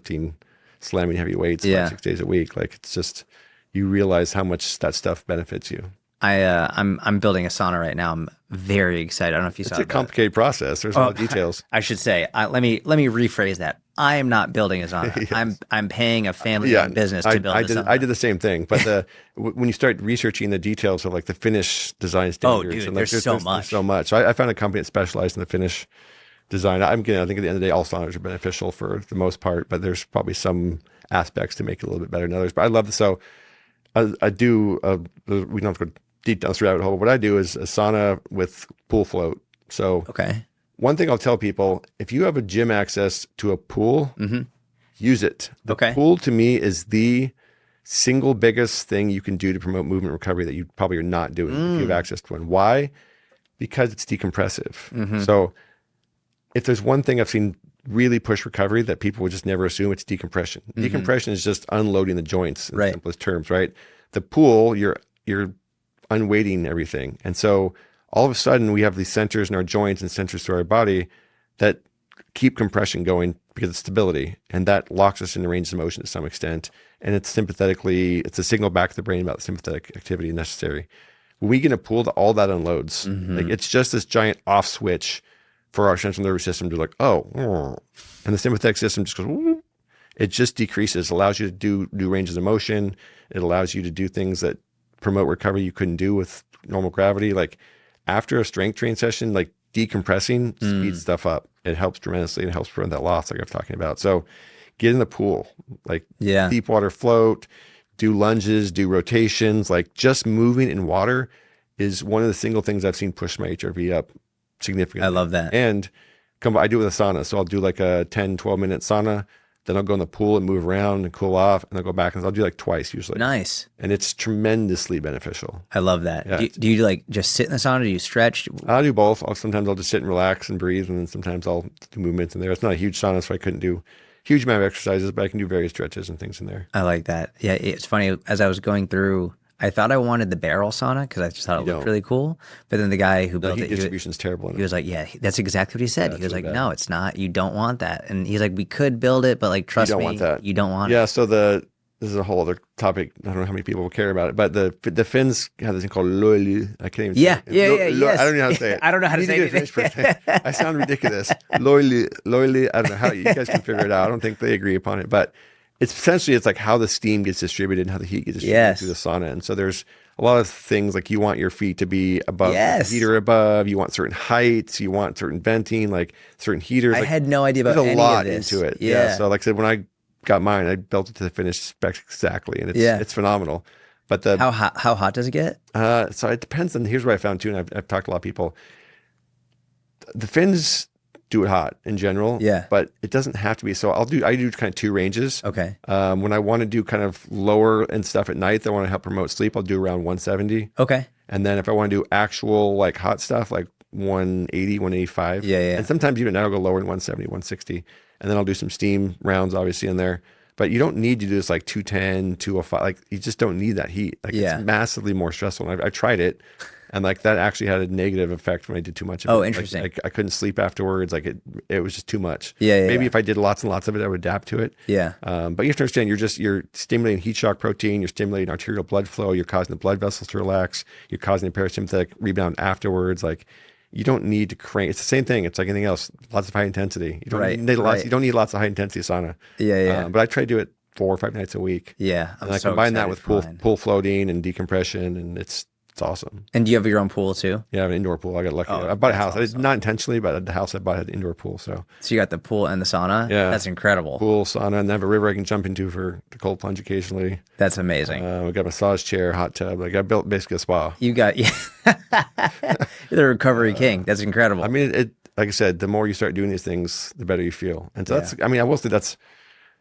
slamming heavy weights 6 days a week. Like it's just, you realize how much that stuff benefits you. I'm building a sauna right now. I'm very excited. I don't know if you saw it. It's a complicated process. There's a lot of details. I should say, let me rephrase that. I am not building a sauna. Yes. I'm paying a family-owned business to build a sauna. I did the same thing, but when you start researching the details of like the finish design standards, and like, there's so much. So I found a company that specialized in the finish design. I think at the end of the day, all saunas are beneficial for the most part, but there's probably some aspects to make it a little bit better than others. But I love this. So I do. We don't have to go deep down this rabbit hole, but what I do is a sauna with pool float. So one thing I'll tell people, if you have a gym access to a pool, use it. The pool to me is the single biggest thing you can do to promote movement recovery that you probably are not doing if you have access to one. Why? Because it's decompressive. So if there's one thing I've seen really push recovery that people would just never assume, it's decompression. Decompression is just unloading the joints in simplest terms, right? The pool, you're unweighting everything. And so all of a sudden we have these sensors in our joints and sensors through our body that keep compression going because of stability. And that locks us into range of motion to some extent. And it's a signal back to the brain about the sympathetic activity necessary. When we get in a pool, all that unloads. Like it's just this giant off switch for our central nervous system to like, and the sympathetic system just goes, it just decreases, allows you to do ranges of motion. It allows you to do things that promote recovery you couldn't do with normal gravity. Like after a strength training session, like decompressing speeds stuff up. It helps tremendously and it helps prevent that loss like I was talking about. So get in the pool, like deep water float, do lunges, do rotations, like just moving in water is one of the single things I've seen push my HRV up significantly. I love that. And I do it with a sauna. So I'll do like a 10, 12 minute sauna. Then I'll go in the pool and move around and cool off, and I'll go back and I'll do like twice usually. Nice. And it's tremendously beneficial. I love that. Yeah. Do you like just sit in the sauna? Do you stretch? I'll do both. Sometimes I'll just sit and relax and breathe, and then sometimes I'll do movements in there. It's not a huge sauna, so I couldn't do huge amount of exercises, but I can do various stretches and things in there. I like that. Yeah, it's funny. As I was going through, I thought I wanted the barrel sauna because I just thought it looked really cool. But then the guy who built it, distribution's terrible. He was like, "Yeah, that's exactly what he said." He was like, "No, it's not. You don't want that." And he's like, "We could build it, but like, trust me, you don't want it." Yeah. So this is a whole other topic. I don't know how many people will care about it, but the Finns have this thing called loili. I can't even. Say it. Yes. I don't know how to say it. I don't know how to say it. I sound ridiculous. Loili. I don't know how you guys can figure it out. I don't think they agree upon it, but it's like how the steam gets distributed and how the heat gets distributed through the sauna. And so there's a lot of things like you want your feet to be above the heater above. You want certain heights. You want certain venting, like certain heaters. I had no idea about any of this. There's a lot into it. Yeah. So like I said, when I got mine, I built it to the finished specs exactly, and it's phenomenal. But how hot does it get? So it depends on. Here's what I found too, and I've talked to a lot of people. The Finns do it hot in general, but it doesn't have to be. So I do kind of two ranges. Okay. When I want to do kind of lower and stuff at night that want to help promote sleep, I'll do around 170. Okay. And then if I want to do actual like hot stuff, like 180, 185. Yeah. And sometimes even now I'll go lower than 170, 160. And then I'll do some steam rounds obviously in there. But you don't need to do this like 210, 205. Like you just don't need that heat. Like it's massively more stressful. And I tried it. And like that actually had a negative effect when I did too much of it. Oh, interesting. Like, I couldn't sleep afterwards. Like it was just too much. Yeah. Maybe if I did lots and lots of it, I would adapt to it. Yeah. But you have to understand, you're stimulating heat shock protein, you're stimulating arterial blood flow, you're causing the blood vessels to relax, you're causing a parasympathetic rebound afterwards. Like you don't need to crank. It's the same thing. It's like anything else. Lots of high intensity. You don't need lots. You don't need lots of high intensity sauna. Yeah. But I try to do it 4 or 5 nights a week. Yeah. And I combine that with pool floating and decompression, and it's awesome. And do you have your own pool too? Yeah, I have an indoor pool. I got lucky. I bought a house. Awesome. Not intentionally, but the house I bought had an indoor pool. So you got the pool and the sauna? Yeah. That's incredible. Pool, sauna, and I have a river I can jump into for the cold plunge occasionally. That's amazing. We got a massage chair, hot tub. Like I built basically a spa. You got, you're the recovery king. That's incredible. I mean, like I said, the more you start doing these things, the better you feel. And so that's, I mean, I will say that's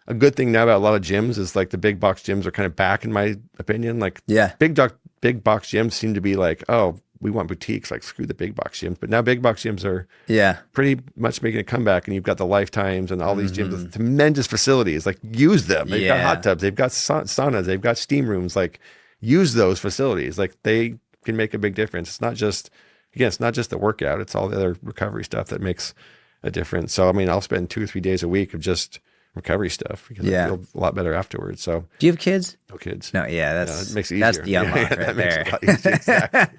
a good thing now about a lot of gyms is like the big box gyms are kind of back in my opinion. Like big box gyms seem to be like, oh, we want boutiques, like screw the big box gyms. But now big box gyms are pretty much making a comeback, and you've got the Lifetimes and all these gyms with tremendous facilities. Like use them. They've got hot tubs, they've got saunas, they've got steam rooms. Like use those facilities. Like they can make a big difference. It's not just the workout, it's all the other recovery stuff that makes a difference. So I mean, I'll spend 2 or 3 days a week of just recovery stuff because I feel a lot better afterwards. So do you have kids? No kids. No, that makes it easier. That's the unlock right there. Makes it exactly.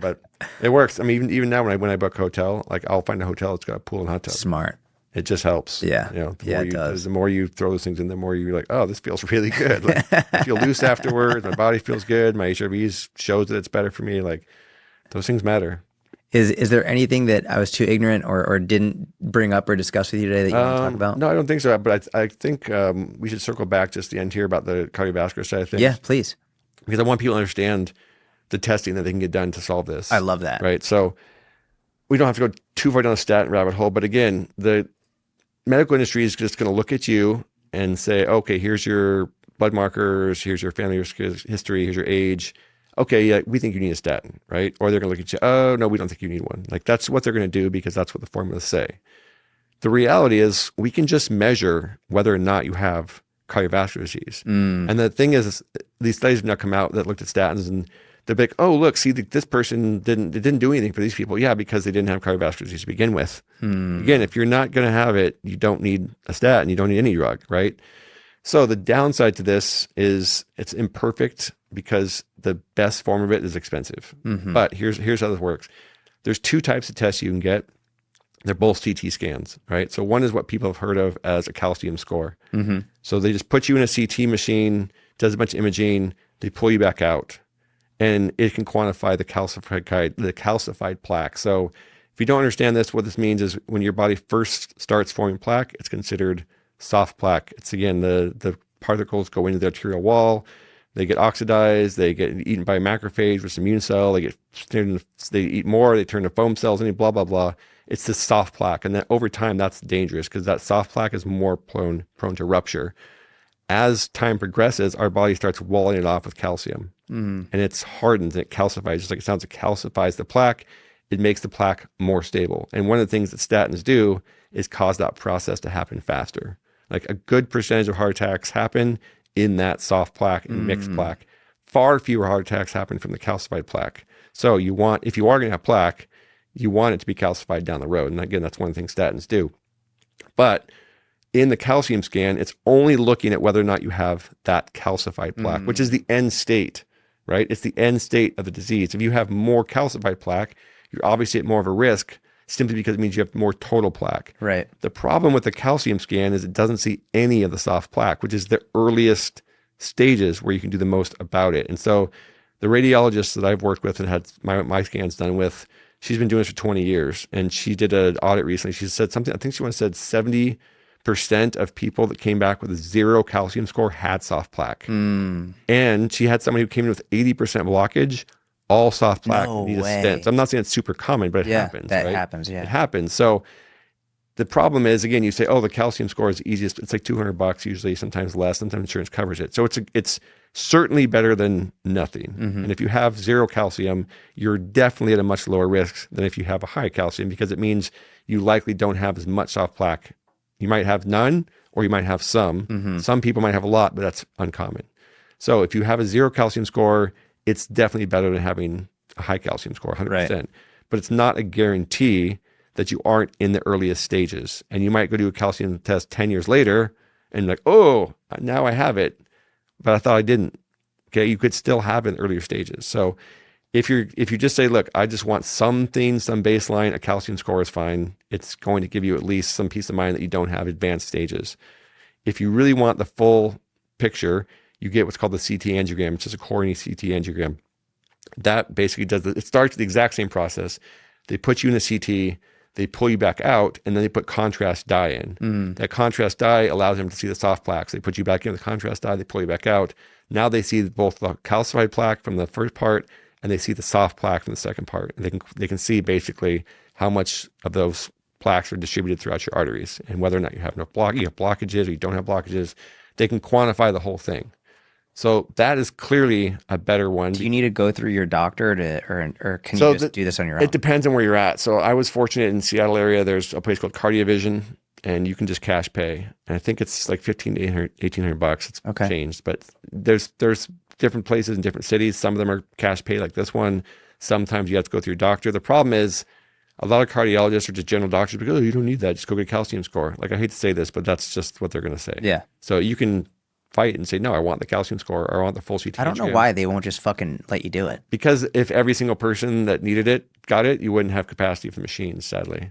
But it works. I mean, even now when I book a hotel, like I'll find a hotel that's got a pool and hot tub. Smart. It just helps. Yeah. It does. The more you throw those things in, the more you're like, oh, this feels really good. Like, I feel loose afterwards. My body feels good. My HRVs shows that it's better for me. Like those things matter. Is there anything that I was too ignorant or didn't bring up or discuss with you today that you want to talk about? No, I don't think so. But I think we should circle back just the end here about the cardiovascular side of things. Yeah, please. Because I want people to understand the testing that they can get done to solve this. I love that. Right. So we don't have to go too far down the statin rabbit hole. But again, the medical industry is just going to look at you and say, okay, here's your blood markers, here's your family history, here's your age. Okay, yeah, we think you need a statin, right? Or they're going to look at you, oh, no, we don't think you need one. Like that's what they're going to do because that's what the formulas say. The reality is we can just measure whether or not you have cardiovascular disease. And the thing is, these studies have now come out that looked at statins and they're like, oh, look, see, this person didn't do anything for these people. Yeah, because they didn't have cardiovascular disease to begin with. Again, if you're not going to have it, you don't need a statin. You don't need any drug, right? So the downside to this is it's imperfect because the best form of it is expensive. But here's how this works. There's 2 types of tests you can get. They're both CT scans, right? So one is what people have heard of as a calcium score. So they just put you in a CT machine, does a bunch of imaging, they pull you back out, and it can quantify the calcified plaque. So if you don't understand this, what this means is when your body first starts forming plaque, it's considered soft plaque. It's again, the particles go into the arterial wall, they get oxidized, they get eaten by a macrophage, which is an immune cell, they eat more, they turn to foam cells, and blah, blah, blah. It's this soft plaque. And then over time, that's dangerous because that soft plaque is more prone to rupture. As time progresses, our body starts walling it off with calcium. And it's hardens and it calcifies, just like it sounds, it calcifies the plaque. It makes the plaque more stable. And one of the things that statins do is cause that process to happen faster. Like a good percentage of heart attacks happen in that soft plaque and mixed plaque. Far fewer heart attacks happen from the calcified plaque. So if you are going to have plaque, you want it to be calcified down the road. And again, that's one of the things statins do. But in the calcium scan, it's only looking at whether or not you have that calcified plaque, which is the end state, right? It's the end state of the disease. If you have more calcified plaque, you're obviously at more of a risk simply because it means you have more total plaque. Right. The problem with the calcium scan is it doesn't see any of the soft plaque, which is the earliest stages where you can do the most about it. And so the radiologist that I've worked with and had my scans done with, she's been doing this for 20 years. And she did an audit recently. She said something, I think she once said 70% of people that came back with a 0 calcium score had soft plaque. And she had somebody who came in with 80% blockage, all soft plaque, need a stent. So I'm not saying it's super common, but it happens. That happens, yeah. It happens. So The problem is, again, you say, oh, the calcium score is easiest. It's like $200 usually, sometimes less, sometimes insurance covers it. So it's certainly better than nothing. And if you have zero calcium, you're definitely at a much lower risk than if you have a high calcium, because it means you likely don't have as much soft plaque. You might have none, or you might have some. Some people might have a lot, but that's uncommon. So if you have a zero calcium score, it's definitely better than having a high calcium score, 100%. Right. But it's not a guarantee that you aren't in the earliest stages. And you might go do a calcium test 10 years later and like, oh, now I have it, but I thought I didn't. Okay, you could still have it in earlier stages. So if you just say, look, I just want something, some baseline, a calcium score is fine. It's going to give you at least some peace of mind that you don't have advanced stages. If you really want the full picture, you get what's called the CT angiogram. It's just a coronary CT angiogram. That basically it starts the exact same process. They put you in a CT, they pull you back out, and then they put contrast dye in. That contrast dye allows them to see the soft plaques. They put you back in the contrast dye, they pull you back out. Now they see both the calcified plaque from the first part, and they see the soft plaque from the second part. And they can see basically how much of those plaques are distributed throughout your arteries, and whether or not you have blockages or you don't have blockages. They can quantify the whole thing. So that is clearly a better one. Do you need to go through your doctor or can you just do this on your own? It depends on where you're at. So I was fortunate in the Seattle area. There's a place called Cardiovascular, and you can just cash pay. And I think it's like $1,500, $1,800. It's changed, but there's different places in different cities. Some of them are cash pay like this one. Sometimes you have to go through your doctor. The problem is a lot of cardiologists or just general doctors because, oh, you don't need that. Just go get a calcium score. Like, I hate to say this, but that's just what they're going to say. Yeah. So you can fight and say, no, I want the calcium score, or I want the full CT. I don't know why they won't just fucking let you do it. Because if every single person that needed it got it, you wouldn't have capacity for machines, sadly.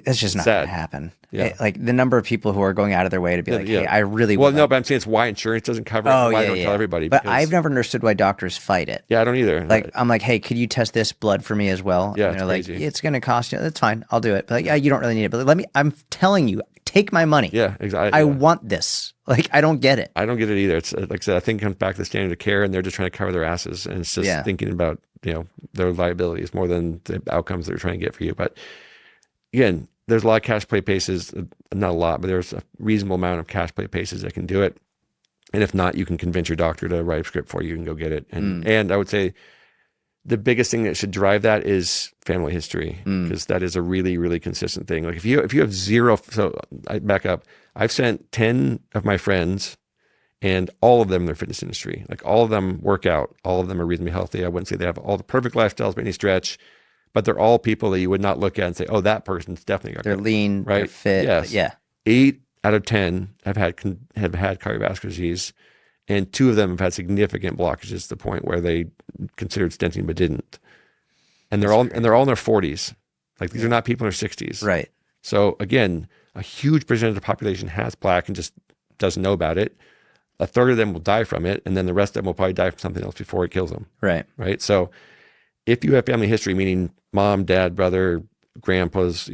That's just not going to happen. Yeah. Like the number of people who are going out of their way to be like, hey, I really want. Well, no, but I'm saying it's why insurance doesn't cover it. Why don't tell everybody. But I've never understood why doctors fight it. Yeah, I don't either. Like, I'm like, hey, could you test this blood for me as well? Yeah, and they're like, it's going to cost you. That's fine. I'll do it. But like, yeah, you don't really need it. But I'm telling you, take my money. Yeah, exactly. I want this. Like, I don't get it. I don't get it either. It's like I said, I think it comes back to the standard of care, and they're just trying to cover their asses, and it's just thinking about, their liabilities more than the outcomes they're trying to get for you. But again, there's a lot of cash pay places, not a lot, but there's a reasonable amount of cash pay places that can do it. And if not, you can convince your doctor to write a script for you and go get it. And I would say the biggest thing that should drive that is family history, because that is a really, really consistent thing. Like if you have zero, so I back up, I've sent 10 of my friends, and all of them in their fitness industry, like all of them work out, all of them are reasonably healthy. I wouldn't say they have all the perfect lifestyles by any stretch, but they're all people that you would not look at and say, oh, that person's definitely got they're lean, right? They're fit. Yes. Yeah. 8 out of 10 have had cardiovascular disease, and 2 of them have had significant blockages to the point where they considered stenting but didn't. And they're all in their 40s. Like, these are not people in their 60s. Right. So again, a huge percentage of the population has plaque and just doesn't know about it. A third of them will die from it, and then the rest of them will probably die from something else before it kills them. Right. Right. So if you have family history, meaning mom, dad, brother, grandpas,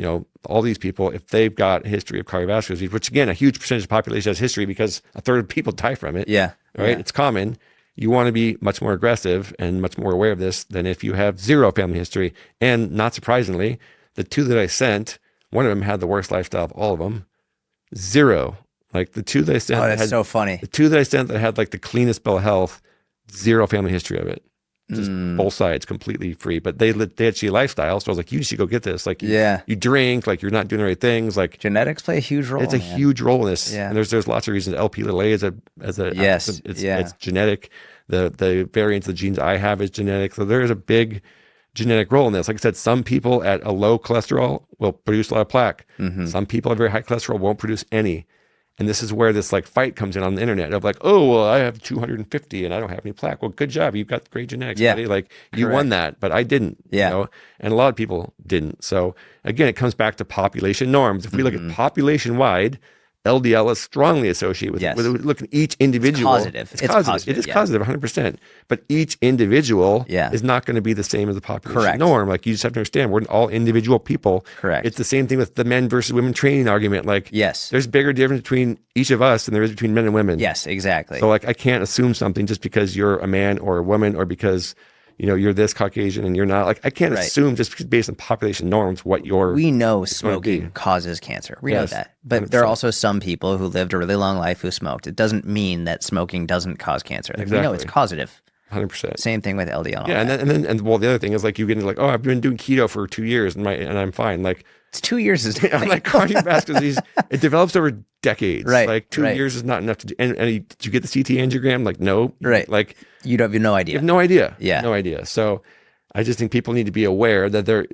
all these people, if they've got a history of cardiovascular disease, which again, a huge percentage of the population has history because a third of people die from it. Yeah. Right. Yeah. It's common. You want to be much more aggressive and much more aware of this than if you have zero family history. And not surprisingly, the 2 that I sent, one of them had the worst lifestyle of all of them. 0. Like the 2 that I sent. Oh, that's so funny. The 2 that I sent that had like the cleanest bill of health, 0 family history of it. Just both sides completely free, but they had a lifestyle. So I was like, you should go get this. Like, you drink, like you're not doing the right things. Like, genetics play a huge role. It's a huge role in this. Yeah. And there's lots of reasons. LP(a) it's genetic. The variants of the genes I have is genetic. So there is a big genetic role in this. Like I said, some people at a low cholesterol will produce a lot of plaque. Some people at very high cholesterol won't produce any. And this is where this like fight comes in on the internet of like, oh, well, I have 250 and I don't have any plaque. Well, good job. You've got great genetics, buddy. Like you won that, but I didn't. Yeah. And a lot of people didn't. So again, it comes back to population norms. If we look at population wide, LDL is strongly associated with look at each individual. It's causative. It's causative. It is causative, 100%. But each individual is not going to be the same as the population norm. Like, you just have to understand, we're all individual people. Correct. It's the same thing with the men versus women training argument. Like, there's bigger difference between each of us than there is between men and women. Yes, exactly. So like, I can't assume something just because you're a man or a woman, or because you're this Caucasian and you're not. Like, I can't assume just because based on population norms we know smoking causes cancer. We know that. But 100%. There are also some people who lived a really long life who smoked. It doesn't mean that smoking doesn't cause cancer. Like, we know it's causative. 100%. Same thing with LDL. And then the other thing is like you get into like, oh, I've been doing keto for 2 years and I'm fine. Like, it's 2 years. I'm like, cardiovascular disease, it develops over decades. Right. Like 2 years is not enough to do. And did you get the CT angiogram? Like, no. Right. Like, you have no idea. You have no idea. Yeah. No idea. So I just think people need to be aware that they're,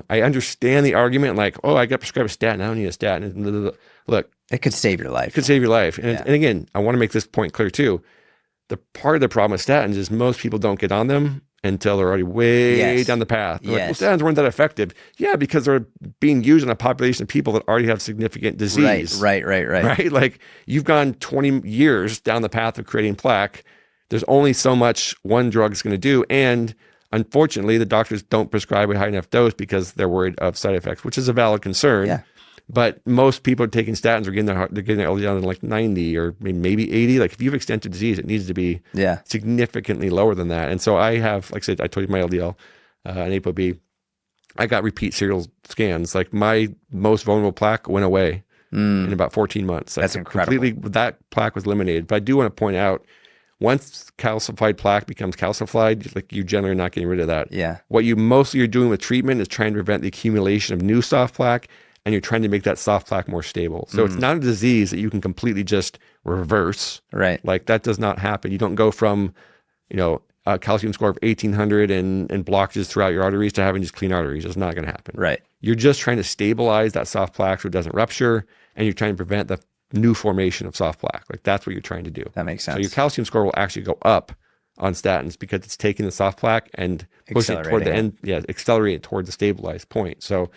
I understand the argument like, oh, I got prescribed a statin. I don't need a statin. Look, it could save your life. It could save your life. And again, I want to make this point clear too. The part of the problem with statins is most people don't get on them until they're already way down the path. Like, well, statins weren't that effective. Yeah, because they're being used in a population of people that already have significant disease. Right. Like, you've gone 20 years down the path of creating plaque. There's only so much one drug is going to do. And unfortunately, the doctors don't prescribe a high enough dose because they're worried of side effects, which is a valid concern. Yeah. But most people are taking statins, they're getting their LDL down to like 90 or maybe 80. Like, if you have extensive disease, it needs to be significantly lower than that. And so I have, like I said, I told you my LDL and ApoB. I got repeat serial scans. Like, my most vulnerable plaque went away in about 14 months. That's incredible. That plaque was eliminated. But I do want to point out, once calcified plaque becomes calcified, like, you're generally not getting rid of that. Yeah. What you mostly are doing with treatment is trying to prevent the accumulation of new soft plaque, and you're trying to make that soft plaque more stable. So it's not a disease that you can completely just reverse. Right. Like, that does not happen. You don't go from, a calcium score of 1800 and blockages throughout your arteries to having just clean arteries. It's not going to happen. Right. You're just trying to stabilize that soft plaque so it doesn't rupture, and you're trying to prevent the new formation of soft plaque. Like, that's what you're trying to do. That makes sense. So your calcium score will actually go up on statins because it's taking the soft plaque and pushing it toward the end. Yeah, accelerating it toward the stabilized point. So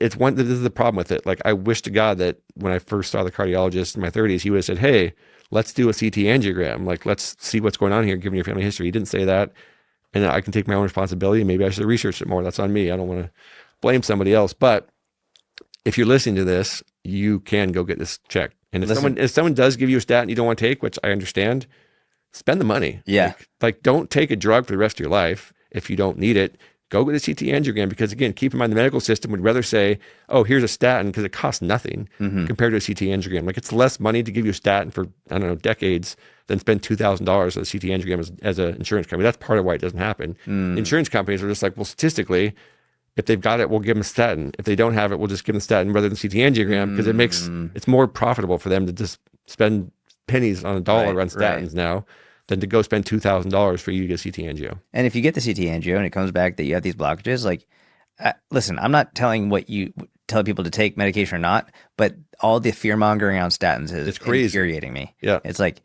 it's one, this is the problem with it. Like, I wish to God that when I first saw the cardiologist in my 30s, he would have said, hey, let's do a CT angiogram. Like, let's see what's going on here, given your family history. He didn't say that. And I can take my own responsibility. Maybe I should have researched it more. That's on me. I don't want to blame somebody else. But if you're listening to this, you can go get this checked. And if someone does give you a statin you don't want to take, which I understand, spend the money. Yeah. Like, don't take a drug for the rest of your life if you don't need it. Go get a CT angiogram, because, again, keep in mind the medical system would rather say, oh, here's a statin, because it costs nothing compared to a CT angiogram. Like, it's less money to give you a statin for, I don't know, decades than spend $2,000 on a CT angiogram as an insurance company. That's part of why it doesn't happen. Insurance companies are just like, well, statistically, if they've got it, we'll give them a statin. If they don't have it, we'll just give them a statin rather than CT angiogram, because it's more profitable for them to just spend pennies on a dollar on statins now than to go spend $2,000 for you to get a CT angio. And if you get the CT angio and it comes back that you have these blockages, like, listen, I'm not telling what you tell people to take medication or not, but all the fear mongering on statins is infuriating me. Yeah. It's like,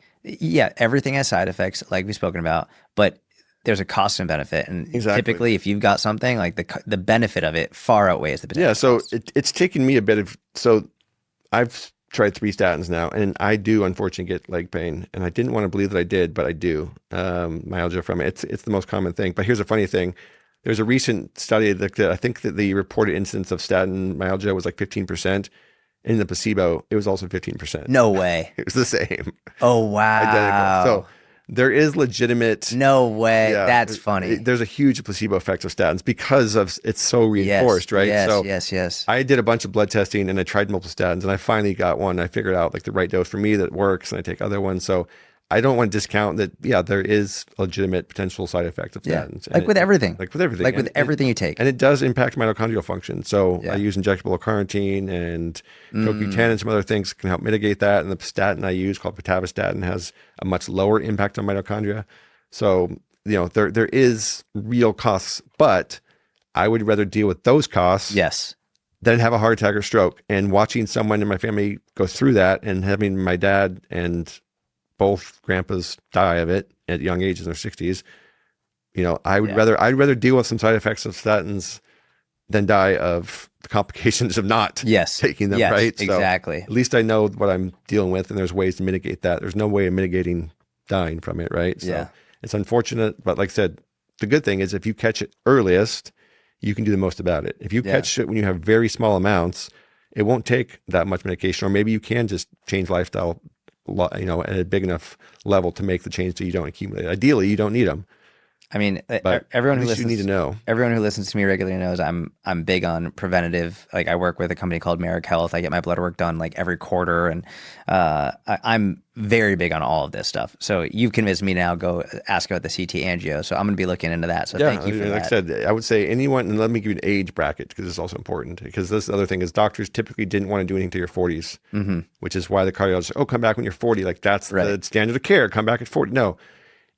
everything has side effects, like we've spoken about, but there's a cost and benefit. And typically, if you've got something, like, the benefit of it far outweighs the potential. Yeah, so it's taken me a bit of, so I've tried 3 statins now, and I do unfortunately get leg pain, and I didn't want to believe that I did, but I do. Myalgia from it. It's the most common thing. But here's a funny thing. There's a recent study that I think that the reported incidence of statin myalgia was like 15%. In the placebo, it was also 15%. No way. It was the same. Oh, wow. Identical. So there is legitimate. No way. That's funny. There's a huge placebo effect of statins because of it's so reinforced, right? Yes. I did a bunch of blood testing and I tried multiple statins, and I finally got one. I figured out like the right dose for me that works, and I take other ones. So I don't want to discount that. Yeah, there is a legitimate potential side effect of statins. Like with everything. Like with everything. Like with everything you take. And it does impact mitochondrial function. So I use injectable carnitine and CoQ10 and some other things that can help mitigate that. And the statin I use called pitavastatin has a much lower impact on mitochondria. So, there is real costs, but I would rather deal with those costs than have a heart attack or stroke. And watching someone in my family go through that, and having my dad and both grandpas die of it at young ages in their 60s, I'd rather deal with some side effects of statins than die of the complications of not taking them, right? Exactly. So at least I know what I'm dealing with, and there's ways to mitigate that. There's no way of mitigating dying from it, right? So it's unfortunate, but like I said, the good thing is if you catch it earliest, you can do the most about it. If you catch it when you have very small amounts, it won't take that much medication, or maybe you can just change lifestyle, at a big enough level to make the change so you don't accumulate. Ideally, you don't need them. I mean, But everyone who you listens, need to know. Everyone who listens to me regularly knows I'm big on preventative. Like I work with a company called Merrick Health. I get my blood work done like every quarter, and I'm very big on all of this stuff. So you've convinced me now. Go ask about the CT angio. So I'm going to be looking into that. So thank you for that. Like I said, I would say anyone, and let me give you an age bracket because it's also important. Because this other thing is doctors typically didn't want to do anything to your 40s, which is why the cardiologist, come back when you're 40. Like that's the standard of care. Come back at 40. No.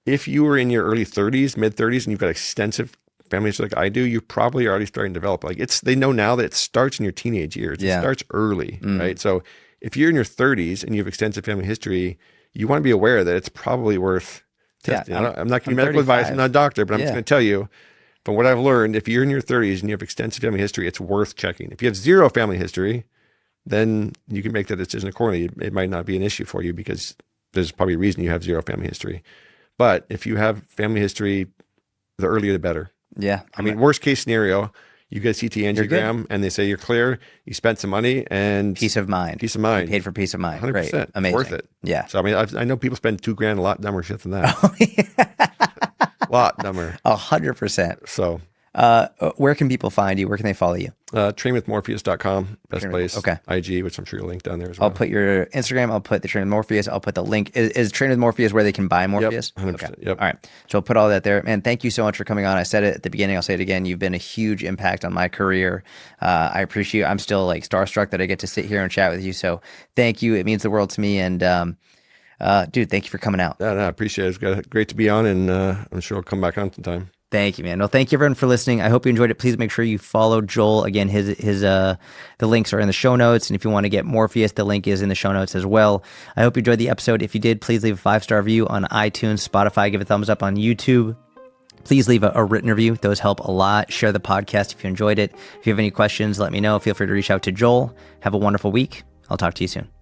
If you were in your early 30s, mid 30s, and you've got extensive family history like I do, you're probably already starting to develop. Like they know now that it starts in your teenage years. It starts early, right? So if you're in your 30s and you have extensive family history, you want to be aware that it's probably worth testing. I'm not giving medical advice. I'm not a doctor, but I'm just going to tell you from what I've learned, if you're in your 30s and you have extensive family history, it's worth checking. If you have zero family history, then you can make that decision accordingly. It might not be an issue for you because there's probably a reason you have zero family history. But if you have family history, the earlier the better. Yeah. I mean, worst case scenario, you get a CT angiogram and they say you're clear, you spent some money and peace of mind. Peace of mind. You paid for peace of mind. 100%. Great. Amazing. Worth it. Yeah. So, I mean, I know people spend $2,000 a lot dumber shit than that. A lot dumber. 100%. So, where can people find you? Where can they follow you? trainwithmorpheus.com, best place. Okay. IG, which I'm sure you'll link down there as well. I'll put your Instagram. I'll put the Train with Morpheus. I'll put the link. Is Train with Morpheus where they can buy Morpheus? Yep, 100%. Okay. Yep. All right. So I'll put all that there. Man, thank you so much for coming on. I said it at the beginning. I'll say it again. You've been a huge impact on my career. I appreciate you. I'm still like starstruck that I get to sit here and chat with you. So thank you. It means the world to me. And dude, thank you for coming out. Yeah, I appreciate it. It's great to be on, and I'm sure I'll come back on sometime. Thank you, man. Well, thank you everyone for listening. I hope you enjoyed it. Please make sure you follow Joel. Again, the links are in the show notes. And if you want to get Morpheus, the link is in the show notes as well. I hope you enjoyed the episode. If you did, please leave a 5-star review on iTunes, Spotify, give a thumbs up on YouTube. Please leave a written review. Those help a lot. Share the podcast if you enjoyed it. If you have any questions, let me know. Feel free to reach out to Joel. Have a wonderful week. I'll talk to you soon.